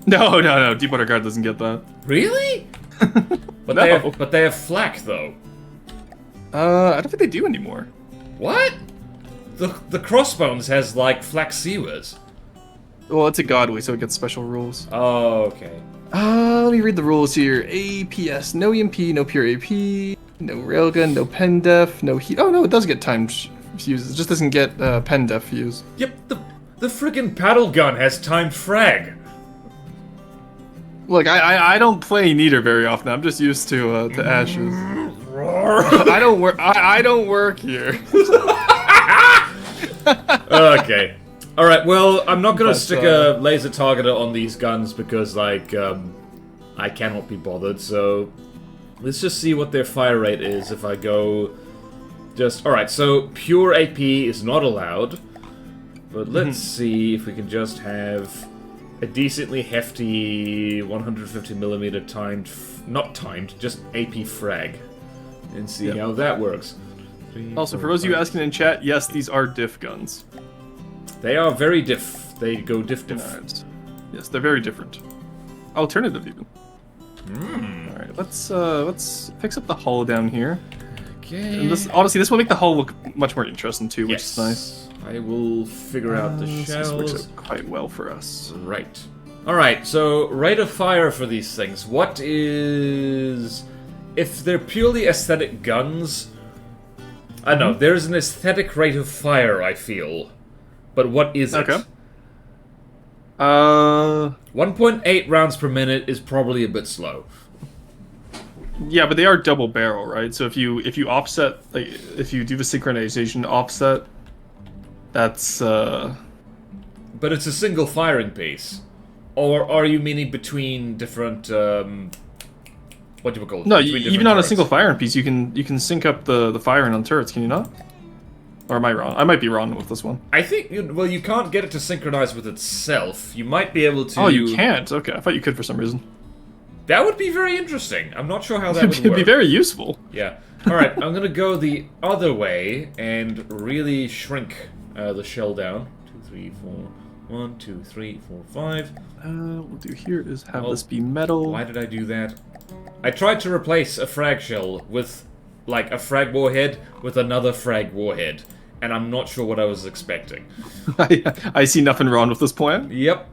No. Deepwater Guard doesn't get that. Really? But, No. they have flak, though. I don't think they do anymore. What? The Crossbones has, like, flak seawers. Well, it's a Godway, so it gets special rules. Oh, okay. Let me read the rules here. APS, no EMP, no pure AP, no railgun, no pen def, no heat. Oh no, it does get timed fuses. It just doesn't get pen def fuse. Yep, the friggin' paddle gun has timed frag. Look, I don't play Neater very often. I'm just used to Ashes. I don't work here. Okay. Alright, well, I'm not gonna stick a laser targeter on these guns because, like, I cannot be bothered, so... Let's just see what their fire rate is if I go... Alright, so pure AP is not allowed. But let's see if we can just have a decently hefty 150mm timed... Not timed, just AP frag. And see how that works. Also, for those of you asking in chat, yes, these are diff guns. They are very diff. They go diff. Right. Yes, they're very different. Alternative, even. All right, let's fix up the hull down here. Okay. And honestly, this will make the hull look much more interesting too, which is nice. I will figure out the shells. This works out quite well for us. Right. All right. So rate of fire for these things. What is? If they're purely aesthetic guns, I don't know. There's an aesthetic rate of fire, I feel. But what is it? Okay. 1.8 rounds per minute is probably a bit slow. Yeah, but they are double barrel, right? So if you offset, like if you do the synchronization offset, that's But it's a single firing piece. Or are you meaning between different what do you call it? No, Between even on turrets? a single firing piece, you can sync up the firing on turrets, can you not? Or am I wrong? I might be wrong with this one. I think, well, you can't get it to synchronize with itself. You might be able to... Oh, you can't? Okay, I thought you could for some reason. That would be very interesting. I'm not sure how that would work. It'd be very useful. Yeah. Alright, I'm gonna go the other way and really shrink the shell down. 2, 3, 4... 1, 2, 3, 4, 5. What we'll do here is have this be metal. Why did I do that? I tried to replace a frag shell with, like, a frag warhead with another frag warhead. And I'm not sure what I was expecting. I see nothing wrong with this plan. Yep.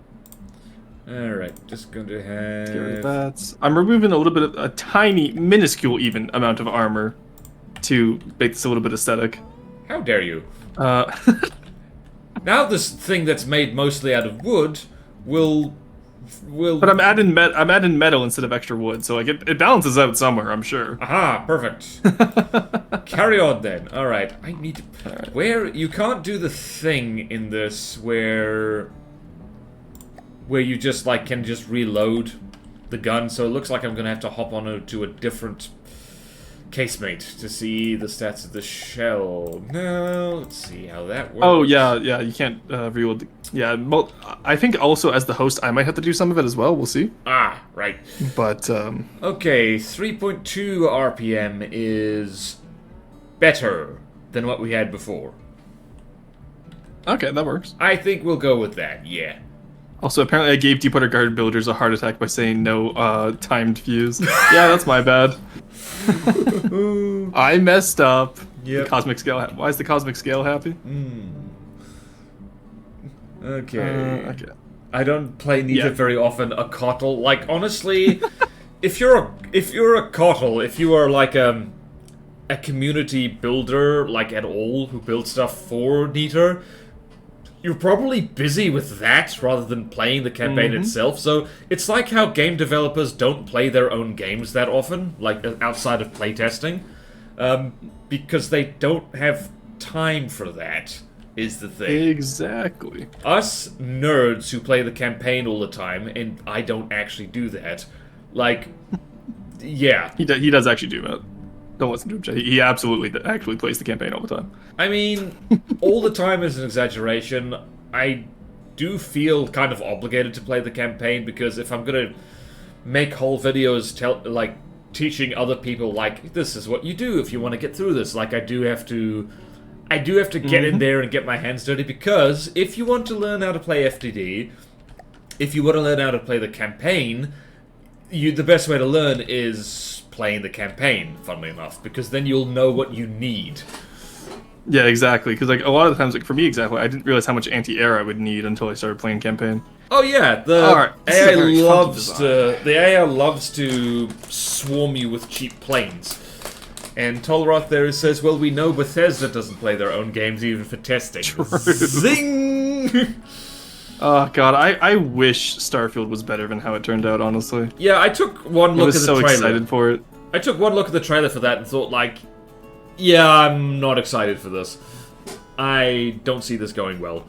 Alright, just going to have... Get rid of that. I'm removing a little bit of a tiny, minuscule even amount of armor to make this a little bit aesthetic. How dare you? Now this thing that's made mostly out of wood will... But I'm adding metal instead of extra wood, so like it balances out somewhere, I'm sure. Aha, perfect. Carry on then. Alright, I need to... Alright. Where... You can't do the thing in this where you just, like, can just reload the gun, so it looks like I'm gonna have to hop on to a different casemate to see the stats of the shell. No, let's see how that works. Oh, yeah, you can't reload the... Yeah, I think also as the host, I might have to do some of it as well, we'll see. Ah, right. But, Okay, 3.2 RPM is better than what we had before. Okay, that works. I think we'll go with that, yeah. Also, apparently I gave Deepwater Guard builders a heart attack by saying no timed fuse. Yeah, that's my bad. I messed up. Yep. The cosmic scale. Why is the cosmic scale happy? Okay. Okay. I don't play Neither very often. A Cottle, like, honestly, if you're a Cottle, if you are like a community builder, like at all, who builds stuff for Neither, you're probably busy with that rather than playing the campaign itself. So it's like how game developers don't play their own games that often, like outside of playtesting, because they don't have time for that, is the thing. Exactly. Us nerds who play the campaign all the time, and I don't actually do that, like, yeah. He does actually do that. Don't listen to him, Jay. He absolutely actually plays the campaign all the time. I mean, all the time is an exaggeration. I do feel kind of obligated to play the campaign, because if I'm gonna make whole videos teaching other people, like, this is what you do if you want to get through this, like, I do have to get in there and get my hands dirty, because if you want to learn how to play FTD, if you want to learn how to play the campaign, the best way to learn is playing the campaign, funnily enough, because then you'll know what you need. Yeah, exactly. Because like a lot of the times, like for me, exactly, I didn't realize how much anti-air I would need until I started playing campaign. Oh yeah, the AI loves to swarm you with cheap planes. And Tolroth there says, well, we know Bethesda doesn't play their own games even for testing. True. Zing! Oh god, I wish Starfield was better than how it turned out, honestly. Yeah, I took one look at the trailer. I was so excited for it. I took one look at the trailer for that and thought, like, yeah, I'm not excited for this. I don't see this going well.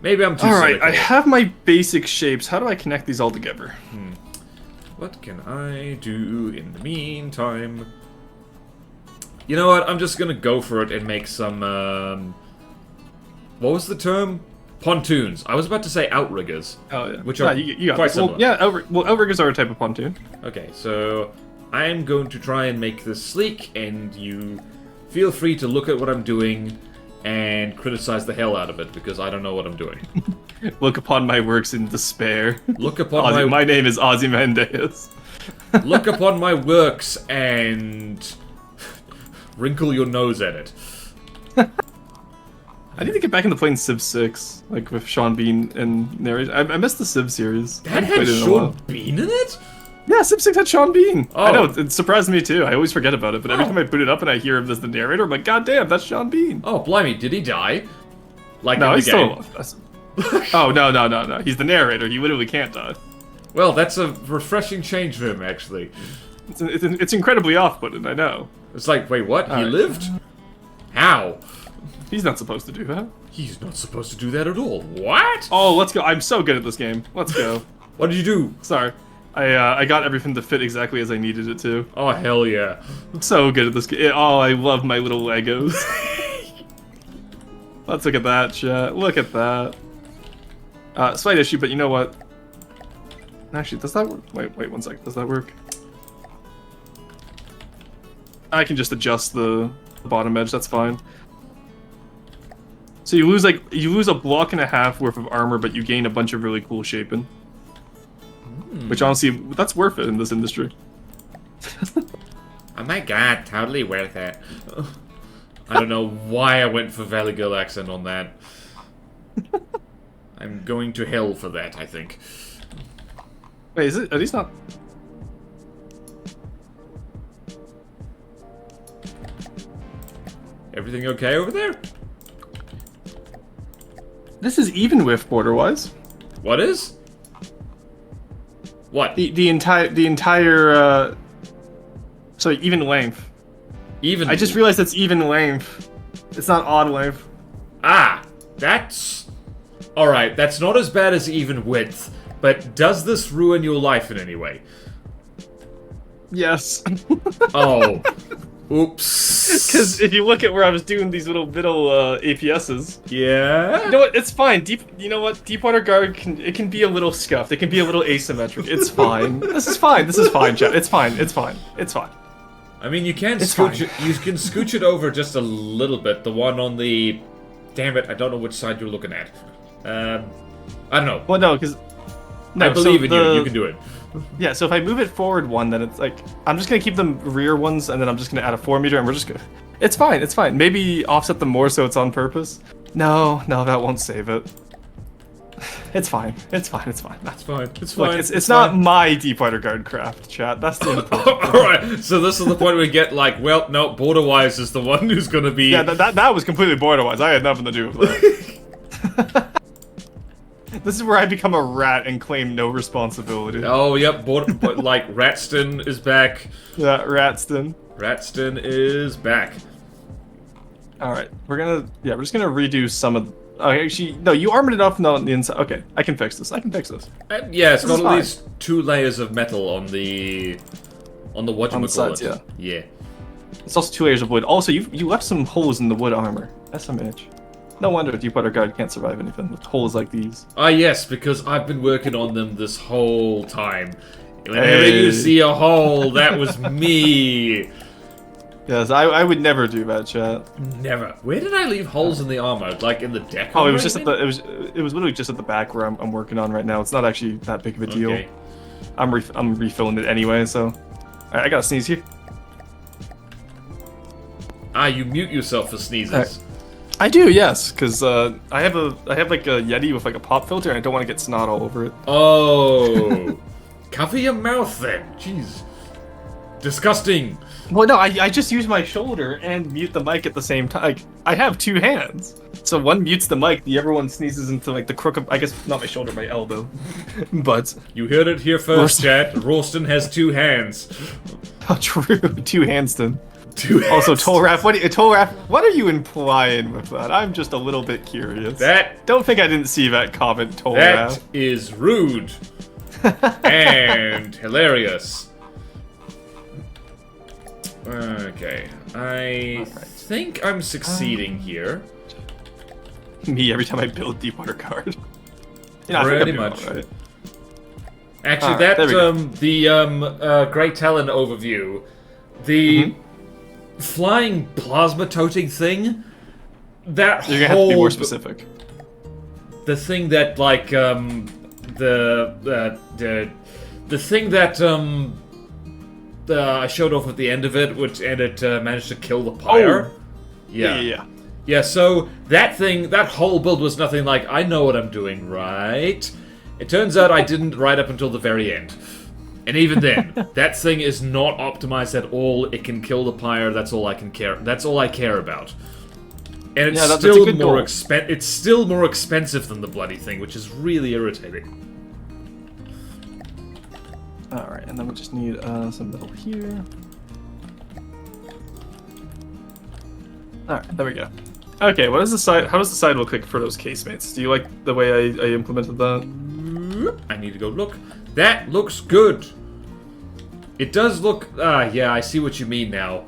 Maybe I'm too Alright, cynical. I have my basic shapes. How do I connect these all together? What can I do in the meantime? You know what? I'm just gonna go for it and make some, what was the term? Pontoons. I was about to say outriggers. Oh, yeah. Which are quite similar. Well, yeah, outriggers are a type of pontoon. Okay, so I'm going to try and make this sleek, and you feel free to look at what I'm doing and criticize the hell out of it, because I don't know what I'm doing. Look upon my works in despair. Look upon my name is Ozymandias. Look upon my works and wrinkle your nose at it. I need to get back into playing Civ 6, like with Sean Bean and narration. I missed the Civ series. That had Sean Bean in it? Yeah, Civ 6 had Sean Bean. Oh. I know, it surprised me too. I always forget about it, but every time I boot it up and I hear him as the narrator, I'm like, god damn, that's Sean Bean. Oh, blimey, did he die? Like no, in the he's game? still Oh, no. He's the narrator. He literally can't die. Well, that's a refreshing change for him, actually. It's incredibly off-putting, I know. It's like, wait, what? He lived? How? He's not supposed to do that. He's not supposed to do that at all. What? Oh, let's go. I'm so good at this game. Let's go. What did you do? Sorry. I got everything to fit exactly as I needed it to. Oh, hell yeah. I'm so good at this game. Oh, I love my little Legos. Let's look at that, chat. Look at that. Slight issue, but you know what? Actually, does that work? Wait 1 second. Does that work? I can just adjust the bottom edge. That's fine. So you lose a block and a half worth of armor, but you gain a bunch of really cool shaping. Which honestly, that's worth it in this industry. Oh my god, totally worth it. I don't know why I went for Valley Girl accent on that. I'm going to hell for that, I think. Wait, is it? Are these not? Everything okay over there? This is even with BorderWise. What is? What? The entire sorry, even length. Even. I just realized it's even length. It's not odd length. Ah, that's all right. That's not as bad as even width. But does this ruin your life in any way? Yes. Oh. Oops. Because if you look at where I was doing these little APSs, yeah. You know what? It's fine. You know what? Deepwater Guard can be a little scuffed. It can be a little asymmetric. It's fine. This is fine. This is fine, chat. It's fine. It's fine. It's fine. I mean, you can scooch it. You can scooch it over just a little bit. The one on the, damn it, I don't know which side you're looking at. I don't know. Well, no, because I believe in you. You can do it. Yeah, so if I move it forward one, then it's like, I'm just going to keep them rear ones, and then I'm just going to add a 4 meter, and we're just going to... It's fine, it's fine. Maybe offset them more so it's on purpose. No, that won't save it. It's fine. It's fine. It's fine. It's fine. It's fine. Look, it's not my Deepwater Guard craft, chat. That's the Alright, so this is the point where we get like, well, no, BorderWise is the one who's going to be... Yeah, that was completely BorderWise. I had nothing to do with that. This is where I become a rat and claim no responsibility. Oh, yep. But like Ratston is back. Yeah, Ratston. Ratston is back. All right, we're just gonna redo some of. Actually, no, you armored it up on the inside. Okay, I can fix this. Yeah, it's got at least 2 layers of metal on the whatchamacallit. sides, yeah. Yeah. It's also 2 layers of wood. Also, you left some holes in the wood armor. SMH. No wonder the Deepwater Guard can't survive anything with holes like these. Ah, yes, because I've been working on them this whole time. Whenever you see a hole, that was me. Yes, I would never do that, chat. Never. Where did I leave holes in the armor? Like in the deck? Oh, it was just at the. It was literally just at the back where I'm working on right now. It's not actually that big of a deal. Okay. I'm refilling it anyway. So, I gotta sneeze here. Ah, you mute yourself for sneezes. I do, yes, because I have like a Yeti with like a pop filter, and I don't want to get snot all over it. Oh, cover your mouth then. Jeez, disgusting. Well, no, I just use my shoulder and mute the mic at the same time. Like, I have 2 hands, so one mutes the mic, the other one sneezes into like the crook of, I guess not my shoulder, my elbow. But you heard it here first, chat. Rorston has 2 hands. Oh, true, 2 handston. 2 hands. Also, Tolraf, what are you implying with that? I'm just a little bit curious. Don't think I didn't see that comment, Tolraf. That is rude and hilarious. Okay, I think I'm succeeding here. Me every time I build Deepwater Guard. Pretty much. Right. Actually, the Great Talon overview, the flying plasma toting thing, that You're gonna have to be more specific. The thing that like the thing that I showed off at the end of it, and it managed to kill the pyre. Oh. Yeah. Yeah, so that thing, that whole build was nothing like, I know what I'm doing, right? It turns out I didn't right up until the very end. And even then, that thing is not optimized at all. It can kill the pyre, that's all I care about. And it's it's still more expensive than the bloody thing, which is really irritating. Alright, and then we just need some metal here. Alright, there we go. Okay, how does the side look like for those casemates? Do you like the way I implemented that? I need to go look. That looks good. It does look. Yeah, I see what you mean now.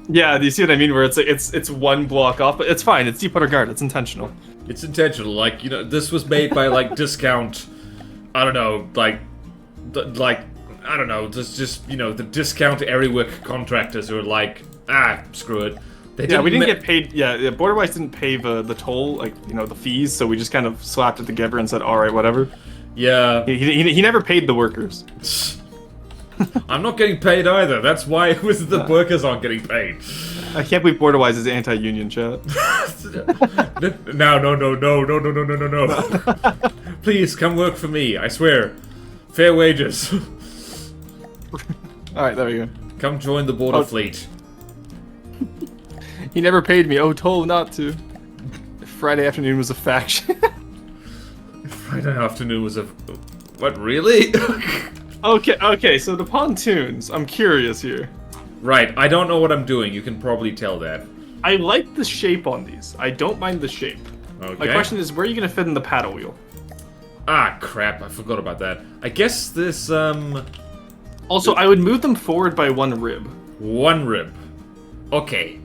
Yeah, do you see what I mean? Where it's like it's one block off, but it's fine. It's Deepwater Guard. It's intentional. It's intentional. Like, you know, this was made by like discount. I don't know, like I don't know. There's just, you know, the discount Eriwick contractors who are like, screw it. We didn't get paid. Yeah, BorderWise didn't pay the toll, like, you know, the fees. So we just kind of slapped it together and said, all right, whatever. Yeah. He never paid the workers. I'm not getting paid either. That's why the workers aren't getting paid. I can't believe BorderWise is anti-union, chat. No. Please, come work for me. I swear. Fair wages. Alright, there we go. Come join the border fleet. He never paid me. Oh, told not to. Friday afternoon was a faction. Friday afternoon was a... What, really? Okay, so the pontoons. I'm curious here. Right, I don't know what I'm doing. You can probably tell that. I like the shape on these. I don't mind the shape. Okay. My question is, where are you going to fit in the paddle wheel? Ah, crap. I forgot about that. I guess this, Also, I would move them forward by 1 rib. 1 rib. Okay.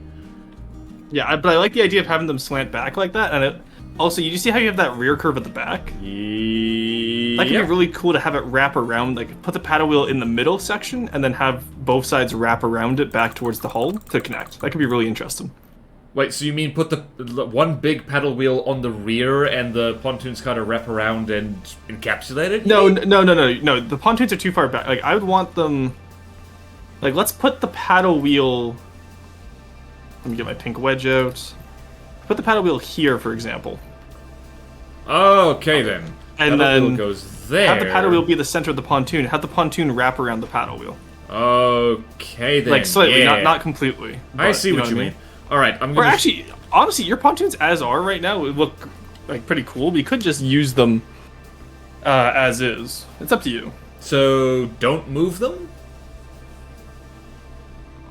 Yeah, but I like the idea of having them slant back like that, and also, you see how you have that rear curve at the back? That could be really cool to have it wrap around, like, put the paddle wheel in the middle section, and then have both sides wrap around it back towards the hull to connect. That could be really interesting. Wait, so you mean put the one big paddle wheel on the rear and the pontoons kind of wrap around and encapsulate it? No, the pontoons are too far back. Like, I would want them... Like, let's put the paddle wheel... Let me get my pink wedge out. Put the paddle wheel here, for example. Okay, then. And paddle then wheel goes there. Have the paddle wheel be the center of the pontoon. Have the pontoon wrap around the paddle wheel. Okay, then. Like, slightly, yeah. not completely. I see what you mean. Alright, I'm gonna... Or actually, honestly, your pontoons as are right now would look like pretty cool. But you could just use them as is. It's up to you. So don't move them?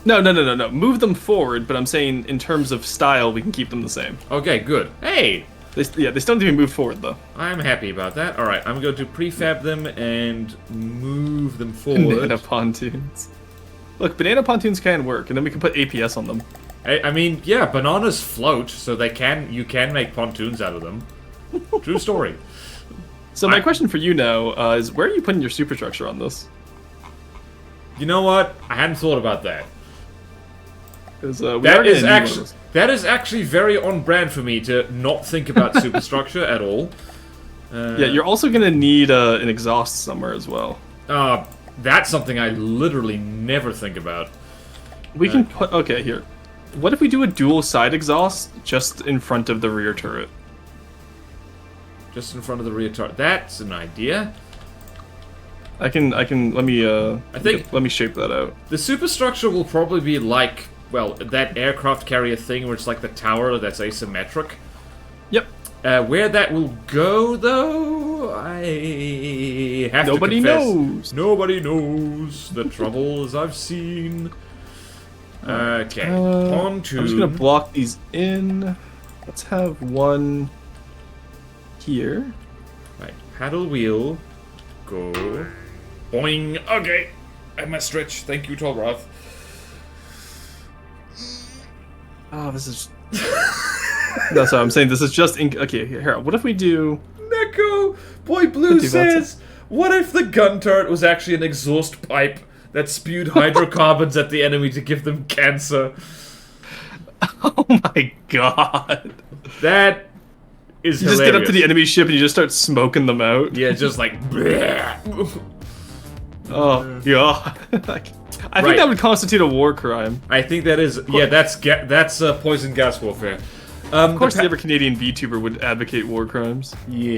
No. Move them forward, but I'm saying in terms of style, we can keep them the same. Okay, good. Hey! They still need to be moved forward, though. I'm happy about that. Alright, I'm going to prefab them and move them forward. Banana pontoons. Look, banana pontoons can work, and then we can put APS on them. I mean, yeah, bananas float, so you can make pontoons out of them. True story. So my question for you now is, where are you putting your superstructure on this? You know what? I hadn't thought about that. That is actually very on brand for me to not think about superstructure at all. Yeah, you're also gonna need an exhaust somewhere as well. That's something I literally never think about. We can put here. What if we do a dual side exhaust just in front of the rear turret? Just in front of the rear turret. That's an idea. Let me shape that out. The superstructure will probably be like, well, that aircraft carrier thing where it's like the tower that's asymmetric. Yep. Where that will go, though, I have to confess. Nobody knows. Nobody knows the troubles I've seen. Okay, pontoon. I'm just gonna block these in. Let's have one here. Right, paddle wheel. Go. Boing. Okay. I must stretch. Thank you, Tolroth. Oh, this is... That's what I'm saying. This is just... Okay, here. What if we do... Neko! Boy Blue says, what if the gun turret was actually an exhaust pipe that spewed hydrocarbons at the enemy to give them cancer? Oh my god. That is hilarious. You just get up to the enemy ship and you just start smoking them out. Yeah, just like... Oh, yeah. I think that would constitute a war crime. I think that is... Yeah, that's poison gas warfare. Of course, the every Canadian VTuber would advocate war crimes. Yeah.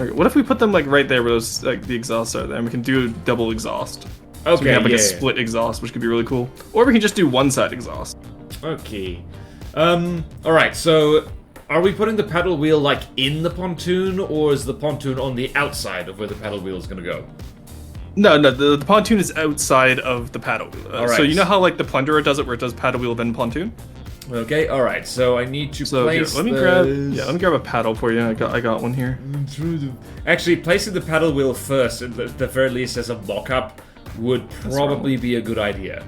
Okay, what if we put them like right there where those the exhausts are there, and we can do double exhaust? Okay, so we have like a split exhaust, which could be really cool. Or we can just do one side exhaust. Okay. Alright, so are we putting the paddle wheel like in the pontoon, or is the pontoon on the outside of where the paddle wheel is gonna go? No, the pontoon is outside of the paddle wheel. All right. So you know how like the Plunderer does it, where it does paddle wheel then pontoon? Okay, alright, so I need to place let me grab a paddle for you. I got one here. Actually, placing the paddle wheel first, at the very least as a mock-up, would probably be a good idea.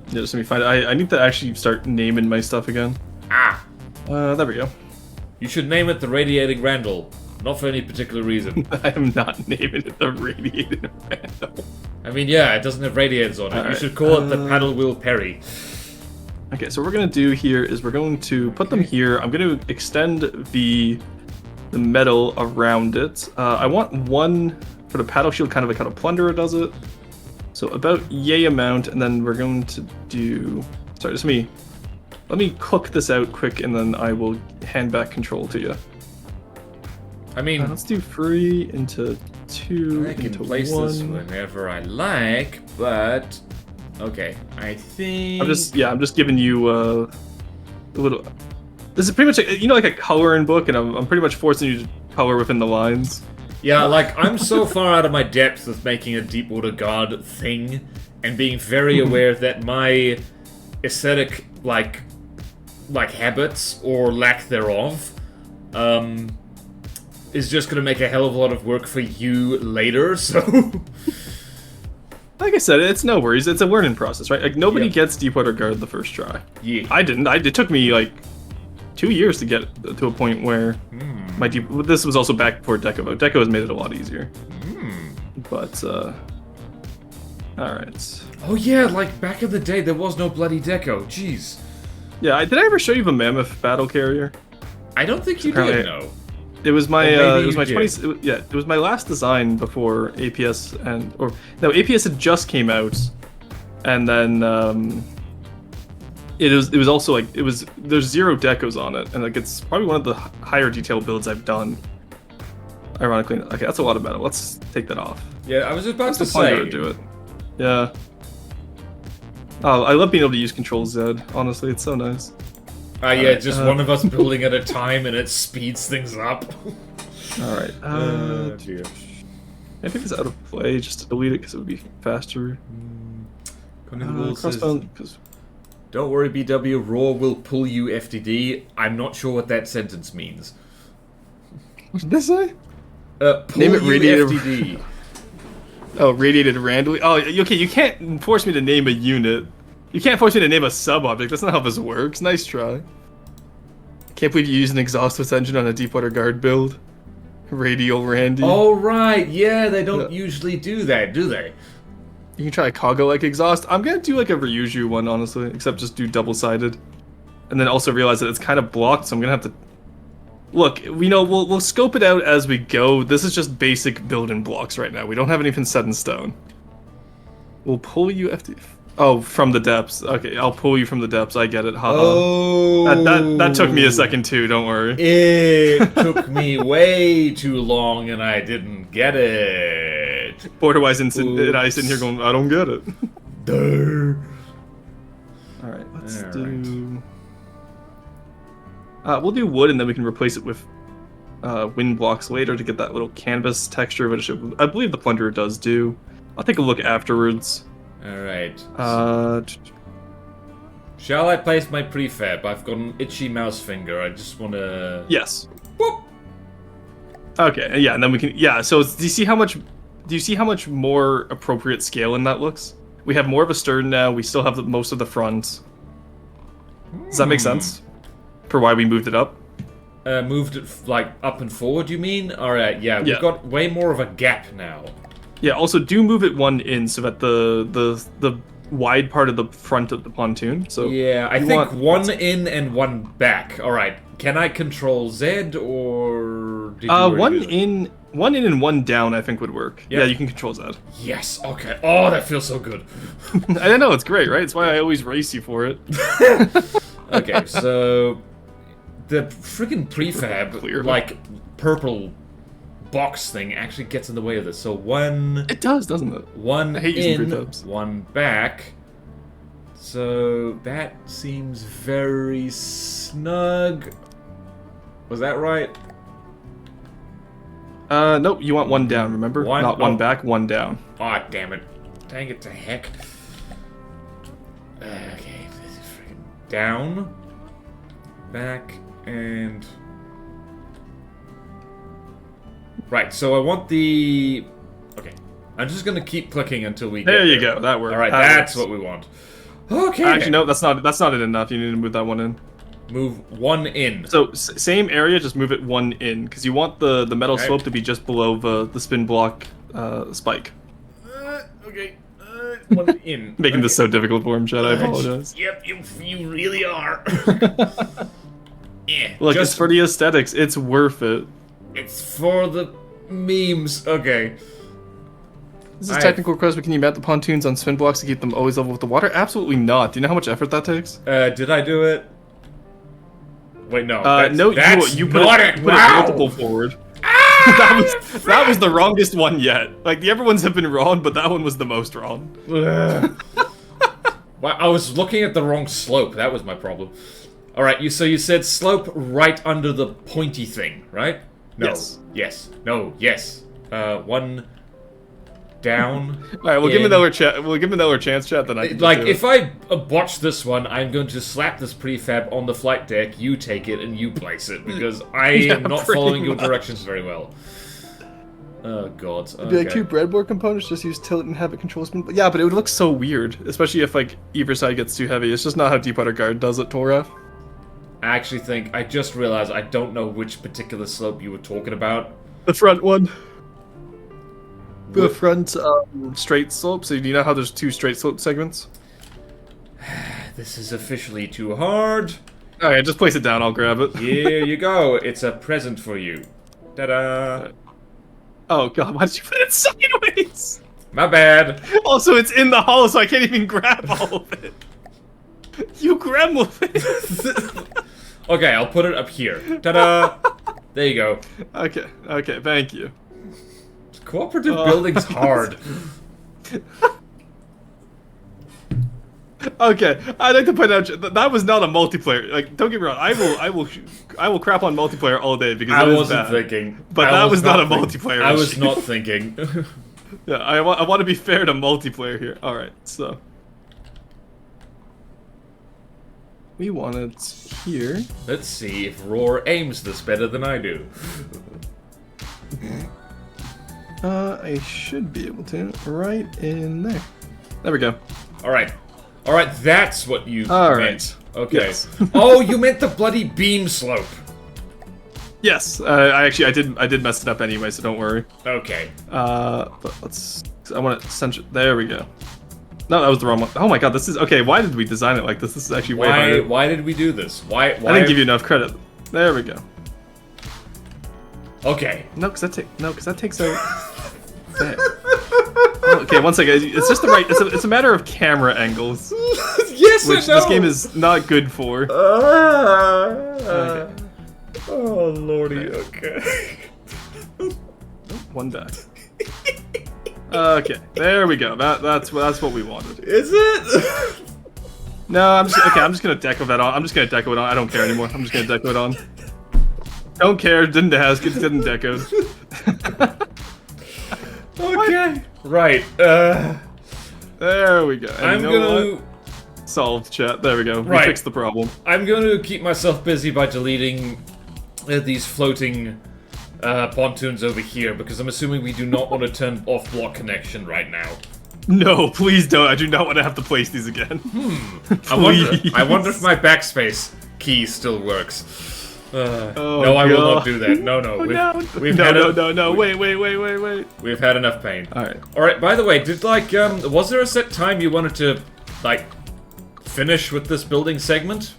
Yeah, just let me find it. I need to actually start naming my stuff again. There we go. You should name it the Radiating Randall. Not for any particular reason. I am not naming it the Radiating Randall. I mean, yeah, it doesn't have radiators on it. You should call it the Paddle Wheel Perry. Okay, so what we're going to do here is we're going to put them here. I'm going to extend the metal around it. I want one for the paddle shield, kind of like how the Plunderer does it. So about yay amount, and then we're going to do... Sorry, just let me cook this out quick, and then I will hand back control to you. I mean... let's do 3 into 2 I can into place 1. this whenever I like, but... Okay, I think... I'm just giving you a little... This is pretty much, like a coloring book, and I'm pretty much forcing you to color within the lines. Yeah, like, I'm so far out of my depth with making a Deepwater Guard thing, and being very aware that my aesthetic, like habits, or lack thereof, is just gonna make a hell of a lot of work for you later, so... Like I said, it's no worries. It's a learning process, right? Like, nobody gets Deepwater Guard the first try. Yeah. I didn't. It took me, like, 2 years to get to a point where my this was also back before Deco. Deco has made it a lot easier. But, alright. Oh yeah, like, back in the day, there was no bloody Deco. Jeez. Yeah, did I ever show you the Mammoth battle carrier? I don't think you did, no. It was my it was my 20. it was my last design before APS APS had just came out, and then it was also like there's 0 decos on it, and like it's probably one of the higher detail builds I've done. Ironically, okay, that's a lot of metal. Let's take that off. Yeah, I was about to say. say. Do it. Yeah. Oh, I love being able to use Control Z. Honestly, it's so nice. Yeah, just one of us building at a time, and it speeds things up. All right. Dear. I think it's out of play. Just to delete it because it would be faster. Crossbound. Don't worry, BW. Raw will pull you FTD. I'm not sure what that sentence means. What did this say? Pull Name it you radiated. FTD. Oh, radiated randomly. Oh, okay. You can't force me to name a unit. You can't force me to name a sub-object. That's not how this works. Nice try. Can't believe you used an exhaustless engine on a Deepwater Guard build. Radial Randy. Oh, right. Yeah, they don't usually do that, do they? You can try a Kago-like exhaust. I'm gonna do like a Ryuju one, honestly, except just do double-sided. And then also realize that it's kind of blocked, so I'm gonna have to... Look, we'll scope it out as we go. This is just basic building blocks right now. We don't have anything set in stone. We'll pull you FD... Oh, from the depths. Okay, I'll pull you from the depths. I get it. Haha. Oh. That took me a second too. Don't worry. It took me way too long, and I didn't get it. BorderWise and I sitting here going, I don't get it. Duh. All right, let's do. We'll do wood, and then we can replace it with wind blocks later to get that little canvas texture, which I believe the Plunderer does do. I'll take a look afterwards. Alright. Shall I place my prefab? I've got an itchy mouse finger. I just want to... Yes. Whoop. Okay, yeah, and then we can... Yeah, so do you see how much more appropriate scaling that looks? We have more of a stern now. We still have most of the front. Does that make sense? For why we moved it up? Moved it, like, up and forward, you mean? Alright, yeah, we've got way more of a gap now. Yeah, also do move it one in so that the wide part of the front of the pontoon. So yeah, I think one in and one back. All right, can I control Z or did you one in and one down? I think would work. Yep. Yeah, you can control Z. Yes. Okay. Oh, that feels so good. I know it's great, right? It's why I always race you for it. Okay, so the freaking prefab, like purple box thing actually gets in the way of this. So one... It does, doesn't it? One I hate in, one back. So that seems very snug. Was that right? Nope, you want one down, remember? Not one back, one down. Aw, oh, damn it. Dang it to heck. Okay, this is freaking down, back, and... Right, so I want the... Okay. I'm just gonna keep clicking until we get there. You go, that works. Alright, that's what we want. Okay. Actually, no, that's not it enough. You need to move that one in. Move one in. So, same area, just move it one in. Because you want the metal slope to be just below the spin block spike. Okay. One in. Making this so difficult for him, Chad, I apologize. Yep, you really are. Yeah. Look, it's for the aesthetics. It's worth it. It's for the memes. Okay. This is a technical request, but can you mount the pontoons on spin blocks to keep them always level with the water? Absolutely not. Do you know how much effort that takes? Did I do it? Wait, no. No, you put it multiple forward. that was the wrongest one yet. Like, the other ones have been wrong, but that one was the most wrong. Well, I was looking at the wrong slope. That was my problem. Alright, so you said slope right under the pointy thing, right? No. Yes. Yes. No. Yes. One down. Alright, we'll give him another chance, chat. Then I can like if I botch this one, I'm going to slap this prefab on the flight deck. You take it and you place it because I am not following your directions very well. Oh god. Okay. Be like two breadboard components, just use tilt and have it control spin. Yeah, but it would look so weird, especially if like either side gets too heavy. It's just not how Deepwater Guard does it, Toraf. I actually think I just realized I don't know which particular slope you were talking about. The front one. The front straight slope. So do you know how there's two straight slope segments? This is officially too hard. Alright, just place it down. I'll grab it. Here you go. It's a present for you. Ta-da! Oh god, why did you put it sideways? My bad. Also, it's in the hollow, so I can't even grab all of it. You gremlin. Okay, I'll put it up here. Ta-da! There you go. Okay, thank you. Cooperative building's hard. Okay, I'd like to point out that was not a multiplayer. Like, don't get me wrong. I will crap on multiplayer all day because I it is wasn't bad. thinking. But that was not a multiplayer. I was issue. not thinking. Yeah, I want to be fair to multiplayer here. All right, so we want it here. Let's see if Roar aims this better than I do. I should be able to. Right in there. There we go. All right, that's what you meant. Okay. Yes. Oh, you meant the bloody beam slope. Yes. I did mess it up anyway, so don't worry. Okay. But let's. I want to center. There we go. No, that was the wrong one. Oh my god, this is okay. Why did we design it like this? This is actually way harder. Why did we do this? Why? I didn't give you enough credit. There we go. Okay. No, because that takes out. There. Okay, one second. It's just the right. It's a matter of camera angles. Yes, which this game is not good for. Okay. Oh lordy. Okay. One die. Okay, there we go. That's what we wanted. Is it? No, I'm just gonna deco that on. I'm just gonna deco it on. I don't care anymore. I'm just gonna deco it on. Don't care. Didn't ask. It didn't deco. Okay. Right. There we go. And I'm gonna solved chat. There we go. We Right. fixed the problem. I'm going to keep myself busy by deleting these floating pontoons over here because I'm assuming we do not want to turn off block connection right now. No, please don't. I do not want to have to place these again. I wonder if my backspace key still works. Oh, no, I will God. not do that. No. No, wait. We've had enough pain. Alright. Alright, by the way, did was there a set time you wanted to, finish with this building segment?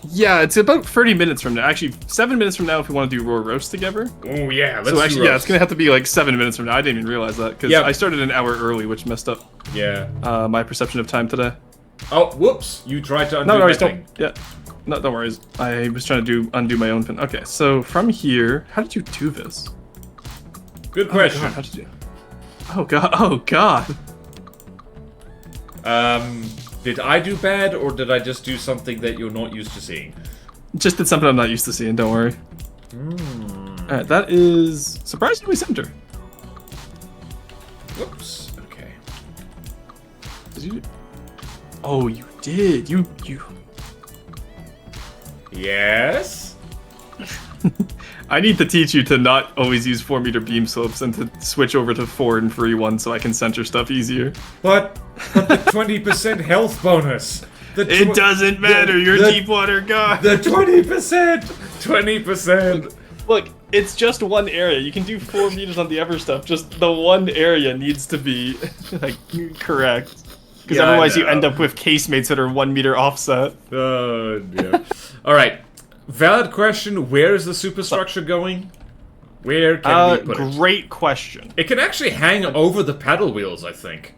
Yeah, it's about 30 minutes from now. Actually, 7 minutes from now if we want to do Raw Roast together. Oh, yeah, let's So actually, do yeah, roast. it's gonna have to be like 7 minutes from now. I didn't even realize that because Yeah. I started an hour early, which messed up Yeah. my perception of time today. Oh, whoops. You tried to undo No my worries, thing. don't. Yeah. No, don't worry. I was trying to undo my own pin. Okay, so from here, how did you do this? Good question. Oh god, how did you? Oh god. Did I do bad, or did I just do something that you're not used to seeing? Just did something I'm not used to seeing. Don't worry. Alright, that is surprisingly center. Whoops. Okay. Did you? Oh, you did. You. Yes? I need to teach you to not always use 4-meter beam slopes and to switch over to 4 and free one so I can center stuff easier. But the 20% health bonus. It doesn't matter. You're the- deep water god. The 20%! 20%! Look, it's just one area. You can do 4 meters on the other stuff. Just the one area needs to be correct. Because Yeah, I otherwise you know. end up with casemates that are 1 meter offset. Oh, dear. Alright. Valid question. Where is the superstructure going? Where can we put it? Great question. It can actually hang over the paddle wheels, I think.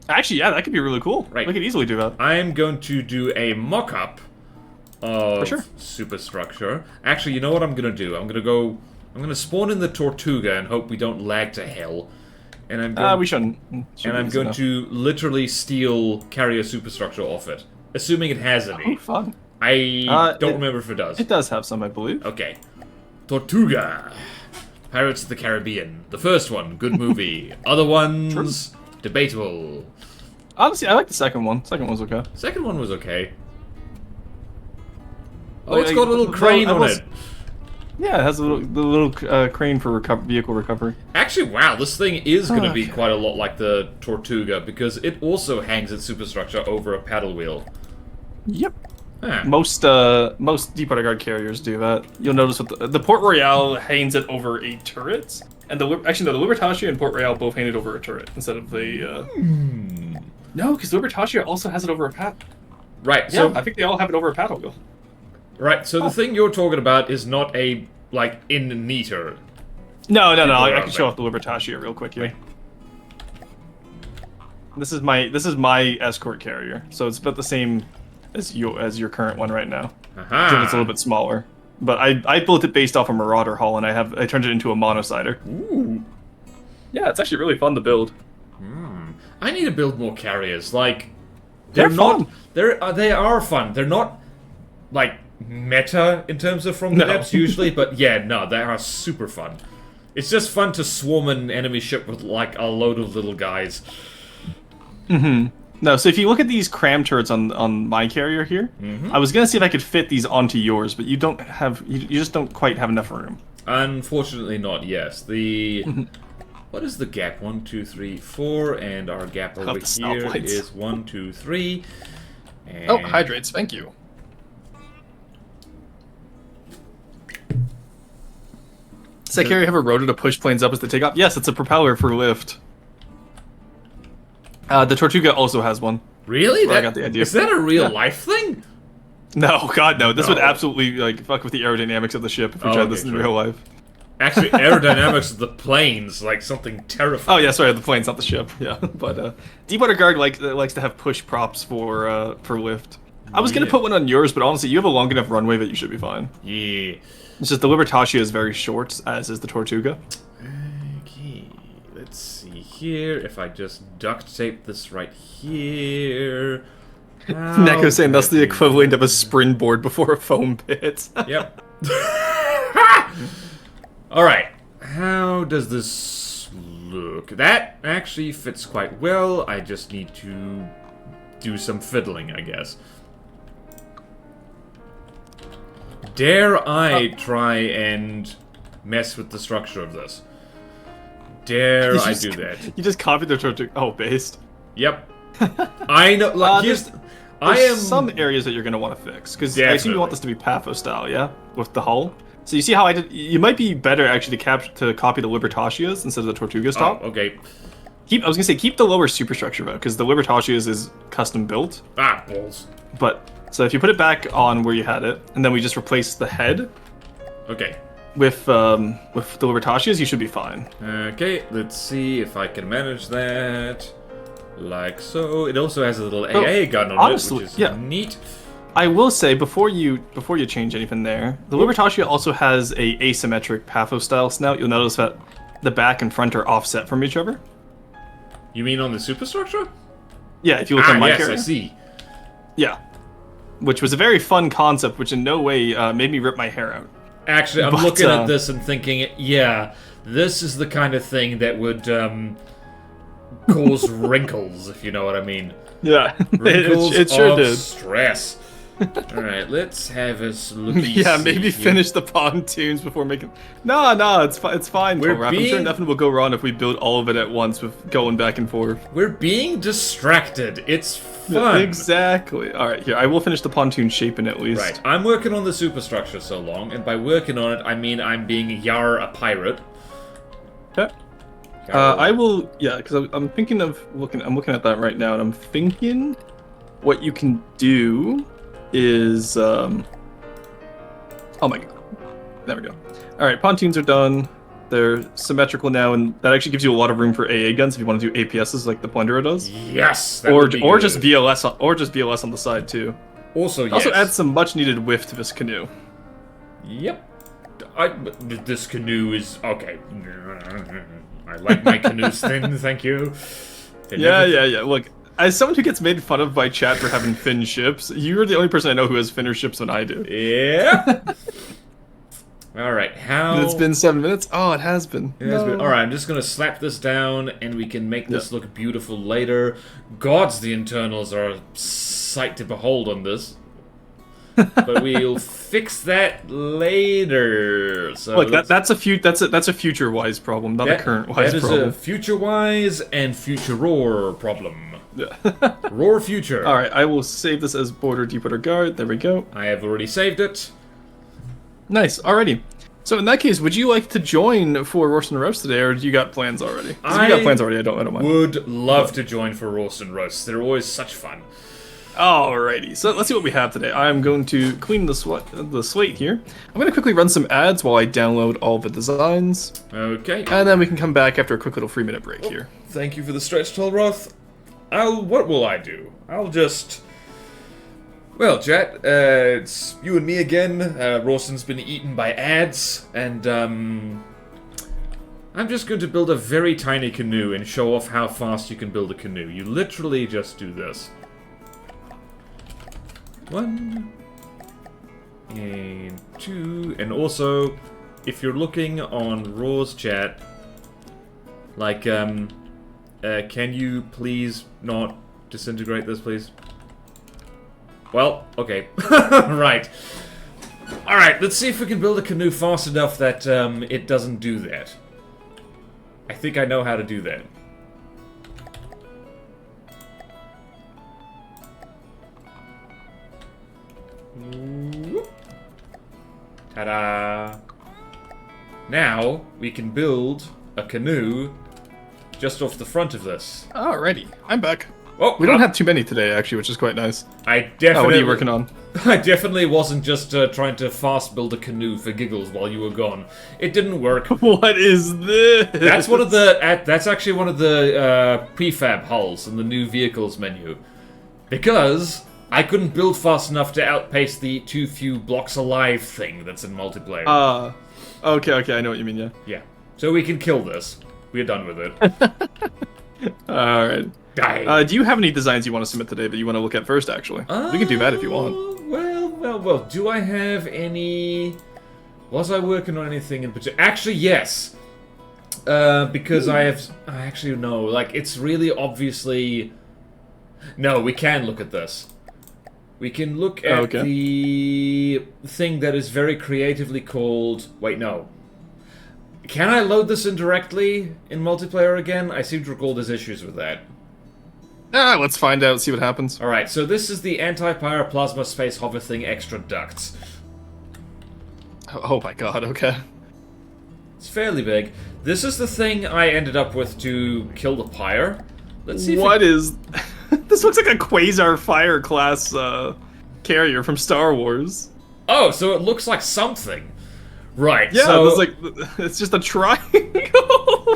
Actually, yeah, that could be really cool. Right. We could easily do that. I'm going to do a mock-up of For sure. superstructure. Actually, you know what I'm gonna do? I'm gonna spawn in the Tortuga and hope we don't lag to hell. And I'm going, We shouldn't. and I'm going to literally steal carrier superstructure off it, assuming it has Oh, any. fun. I don't remember if it does. It does have some, I believe. Okay. Tortuga. Pirates of the Caribbean. The first one, good movie. Other ones, debatable. Honestly, I like the second one. Second one's okay. Second one was okay. Oh, Like, it's got a little crane I on was- it. Yeah, it has the little crane for vehicle recovery. Actually, wow, this thing is going to be Okay. quite a lot like the Tortuga, because it also hangs its superstructure over a paddle wheel. Yep. Huh. Most deepwater guard carriers do that. You'll notice with the Port Royale hangs it over a turret, and the Libertatia and Port Royale both hang it over a turret instead of the. No, because Libertatia also has it over a paddle. Right, Yeah, so I think they all have it over a paddle wheel. right, so the thing you're talking about is not a in meter. No. I around can show off the Libertatia real quick here. This is my escort carrier, so it's about the same as your current one right now. Aha. Except it's a little bit smaller. But I built it based off a Marauder hull, and I turned it into a monosider. Ooh. Yeah, it's actually really fun to build. I need to build more carriers. Like, They're not. fun. They are fun. They're not like meta in terms of From the Depths usually, but yeah, no, they are super fun. It's just fun to swarm an enemy ship with like a load of little guys. No, so if you look at these cram turrets on my carrier here, I was gonna see if I could fit these onto yours, but you don't have, you just don't quite have enough room. Unfortunately not, yes. The... What is the gap? 1, 2, 3, 4, and our gap over here is 1, 2, 3. And... Oh, hydrates, thank you. Does that carrier have a rotor to push planes up as they take off? Yes, it's a propeller for lift. The Tortuga also has one. Really? I got the idea. Is that a real life thing? No, God, no. This would absolutely like fuck with the aerodynamics of the ship if we tried this in real life. Actually, aerodynamics of the planes, like something terrifying. Oh yeah, sorry, the plane's not the ship. Yeah, but Deepwater Guard likes to have push props for lift. I was gonna put one on yours, but honestly, you have a long enough runway that you should be fine. Yeah. It's just the Libertatia is very short, as is the Tortuga. Okay, let's see here. If I just duct tape this right here. Neko saying that's the equivalent of a springboard before a foam pit. Yep. Alright, how does this look? That actually fits quite well. I just need to do some fiddling, I guess. Dare I try and mess with the structure of this? Dare I do that? You just copied the Tortuga. Oh, based. Yep. I know. Like, there's some areas that you're going to want to fix, because I assume you want this to be Paphos style, yeah? With the hull. So you see how I did? You might be better actually to copy the Libertatias instead of the Tortuga's top. Oh, okay. I was gonna say keep the lower superstructure though, because the Libertatias is custom built. Ah, balls. But so if you put it back on where you had it, and then we just replace the head. Okay. With the Libertatias, you should be fine. Okay, let's see if I can manage that. Like so. It also has a little AA gun on it, which is neat. I will say before you change anything there, the Libertatia also has a asymmetric Paphos style snout. You'll notice that the back and front are offset from each other. You mean on the superstructure? Yeah, if you look on my carrier. I see. Yeah, which was a very fun concept, which in no way made me rip my hair out. Actually, I'm looking at this and thinking, yeah, this is the kind of thing that would cause wrinkles, if you know what I mean. Yeah, wrinkles it sure of did. Stress. Alright, let's have us look. Yeah, maybe finish the pontoons before making. No, it's fine. I'm sure nothing will go wrong if we build all of it at once with going back and forth. We're being distracted. It's fun. Exactly. Alright, here, I will finish the pontoon shaping at least. Right, I'm working on the superstructure so long, and by working on it, I mean I'm being a pirate. Okay. I will, yeah, because I'm thinking of I'm looking at that right now, and I'm thinking what you can do is oh my god, there we go. All right, pontoons are done. They're symmetrical now, and that actually gives you a lot of room for AA guns if you want to do APSs like the Plunderer does. Yes, or just VLS on the side too. Also, yes. Also adds some much needed whiff to this canoe. Yep. This canoe is okay. I like my canoes thin, thank you. Yeah. Look, as someone who gets made fun of by chat for having Finn ships, you're the only person I know who has Finner ships than I do. Yeah. Alright, how... It's been 7 minutes? Oh, it has been. Alright, I'm just gonna slap this down, and we can make this look beautiful later. Gods, the internals are a sight to behold on this. But we'll fix that later. So look, that's a future-wise problem, not a current-wise problem. That is a future-wise and future-roar problem. Roar future. Alright, I will save this as Border Deepwater Guard. There we go. I have already saved it. Nice, alrighty. So in that case, would you like to join for Roast and Roast today, or do you got plans already? If you got plans already, I don't mind. Would love to join for Roast and Roast. They're always such fun. Alrighty, so let's see what we have today. I'm going to clean the slate here. I'm going to quickly run some ads while I download all the designs. Okay. And then we can come back after a quick little 3-minute break here. Thank you for the stretch, Tolroth. What will I do? I'll just... Well, chat, it's you and me again. Rawson's been eaten by ads, and, I I'm just going to build a very tiny canoe and show off how fast you can build a canoe. You literally just do this. 1 and 2, and also, if you're looking on Raw's chat, like, can you please not disintegrate this, please? Well, okay. Right. Alright, let's see if we can build a canoe fast enough that it doesn't do that. I think I know how to do that. Ta-da! Now, we can build a canoe just off the front of this. Alrighty, I'm back. Oh, we don't have too many today, actually, which is quite nice. I definitely... Oh, what are you working on? I definitely wasn't just trying to fast build a canoe for giggles while you were gone. It didn't work. What is this? That's one of the... that's actually one of the prefab hulls in the new vehicles menu. Because I couldn't build fast enough to outpace the too few blocks alive thing that's in multiplayer. Okay, I know what you mean, yeah. Yeah. So we can kill this. We're done with it. Alright. Die. Do you have any designs you want to submit today that you want to look at first, actually? We can do that if you want. Well, do I have any... Was I working on anything in particular? Actually, yes. Because I actually, no. Like, it's really obviously... No, we can look at this. We can look at the thing that is very creatively called... Wait, no. Can I load this in directly in multiplayer again? I seem to recall there's issues with that. Let's find out, see what happens. Alright, so this is the anti-pyroplasma space hover thing extra ducts. Oh my god, okay. It's fairly big. This is the thing I ended up with to kill the pyre. Let's see if What is... This looks like a Quasar Fire class carrier from Star Wars. Oh, so it looks like something. Right, yeah, so... it's just a triangle.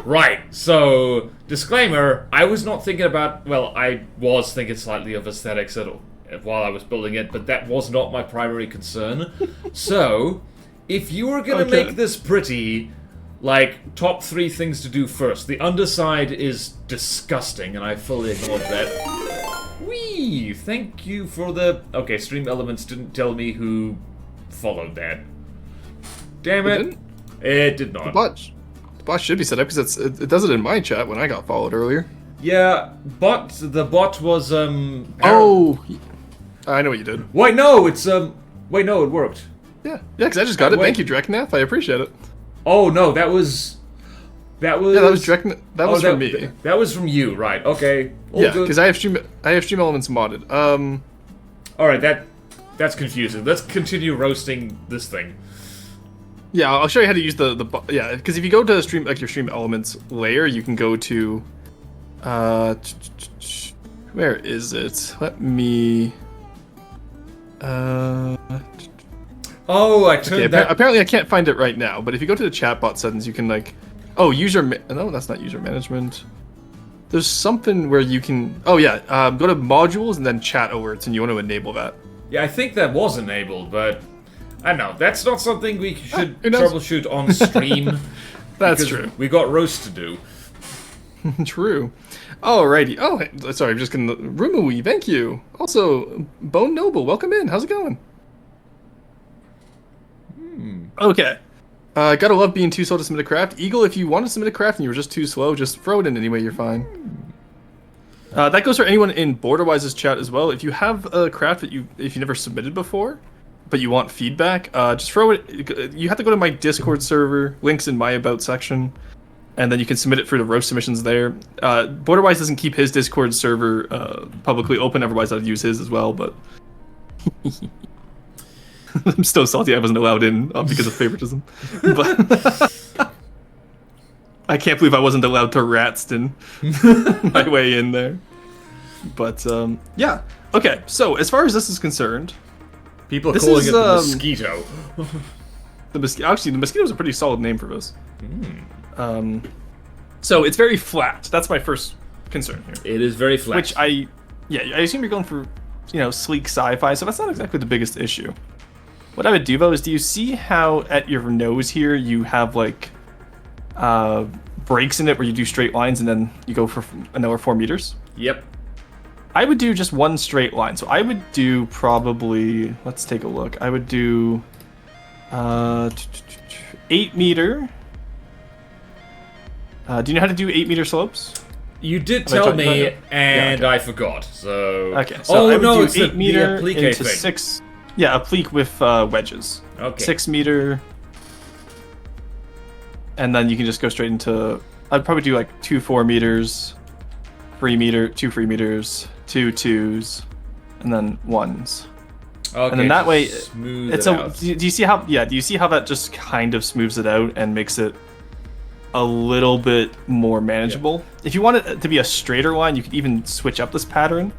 Right, so, disclaimer, I was not thinking about... Well, I was thinking slightly of aesthetics while I was building it, but that was not my primary concern. So, if you were gonna make this pretty... Like, top 3 things to do first. The underside is disgusting, and I fully ignored that. Whee! Thank you for the... Okay, Stream Elements didn't tell me who followed that. Damn it. It did not. The bot should be set up, because it does it in my chat when I got followed earlier. Yeah, but the bot was, Oh! I know what you did. Wait, no, it's, Wait, no, it worked. Yeah, because I just got it. Thank you, Dreknath. I appreciate it. Oh no, that was. Yeah, that was Drek. That was from me. That was from you, right? Okay. Yeah, because I have Stream Elements modded. All right, that's confusing. Let's continue roasting this thing. Yeah, I'll show you how to use the yeah, because if you go to Stream your Stream Elements layer, you can go to. Where is it? Let me. Oh, I turned that... Apparently I can't find it right now, but if you go to the chatbot settings, you can, like... Oh, no, that's not user management. There's something where you can... Oh, yeah, go to modules and then chat alerts, and you want to enable that. Yeah, I think that was enabled, but... I don't know, that's not something we should troubleshoot on stream. That's true. We got roast to do. True. Alrighty. Oh, sorry, I'm just gonna... Rumui, thank you. Also, Bone Noble, welcome in. How's it going? Okay. Gotta love being too slow to submit a craft. Eagle, if you want to submit a craft and you were just too slow, just throw it in anyway, you're fine. That goes for anyone in BorderWise's chat as well. If you have a craft that if you never submitted before, but you want feedback, just throw it. You have to go to my Discord server, links in my About section, and then you can submit it through the roast submissions there. BorderWise doesn't keep his Discord server publicly open, otherwise I'd use his as well, but... I'm so salty I wasn't allowed in because of favoritism. But I can't believe I wasn't allowed to Ratston my way in there. But, yeah. Okay, so as far as this is concerned... People are calling it the mosquito. Actually, the mosquito is a pretty solid name for this. So it's very flat. That's my first concern here. It is very flat. Which I assume you're going for, sleek sci-fi, so that's not exactly the biggest issue. What I would do, though, is do you see how at your nose here you have, like, breaks in it where you do straight lines and then you go for another 4 meters. Yep. I would do just one straight line. So I would do probably, let's take a look. I would do 8 meter. Do you know how to do 8 meter slopes? You did tell me, and I forgot. So okay. So I would do it's 8 meter the into thing. 6. Yeah, applique with wedges. Okay. 6 meter. And then you can just go straight into. I'd probably do like 2 4 meters, 3 meter, 2 3 meters, 2 2s, and then 1s. Okay, and then that way, smooth it's it a. out. Do you see how? Yeah. Do you see how that just kind of smooths it out and makes it a little bit more manageable? Yeah. If you want it to be a straighter line, you could even switch up this pattern,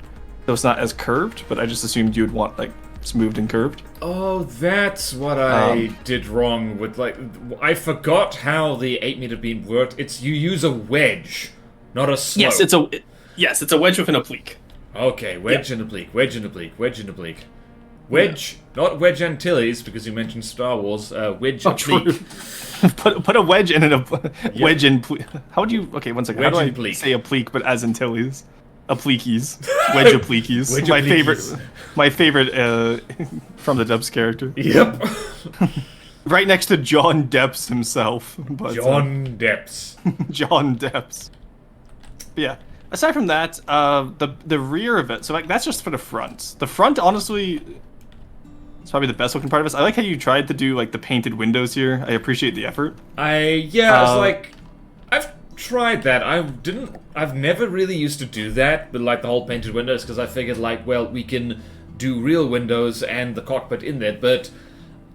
so it's not as curved. But I just assumed you would want like smoothed and curved. Oh, that's what I did wrong with, like, I forgot how the 8 meter beam worked. It's you use a wedge, not a slope. Yes, it's a wedge with an applique. Okay, wedge and oblique, wedge and oblique, wedge and oblique. Wedge, not wedge Antilles, because you mentioned Star Wars, wedge oblique. put a wedge in wedge in. How would you? Okay, one second. Wedge how do I oblique. say applique but as Antilles? Appliques. Wedge appliques. Wedge my obliques. favorite from the Dubs character. Yep. Right next to John Depps himself. But, John Depps. John Depps. But yeah. Aside from that, the rear of it, so like that's just for the front. The front, honestly, it's probably the best looking part of this. I like how you tried to do like the painted windows here. I appreciate the effort. I was like, I've tried that. I've never really used to do that, but like the whole painted windows, because I figured like, well, we can do real windows and the cockpit in there, but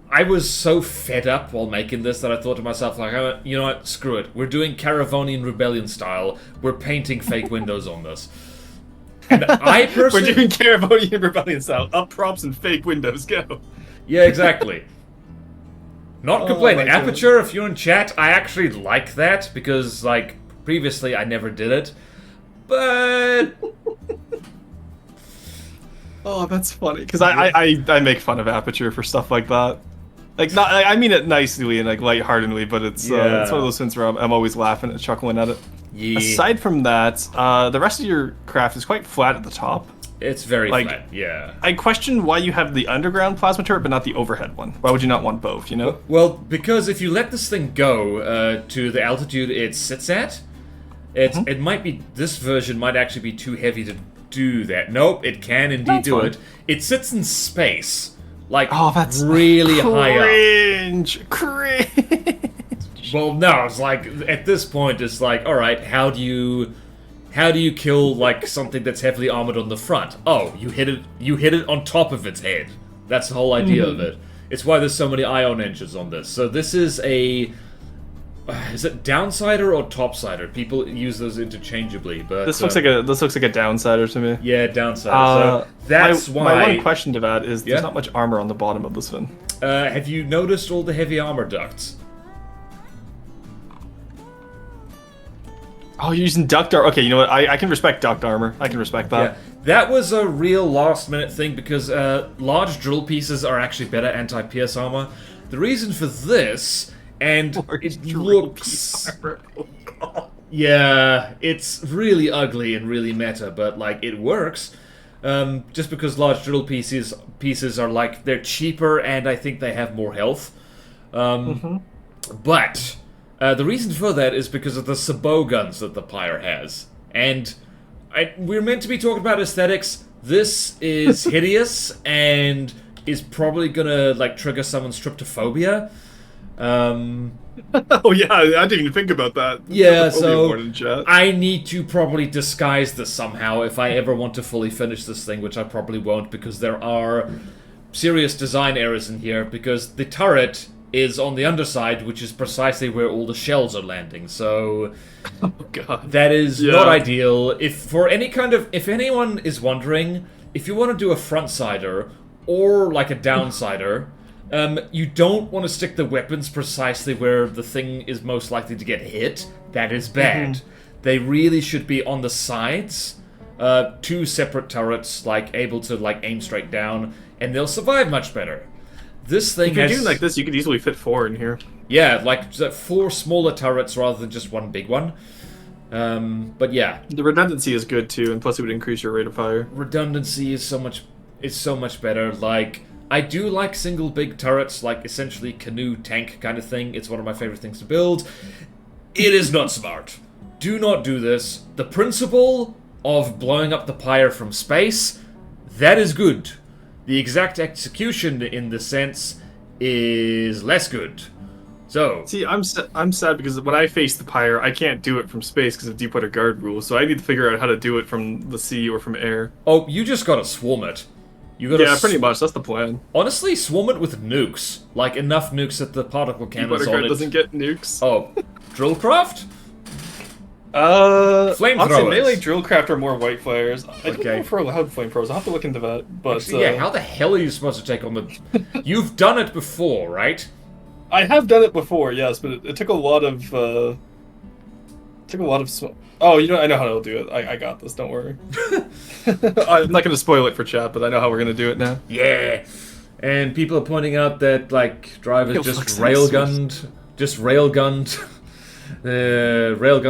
I was so fed up while making this that I thought to myself, like, you know what, screw it. We're doing Caravonian Rebellion style. We're painting fake windows on this. And I personally... We're doing Caravonian Rebellion style. Up props and fake windows, go. Yeah, exactly. Not complaining. Aperture, if you're in chat, I actually like that, because, like, previously I never did it. But... Oh, that's funny, because I make fun of Aperture for stuff like that. Like, not, I mean it nicely and like lightheartedly, but it's one of those things where I'm always laughing and chuckling at it. Yeah. Aside from that, the rest of your craft is quite flat at the top. It's very flat, yeah. I question why you have the underground plasma turret, but not the overhead one. Why would you not want both, you know? Well, because if you let this thing go to the altitude it sits at, it might be, this version might actually be too heavy to do that. Nope, it can indeed do it. It sits in space. Like, that's really high up. Cringe. Well, no, it's like, at this point, it's like, alright, how do you kill, like, something that's heavily armored on the front? Oh, you hit it on top of its head. That's the whole idea of it. It's why there's so many ion engines on this. So this is a... Is it downsider or topsider? People use those interchangeably, but this looks like a downsider to me. Yeah, downsider. So that's why. My one question to that is there's not much armor on the bottom of this thing. Have you noticed all the heavy armor ducts? Oh, you're using duct armor. Okay, you know what? I can respect duct armor. I can respect that. Yeah, that was a real last-minute thing because large drill pieces are actually better anti-pierce armor. The reason for this. And it looks... Yeah, it's really ugly and really meta, but, like, it works. Just because large drill pieces are, like, they're cheaper and I think they have more health. But the reason for that is because of the sabot guns that the Pyre has. And we're meant to be talking about aesthetics. This is hideous and is probably gonna, like, trigger someone's tryptophobia. Oh yeah, I didn't even think about that. Yeah, so I need to probably disguise this somehow if I ever want to fully finish this thing, which I probably won't because there are serious design errors in here because the turret is on the underside, which is precisely where all the shells are landing, so that is not ideal. If anyone is wondering, if you want to do a front-sider or like a downsider, you don't want to stick the weapons precisely where the thing is most likely to get hit. That is bad. They really should be on the sides. 2 separate turrets, like, able to, like, aim straight down, and they'll survive much better. This thing If you're doing like this, you could easily fit 4 in here. Yeah, like 4 smaller turrets rather than just one big one. But yeah, the redundancy is good too, and plus it would increase your rate of fire. Redundancy is so much better. Like, I do like single big turrets, like essentially canoe tank kind of thing. It's one of my favorite things to build. It is not smart. Do not do this. The principle of blowing up the pyre from space, that is good. The exact execution in the sense is less good. So see, I'm sad because when I face the pyre, I can't do it from space because of Deepwater Guard rules. So I need to figure out how to do it from the sea or from air. Oh, you just gotta swarm it. You gotta pretty much. That's the plan. Honestly, swarm it with nukes. Like enough nukes that the particle cannons Deepwater on Guard it doesn't get nukes. Oh, drillcraft? Flamethrowers. Flamethrowers. Melee drillcraft are more white flares. I don't Okay. know if we're allowed flamethrowers. I'll have to look into that. But Actually, yeah, how the hell are you supposed to take on the... You've done it before, right? I have done it before, yes, but it took a lot of oh, you know, I know how to do it. I got this. Don't worry. I'm not going to spoil it for chat, but I know how we're going to do it now. Yeah. And people are pointing out that, like, drivers just railgunned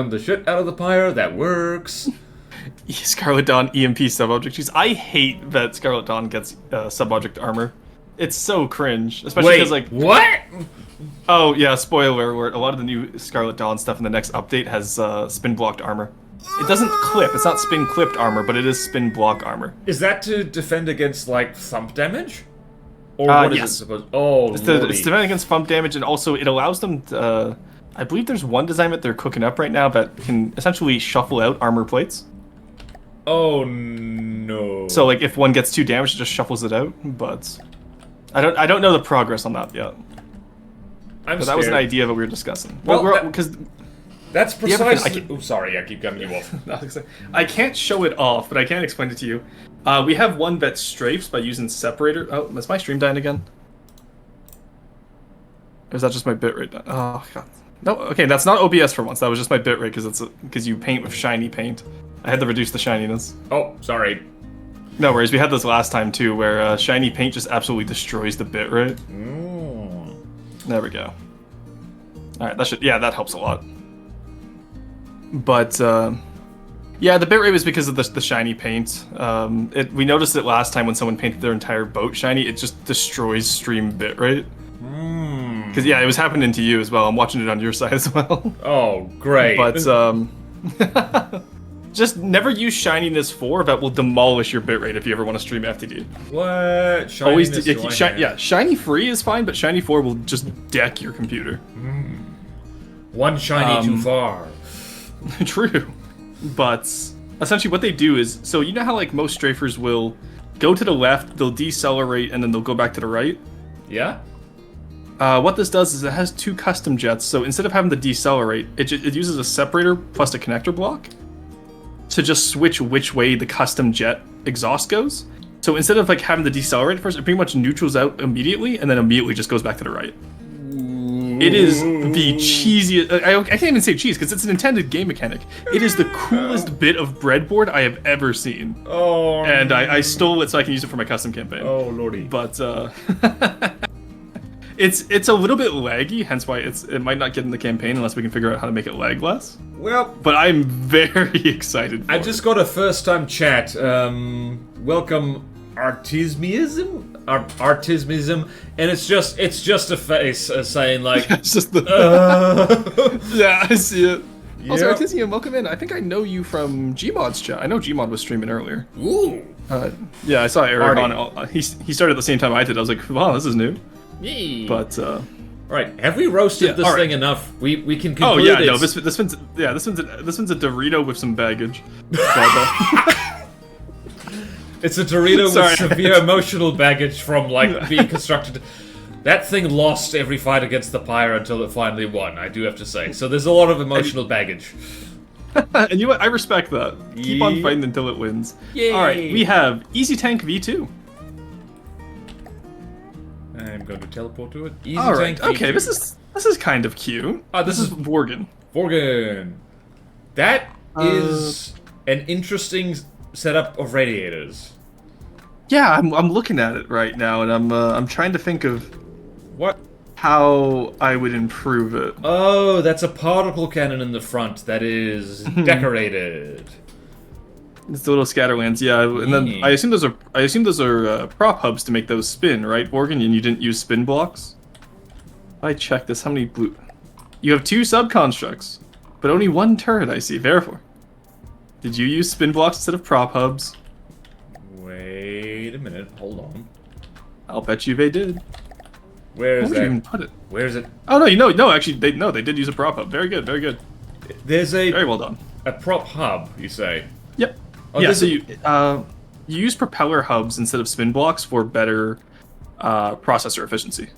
the shit out of the pyre. That works. Scarlet Dawn EMP sub-object. Jeez, I hate that Scarlet Dawn gets sub-object armor. It's so cringe, especially because, like... what? Oh, yeah, spoiler alert. A lot of the new Scarlet Dawn stuff in the next update has spin-blocked armor. It doesn't clip. It's not spin-clipped armor, but it is spin-block armor. Is that to defend against, like, thump damage? Or what is it supposed... Oh, it's defending against thump damage, and also it allows them to... I believe there's one design that they're cooking up right now that can essentially shuffle out armor plates. Oh, no. So, like, if one gets 2 damage, it just shuffles it out, but... I don't know the progress on that yet. But that was an idea that we were discussing. Well, because that's precisely... Oh, sorry, I keep cutting you off. I can't show it off, but I can explain it to you. We have one that strafes by using separator. Oh, is my stream dying again? Or is that just my bitrate? Oh, God. No, okay, that's not OBS for once. That was just my bitrate because you paint with shiny paint. I had to reduce the shininess. Oh, sorry. No worries, we had this last time too, where shiny paint just absolutely destroys the bitrate. There we go. Alright, that helps a lot. But, yeah, the bitrate was because of the shiny paint. We noticed it last time when someone painted their entire boat shiny, it just destroys stream bitrate. Because, yeah, it was happening to you as well. I'm watching it on your side as well. Oh, great. But, just never use Shininess 4, that will demolish your bitrate if you ever want to stream FTD. What? Shiny free is fine, but Shiny 4 will just deck your computer. One shiny too far. True. But essentially what they do is, so you know how like most strafers will go to the left, they'll decelerate, and then they'll go back to the right? Yeah? What this does is it has 2 custom jets, so instead of having to decelerate, it uses a separator plus a connector block to just switch which way the custom jet exhaust goes. So instead of like having to decelerate first, it pretty much neutrals out immediately and then immediately just goes back to the right. It is the cheesiest... I can't even say cheese because it's an intended game mechanic. It is the coolest bit of breadboard I have ever seen. Oh, and I stole it so I can use it for my custom campaign. Oh, lordy. But it's a little bit laggy, hence why it might not get in the campaign unless we can figure out how to make it lag less. Well, but I'm very excited for I just got a first-time chat. Welcome, Artismism, and it's just a face saying like, it's just the yeah, I see it. Yep. Also, Artisium, welcome in. I think I know you from Gmod's chat. I know Gmod was streaming earlier. Ooh. Yeah, I saw Eric on. He started at the same time I did. I was like, wow, this is new. Yay. But right, have we roasted this thing enough? We can conclude. Oh yeah, no, this one's a Dorito with some baggage. It's a Dorito with severe emotional baggage from like being constructed. That thing lost every fight against the pyre until it finally won, I do have to say. So there's a lot of emotional baggage. And you know what? I respect that. Keep on fighting until it wins. Yay. Alright, we have Easy Tank V2. I'm going to teleport to it. Easy Tank V2. Okay, this is kind of cute. This is Vorgen. Vorgen. That is an interesting setup of radiators. Yeah, I'm looking at it right now, and I'm trying to think of what how I would improve it. Oh, that's a particle cannon in the front that is decorated. It's the little scatterlands, yeah. And then I assume those are prop hubs to make those spin, right, Morgan? And you didn't use spin blocks. I check this. How many blue? You have 2 subconstructs, but only 1 turret. I see. Therefore, did you use spin blocks instead of prop hubs? Wait a minute. Hold on. I'll bet you they did. Where is Where that? did you even put it? Where is it? Oh no, actually, they did use a prop hub. Very good, very good. There's Very well done. a prop hub, you say? Yep. Oh, Yeah. So you use propeller hubs instead of spin blocks for better processor efficiency.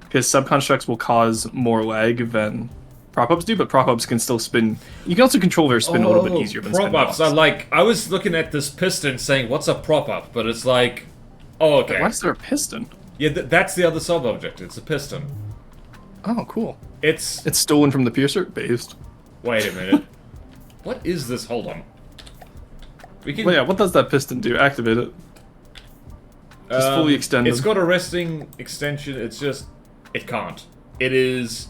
Because subconstructs will cause more lag than prop hubs do, but prop hubs can still spin. You can also control their spin a little bit easier than spin blocks. Prop ups. I was looking at this piston saying, what's a prop up? But it's like, oh, okay. Why is there a piston? Yeah, that's the other sub-object. It's a piston. Oh, cool. It's stolen from the piercer? Based. Wait a minute. What is this? Hold on. We can... Well, yeah, what does that piston do? Activate it. Just fully extend It's them. got a resting extension. It's just... It can't. It is...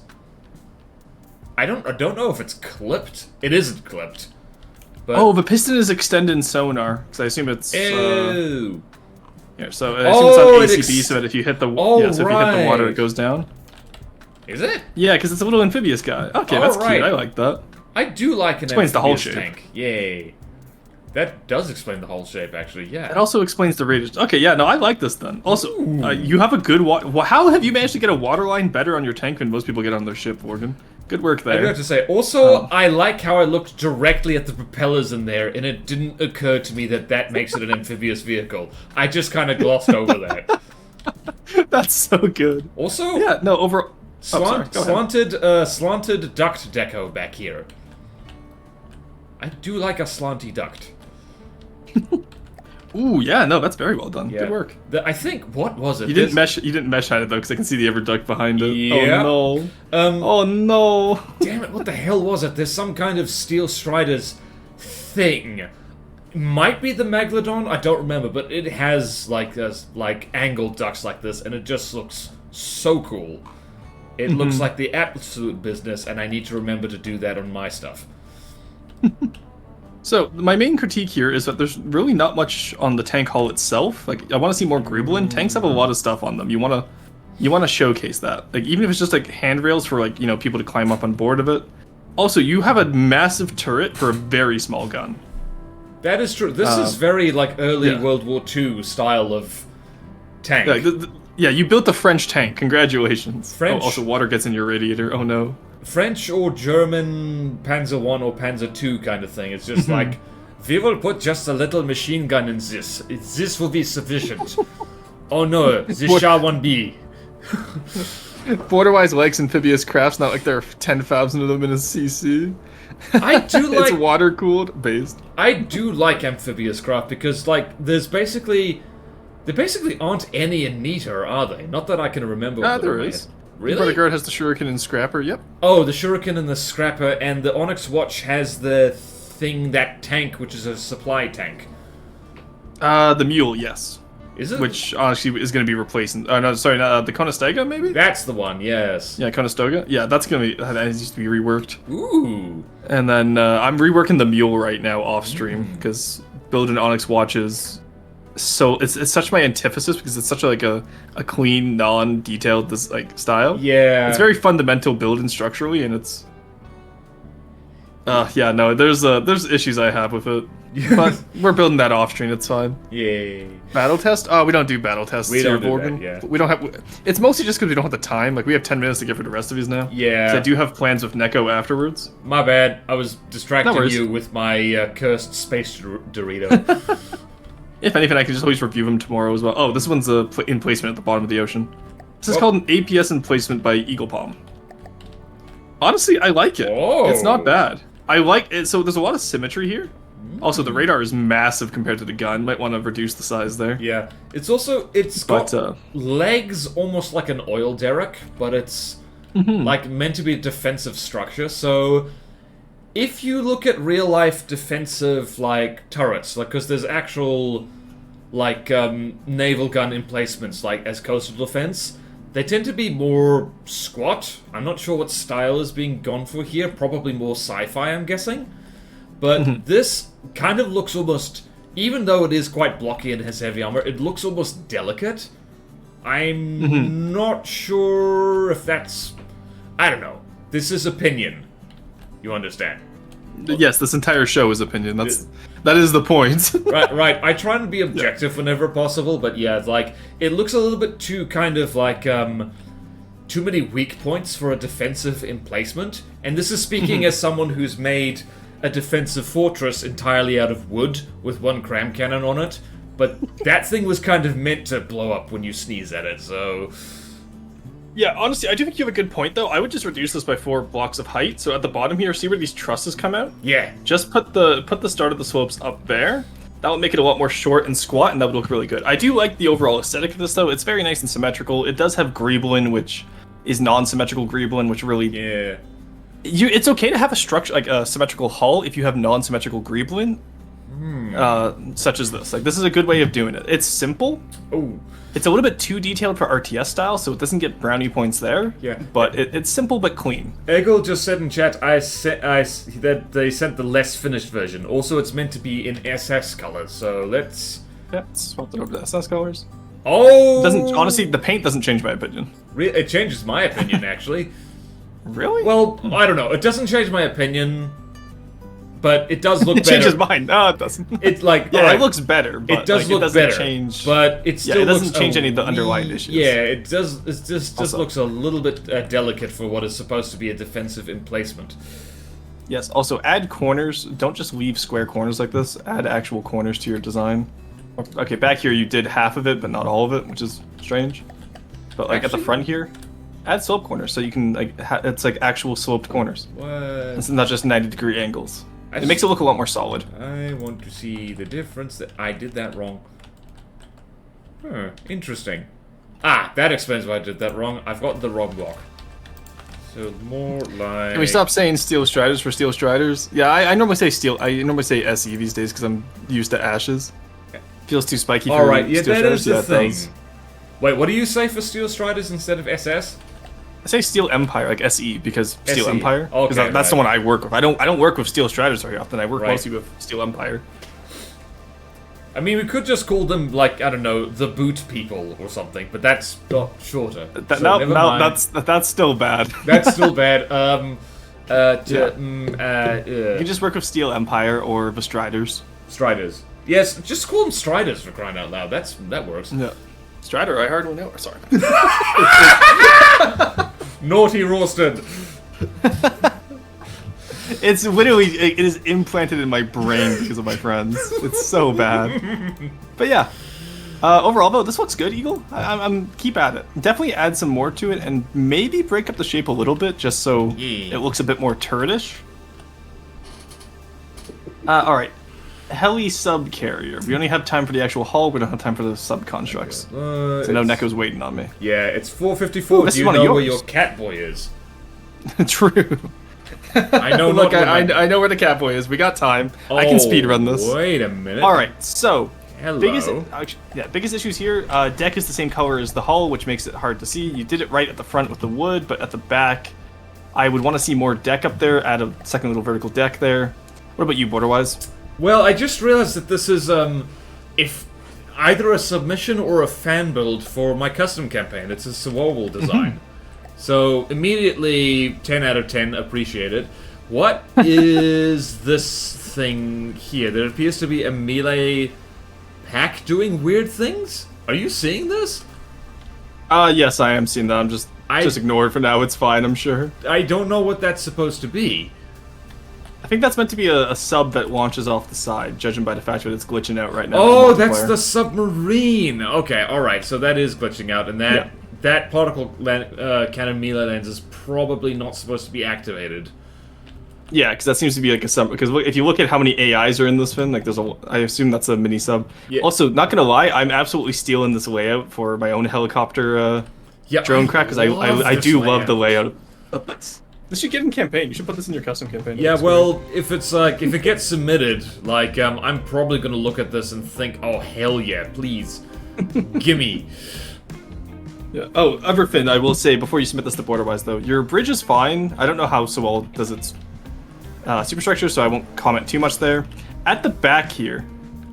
I don't know if it's clipped. It isn't clipped. But... Oh, the piston is extended sonar. Because I assume it's... Ew. Yeah, so I assume it's on ACB, so that if you hit the if you hit the water, it goes down. Is it? Yeah, because it's a little amphibious guy. Okay, that's cute. I like that. I do like an Explains the hull amphibious shape. tank. Yay. That does explain the hull shape, actually. Yeah. It also explains the radius. Okay, yeah, no, I like this then. Also, you have a good how have you managed to get a water line better on your tank than most people get on their ship, Morgan? Good work there. I do have to say, also, I like how I looked directly at the propellers in there, and it didn't occur to me that makes it an amphibious vehicle. I just kind of glossed over that. That's so good. Also, yeah, no, over slanted duct deco back here. I do like a slanty duct. Ooh, yeah, no, that's very well done. Yeah. Good work. I think, what was it? You didn't mesh hide it though, because I can see the everduct behind it. Yeah. Oh no. Oh no. Damn it! What the hell was it? There's some kind of Steel Striders thing. Might be the Megalodon. I don't remember, but it has like angled ducts like this, and it just looks so cool. It looks like the absolute business, and I need to remember to do that on my stuff. So, my main critique here is that there's really not much on the tank hull itself. Like, I want to see more Grublin. Tanks have a lot of stuff on them. You want to showcase that. Like, even if it's just, like, handrails for, like, you know, people to climb up on board of it. Also, you have a massive turret for a very small gun. That is true. This is very, like, early World War II style of tank. Yeah, you built the French tank. Congratulations. French. Oh, also, water gets in your radiator. Oh, no. French or German Panzer I or Panzer II kind of thing. It's just like, we will put just a little machine gun in this. This will be sufficient. Oh no, this shall one be. BorderWise likes amphibious crafts, not like there are 10,000 of them in a CC. I do like... It's water-cooled based. I do like amphibious craft because, like, there basically aren't any in Nita, are they? Not that I can remember. There is. Really? Brother Guard has the Shuriken and Scrapper, yep. Oh, the Shuriken and the Scrapper, and the Onyx Watch has the that tank, which is a supply tank. The Mule, yes. Is it? Which actually is going to be replacing... no, sorry, the Conestoga, maybe? That's the one, yes. Yeah, Conestoga. Yeah, that's going to be... That needs to be reworked. Ooh. And then I'm reworking the Mule right now off-stream, because building Onyx Watches... So it's such my antithesis because it's such a clean, non-detailed style. Yeah. It's very fundamental build and structurally, and it's yeah, no, there's issues I have with it. But we're building that off stream, it's fine. Yay. Battle test? Oh, we don't do battle tests. We don't do Borgen. that, yeah. We don't have. It's mostly just because we don't have the time. Like we have 10 minutes to get through the rest of these now. Yeah. So I do have plans with Neko afterwards. My bad. I was distracting No you with my cursed space Dorito. If anything, I can just always review them tomorrow as well. Oh, this one's in placement at the bottom of the ocean. This is called an APS in placement by Eagle Palm. Honestly, I like it. Oh. It's not bad. I like it. So there's a lot of symmetry here. Also, the radar is massive compared to the gun. Might want to reduce the size there. Yeah. It's got legs almost like an oil derrick, but it's like meant to be a defensive structure. So if you look at real life defensive like turrets, like because there's actual like naval gun emplacements like as coastal defense, They tend to be more squat. I'm not sure what style is being gone for here. Probably more sci-fi, I'm guessing. But this kind of looks almost... Even though it is quite blocky and has heavy armor, it looks almost delicate. I'm not sure if that's... I don't know. This is opinion. You understand? Yes, this entire show is opinion. That is the point. Right. I try and be objective whenever possible, but yeah, like, it looks a little bit too kind of like, too many weak points for a defensive emplacement. And this is speaking as someone who's made a defensive fortress entirely out of wood with one cram cannon on it. But that thing was kind of meant to blow up when you sneeze at it, so... Yeah, honestly, I do think you have a good point, though. I would just reduce this by 4 blocks of height. So at the bottom here, see where these trusses come out? Yeah. Just put the start of the slopes up there. That would make it a lot more short and squat, and that would look really good. I do like the overall aesthetic of this, though. It's very nice and symmetrical. It does have greeblin, which is non-symmetrical greeblin, which really... Yeah. It's okay to have a structure, like a symmetrical hull, if you have non-symmetrical greeblin, such as this. Like, this is a good way of doing it. It's simple. Oh. It's a little bit too detailed for RTS style, so it doesn't get brownie points there. Yeah. But it's simple but clean. Eggle just said in chat, that they sent the less finished version. Also, it's meant to be in SS colors, so let's... Yeah, swap it over to SS colors. Oh! Honestly, the paint doesn't change my opinion. It changes my opinion, actually. Really? Well, I don't know. It doesn't change my opinion, but it does look better. It changes mine. No, it doesn't. It's like... Yeah, right, it looks better, but it does look doesn't better, change... but it still it doesn't looks change any of the underlying issues. Yeah, it does. It just looks a little bit delicate for what is supposed to be a defensive emplacement. Yes, also add corners. Don't just leave square corners like this. Add actual corners to your design. Okay, back here you did half of it, but not all of it, which is strange. But like at the front here, add slope corners so you can like it's like actual sloped corners. What? It's not just 90-degree angles. It makes it look a lot more solid. I want to see the difference. That I did that wrong. Interesting. Ah, that explains why I did that wrong. I've got the wrong block. So more like... Can we stop saying steel striders for steel striders? Yeah, I normally say steel. I normally say SE these days because I'm used to ashes. Feels too spiky for Alright, yeah, steel that is the thing. Does. Wait, what do you say for Steel Striders instead of SS? I say Steel Empire, like SE, because Steel SE. Empire. Okay, that's the one I work with. I don't work with Steel Striders very often. I work Right. mostly with Steel Empire. I mean, we could just call them, like, I don't know, the Boot People or something, but that's not shorter. No, that's still bad. That's still bad. You can just work with Steel Empire or the Striders. Striders. Yes, just call them Striders for crying out loud. That works. Yeah. Strider, I hardly know. Sorry. Naughty Rorsted. It's literally, it is implanted in my brain because of my friends. It's so bad. But yeah. Overall, though, this looks good, Eagle. I'm keep at it. Definitely add some more to it and maybe break up the shape a little bit just so it looks a bit more turretish. Alright. Heli sub-carrier. We only have time for the actual hull, we don't have time for the sub-constructs. So I know Neko's waiting on me. Yeah, it's 4:54. Do you know where your Catboy is? True. I know. Look, I know where the Catboy is. We got time. I can speedrun this. Wait a minute. Alright, so... Hello. Biggest issues here, deck is the same color as the hull, which makes it hard to see. You did it right at the front with the wood, but at the back, I would want to see more deck up there, add a second little vertical deck there. What about you, BorderWise? Well, I just realized that this is, if either a submission or a fan build for my custom campaign. It's a survival design. So, immediately, 10 out of 10, appreciate it. What is this thing here? There appears to be a melee pack doing weird things? Are you seeing this? Yes, I am seeing that. Just ignore it for now. It's fine, I'm sure. I don't know what that's supposed to be. I think that's meant to be a sub that launches off the side, judging by the fact that it's glitching out right now. Oh, that's the submarine! Okay, alright, so that is glitching out, and that particle cannon melee lens is probably not supposed to be activated. Yeah, because that seems to be like a sub. Because if you look at how many AIs are in this fin, like I assume that's a mini sub. Yeah. Also, not gonna lie, I'm absolutely stealing this layout for my own helicopter drone crack because I do love the layout of this. This should get in campaign. You should put this in your custom campaign. Yeah, well, if it's like if it gets submitted, like I'm probably gonna look at this and think, oh hell yeah, please, gimme. Yeah. Oh, Everfin, I will say before you submit this to BorderWise though, your bridge is fine. I don't know how so well does its superstructure, so I won't comment too much there. At the back here,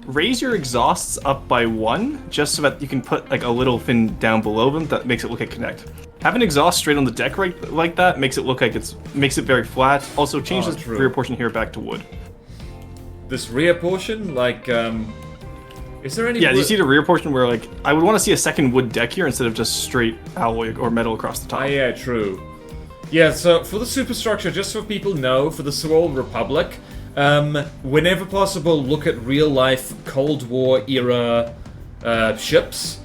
raise your exhausts up by 1, just so that you can put like a little fin down below them that makes it look like connect. Have an exhaust straight on the deck right like that makes it look like makes it very flat. Also change this rear portion here back to wood. This rear portion, like, is there any? Yeah, do you see the rear portion where like I would want to see a second wood deck here instead of just straight alloy or metal across the top. Ah, yeah, true. Yeah, so for the superstructure, just so people know, for the Swole Republic, whenever possible, look at real-life Cold War era ships.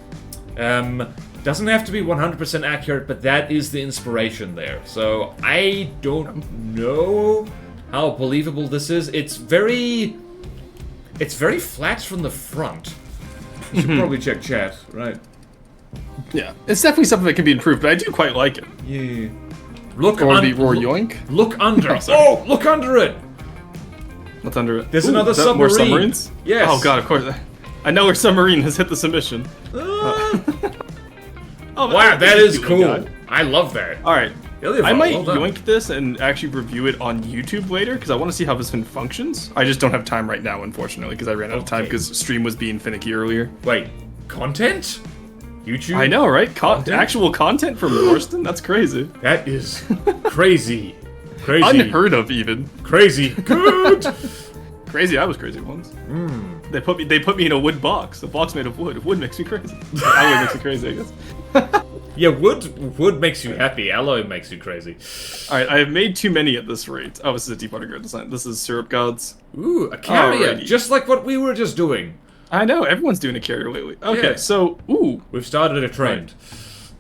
Doesn't have to be 100% accurate, but that is the inspiration there. So I don't know how believable this is. It's very flat from the front. You should probably check chat, right? Yeah, it's definitely something that can be improved, but I do quite like it. Yeah. Look or the roar yoink. Look under. Oh, look under it. What's under it? There's another submarine. More submarines? Yes. Oh god, of course. I know our submarine has hit the submission. Oh, wow, that is cool. Guy. I love that. All right, I might yoink this and actually review it on YouTube later because I want to see how this thing functions. I just don't have time right now, unfortunately, because I ran out of time because stream was being finicky earlier. Wait, content? YouTube? I know, right? Actual content from Rorsten? That's crazy. That is crazy. Crazy. Unheard of, even. Crazy. Good. Crazy. I was crazy once. They put me in a wood box. A box made of wood. Wood makes me crazy. Alloy makes me crazy, I guess. Yeah, wood makes you happy. Alloy makes you crazy. All right, I have made too many at this rate. Oh, this is a deep underground design. This is Syrup Gods. Ooh, a carrier, just like what we were just doing. I know, everyone's doing a carrier lately. Okay, yeah. So, ooh. We've started a trend.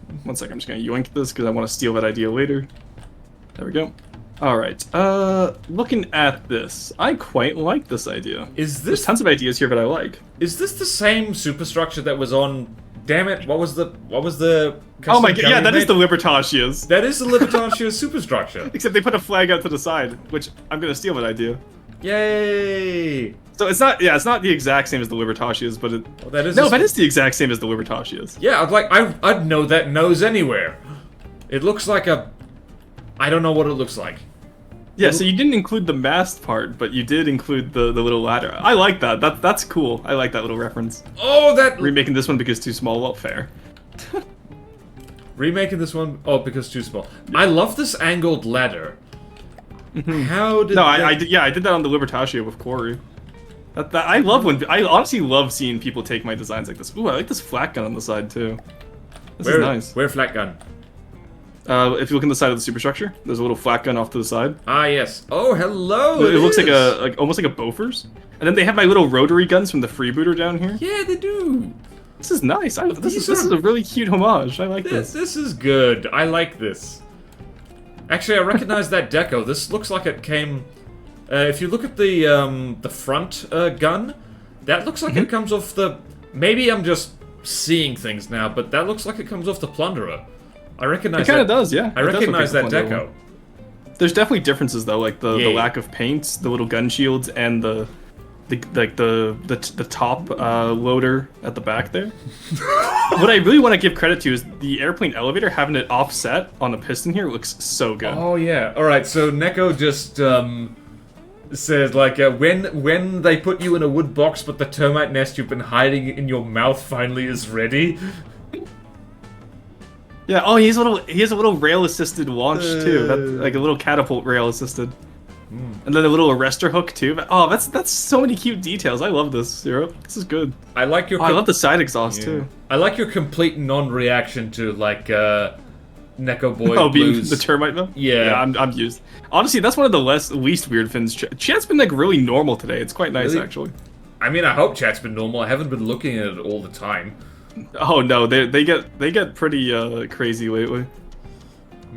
Right. 1 second, I'm just gonna yoink this because I want to steal that idea later. There we go. Alright, looking at this, I quite like this idea. There's tons of ideas here that I like. Is this the same superstructure that was on... Damn it, what was the oh my god, yeah, that is the Libertatia's. That is the Libertatia's superstructure. Except they put a flag out to the side, which I'm gonna steal that idea. Yay! So it's not the exact same as the Libertatia's, but it... Oh, that is that is the exact same as the Libertatia's. Yeah, I'd know that nose anywhere. It looks like a... I don't know what it looks like. Yeah, so you didn't include the mast part, but you did include the little ladder. I like that. That's cool. I like that little reference. Oh, that... Remaking this one because too small. Well, fair. Remaking this one... Oh, because too small. I love this angled ladder. How did... No, I did that on the Libertatio with Quarry. I honestly love seeing people take my designs like this. Ooh, I like this flat gun on the side, too. This is nice. Where flat gun? If you look on the side of the superstructure, there's a little flat gun off to the side. Ah, yes. Oh, hello! It looks like almost like a Bofors. And then they have my little rotary guns from the freebooter down here. Yeah, they do. This is nice. This is a really cute homage. I like this. This is good. I like this. Actually, I recognize that deco. This looks like it came... if you look at the front gun, that looks like it comes off the... Maybe I'm just seeing things now, but that looks like it comes off the Plunderer. I recognize it kind of does, yeah. I recognize that deco. There's definitely differences though, like the lack of paint, the little gun shields, and the top loader at the back there. What I really want to give credit to is the airplane elevator, having it offset on the piston here looks so good. Oh yeah. All right. So Neko just says like when they put you in a wood box, but the termite nest you've been hiding in your mouth finally is ready. Yeah. Oh, he has a little rail-assisted launch too. That's like a little catapult rail-assisted, and then a little arrestor hook too. Oh, that's so many cute details. I love this, Syrup. This is good. I like your. I love the side exhaust too. I like your complete non-reaction to like Neko Boy Blues. The termite though. Yeah, I'm used. Honestly, that's one of the least weird fins. Chat's been like really normal today. It's quite nice actually. I mean, I hope chat's been normal. I haven't been looking at it all the time. Oh no, they get pretty crazy lately.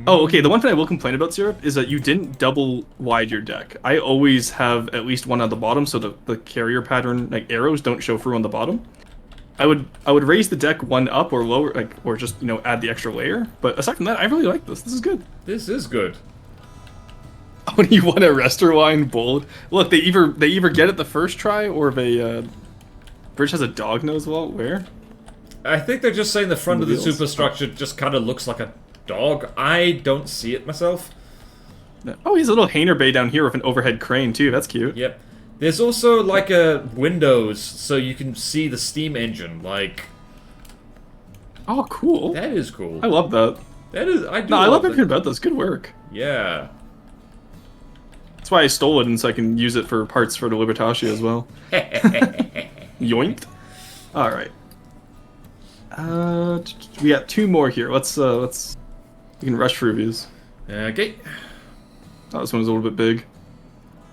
Oh, okay. The one thing I will complain about, Syrup, is that you didn't double wide your deck. I always have at least one on the bottom, so the carrier pattern like arrows don't show through on the bottom. I would raise the deck one up or lower, like, or just add the extra layer. But aside from that, I really like this. This is good. This is good. Oh, you want a arrestor line bold? Look, they either get it the first try or they bridge has a dog nose vault. Where? I think they're just saying the front of the wheels? superstructure just kind of looks like a dog. I don't see it myself. Oh, he's a little hanger bay down here with an overhead crane too. That's cute. Yep. There's also like a windows so you can see the steam engine. Like, Oh, cool. that is cool. I love that. That is. I do. No, I love it. everything about this. Good work. Yeah. That's why I stole it, and so I can use it for parts for the Libertatia as well. Yoinked. All right. We got 2 more here. Let's. We can rush through these. Okay. Oh, this one was a little bit big.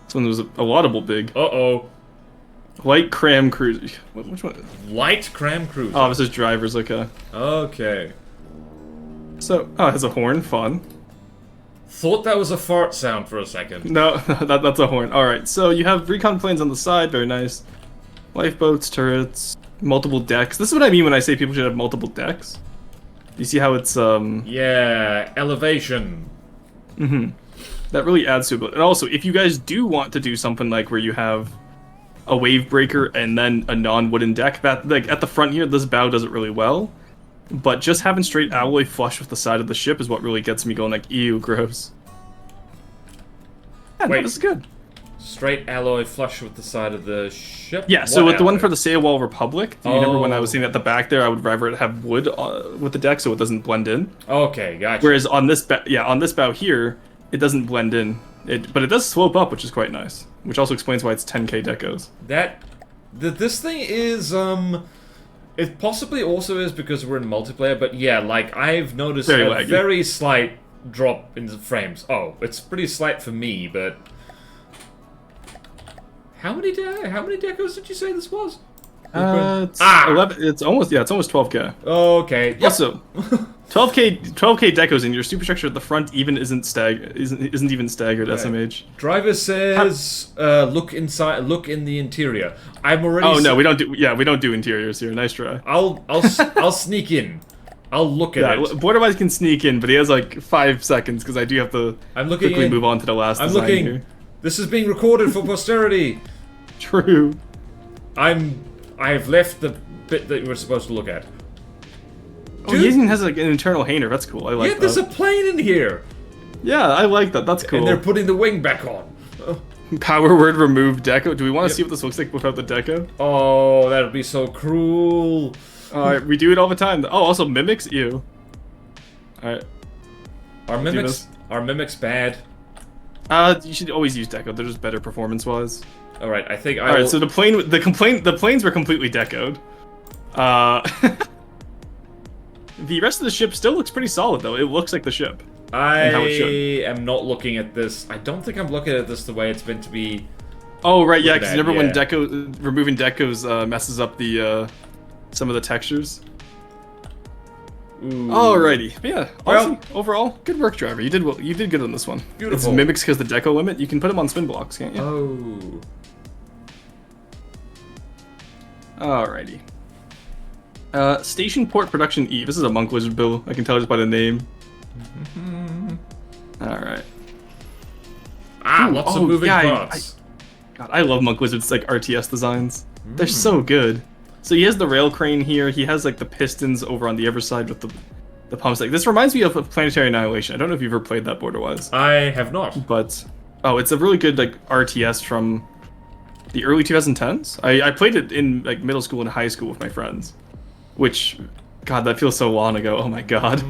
This one was a laudable big. Uh-oh. Light cram cruiser. Which one? Light cram cruiser. Oh, this is drivers. Okay. Okay. So, oh, it has a horn. Fun. Thought that was a fart sound for a second. No, that's a horn. All right. So you have recon planes on the side. Very nice. Lifeboats, turrets, multiple decks. This is what I mean when I say people should have multiple decks. You see how it's Yeah, elevation. That really adds to it. And also, if you guys do want to do something like where you have a wave breaker and then a non-wooden deck, that like at the front here, this bow does it really well. But just having straight alloy flush with the side of the ship is what really gets me going. Like, ew, gross. Yeah, no, Wait. this is good. Straight alloy flush with the side of the ship? Yeah, so What with the one alloy? for the Sail Wall Republic, do you remember when I was Oh. saying at the back there, I would rather it have wood with the deck so it doesn't blend in? Okay, gotcha. Whereas on this on this bow here, it doesn't blend in. But it does slope up, which is quite nice. Which also explains why it's 10k decos. This thing is, it possibly also is because we're in multiplayer, but yeah, like, I've noticed Very a laggy. very slight drop in the frames. Oh, it's pretty slight for me, but... How many decos did you say this was? It's 11. It's almost 12k. Okay. Yep. Also, 12k decos in your superstructure at the front even isn't even staggered. Right. SMH. Driver says, look inside, look in the interior. I'm already. Oh no, we don't do interiors here. Nice try. I'll sneak in. I'll look at it. BorderWise can sneak in, but he has like 5 seconds because I do have to I'm looking quickly in. move on to the last I'm design looking. here. This is being recorded for posterity. True. I've left the bit that you were supposed to look at. Oh, he even has like an internal hanger. That's cool. I like Yeah, that. there's a plane in here. Yeah, I like that. That's cool. And they're putting the wing back on. Power word remove deco. Do we want to see what this looks like without the deco? Oh, that would be so cruel. Alright, we do it all the time. Oh, also mimics? Ew. Alright. Are mimics bad? You should always use deco. They're just better performance-wise. Alright, I think I Alright, so the planes were completely decoed. The rest of the ship still looks pretty solid, though. It looks like the ship. I how it should. am not looking at this. I don't think I'm looking at this the way it's meant to be. Oh, right, yeah, Look because at remember that, when removing decos messes up the, some of the textures? Ooh. Alrighty. But yeah, Well- honestly, overall, good work, driver. You did good on this one. Beautiful. It's mimics because the deco limit. You can put them on spin blocks, can't you? Oh. Alrighty. Station Port Production E. This is a Monk Lizard bill. I can tell just by the name. Alright. Lots of moving parts. God, I love Monk Lizard's like RTS designs. They're so good. So he has the rail crane here. He has like the pistons over on the other side with the pumps. Like this reminds me of Planetary Annihilation. I don't know if you've ever played that BorderWise. I have not. But it's a really good like RTS from the early 2010s. I played it in like middle school and high school with my friends, which, God, that feels so long ago. Oh my God.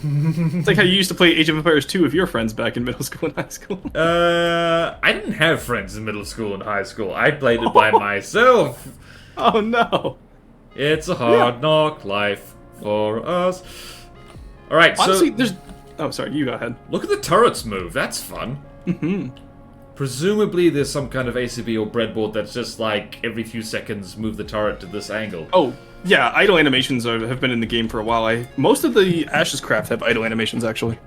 It's like how you used to play Age of Empires 2 with your friends back in middle school and high school. I didn't have friends in middle school and high school. I played it by myself. Oh no. It's a hard knock life for us. Alright, Honestly, so there's. Oh, sorry. You go ahead. look at the turrets move. That's fun. Presumably there's some kind of ACB or breadboard that's just like every few seconds move the turret to this angle. Oh, yeah. Idle animations have been in the game for a while. Most of the Ashes craft have idle animations actually.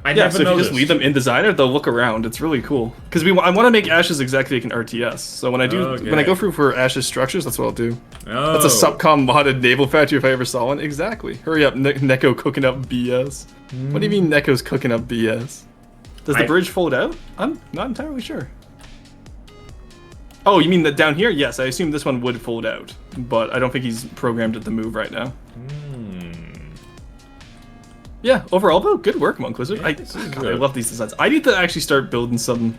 I Yeah, never so if you noticed. just leave them in designer, they'll look around. It's really cool. Because I want to make Ashes exactly like an RTS. So when I go through for Ashes structures, that's what I'll do. Oh. That's a subcom modded naval factory if I ever saw one. Exactly. Hurry up, Neko cooking up BS. What do you mean Neko's cooking up BS? Does the bridge fold out? I'm not entirely sure. Oh, you mean that down here? Yes, I assume this one would fold out. but I don't think he's programmed it to move right now. Yeah, overall though, good work, Monk Wizard. Yeah, I love these designs. I need to actually start building some,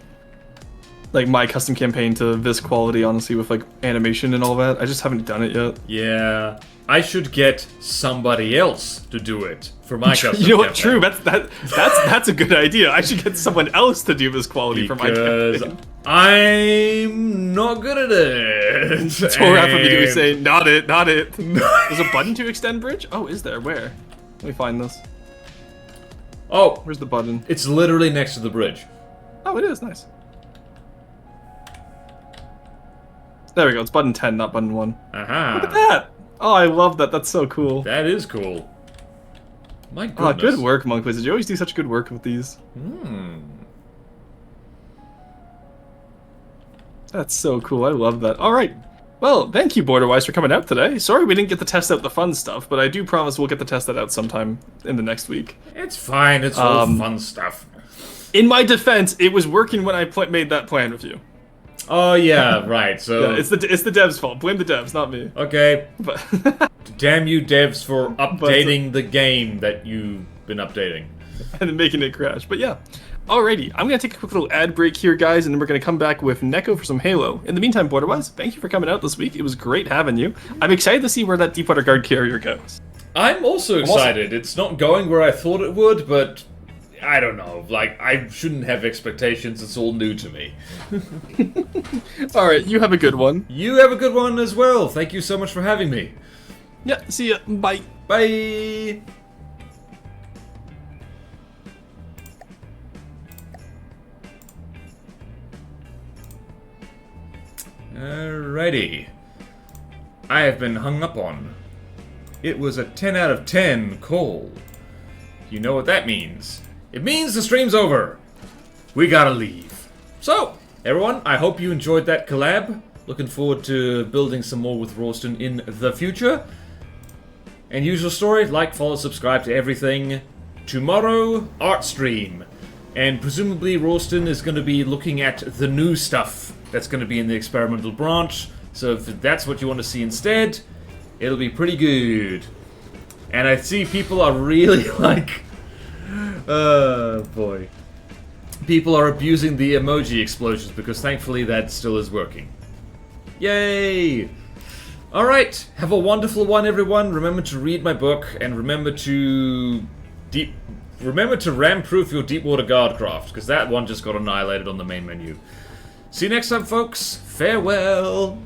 like, my custom campaign to this quality, honestly, with like animation and all that. I just haven't done it yet. Yeah, I should get somebody else to do it for my custom You know what? campaign. True. That's a good idea. I should get someone else to do this quality for my campaign. I'm not good at it. Tore after me to say, not it. There's a button to extend bridge? Oh, is there? Where? Let me find this. Oh, Where's the button? it's literally next to the bridge. Oh, it is. Nice. There we go. It's button 10, not button 1. Aha. Look at that! Oh, I love that. That's so cool. That is cool. My Oh, goodness. good work, Monk Wizard. You always do such good work with these. That's so cool. I love that. All right. Well, thank you, BorderWise, for coming out today. Sorry we didn't get to test out the fun stuff, but I do promise we'll get to test that out sometime in the next week. It's fine. It's all fun stuff. In my defense, it was working when I made that plan with you. Oh yeah, right. So Yeah, it's the devs' fault. Blame the devs, not me. okay. But Damn you, devs, for updating the game that you've been updating. and then making it crash. But yeah. Alrighty, I'm going to take a quick little ad break here, guys, and then we're going to come back with Neko for some Halo. In the meantime, BorderWise, thank you for coming out this week. It was great having you. I'm excited to see where that Deepwater Guard carrier goes. I'm also excited. It's not going where I thought it would, but I don't know. Like, I shouldn't have expectations. It's all new to me. Alright, you have a good one. You have a good one as well. Thank you so much for having me. Yeah, see ya. Bye. Bye. Alrighty. I have been hung up on. It was a 10 out of 10 call. You know what that means. It means the stream's over. We gotta leave. So, everyone, I hope you enjoyed that collab. Looking forward to building some more with Rorsten in the future. And usual story, like, follow, subscribe to everything. Tomorrow, art stream. And presumably Rorsten is going to be looking at the new stuff that's going to be in the experimental branch. So if that's what you want to see instead, it'll be pretty good. And I see people are really like... Oh boy. People are abusing the emoji explosions because thankfully that still is working. Yay! Alright, have a wonderful one, everyone. Remember to read my book and remember to ram-proof your Deepwater Guard craft, because that one just got annihilated on the main menu. See you next time, folks. Farewell!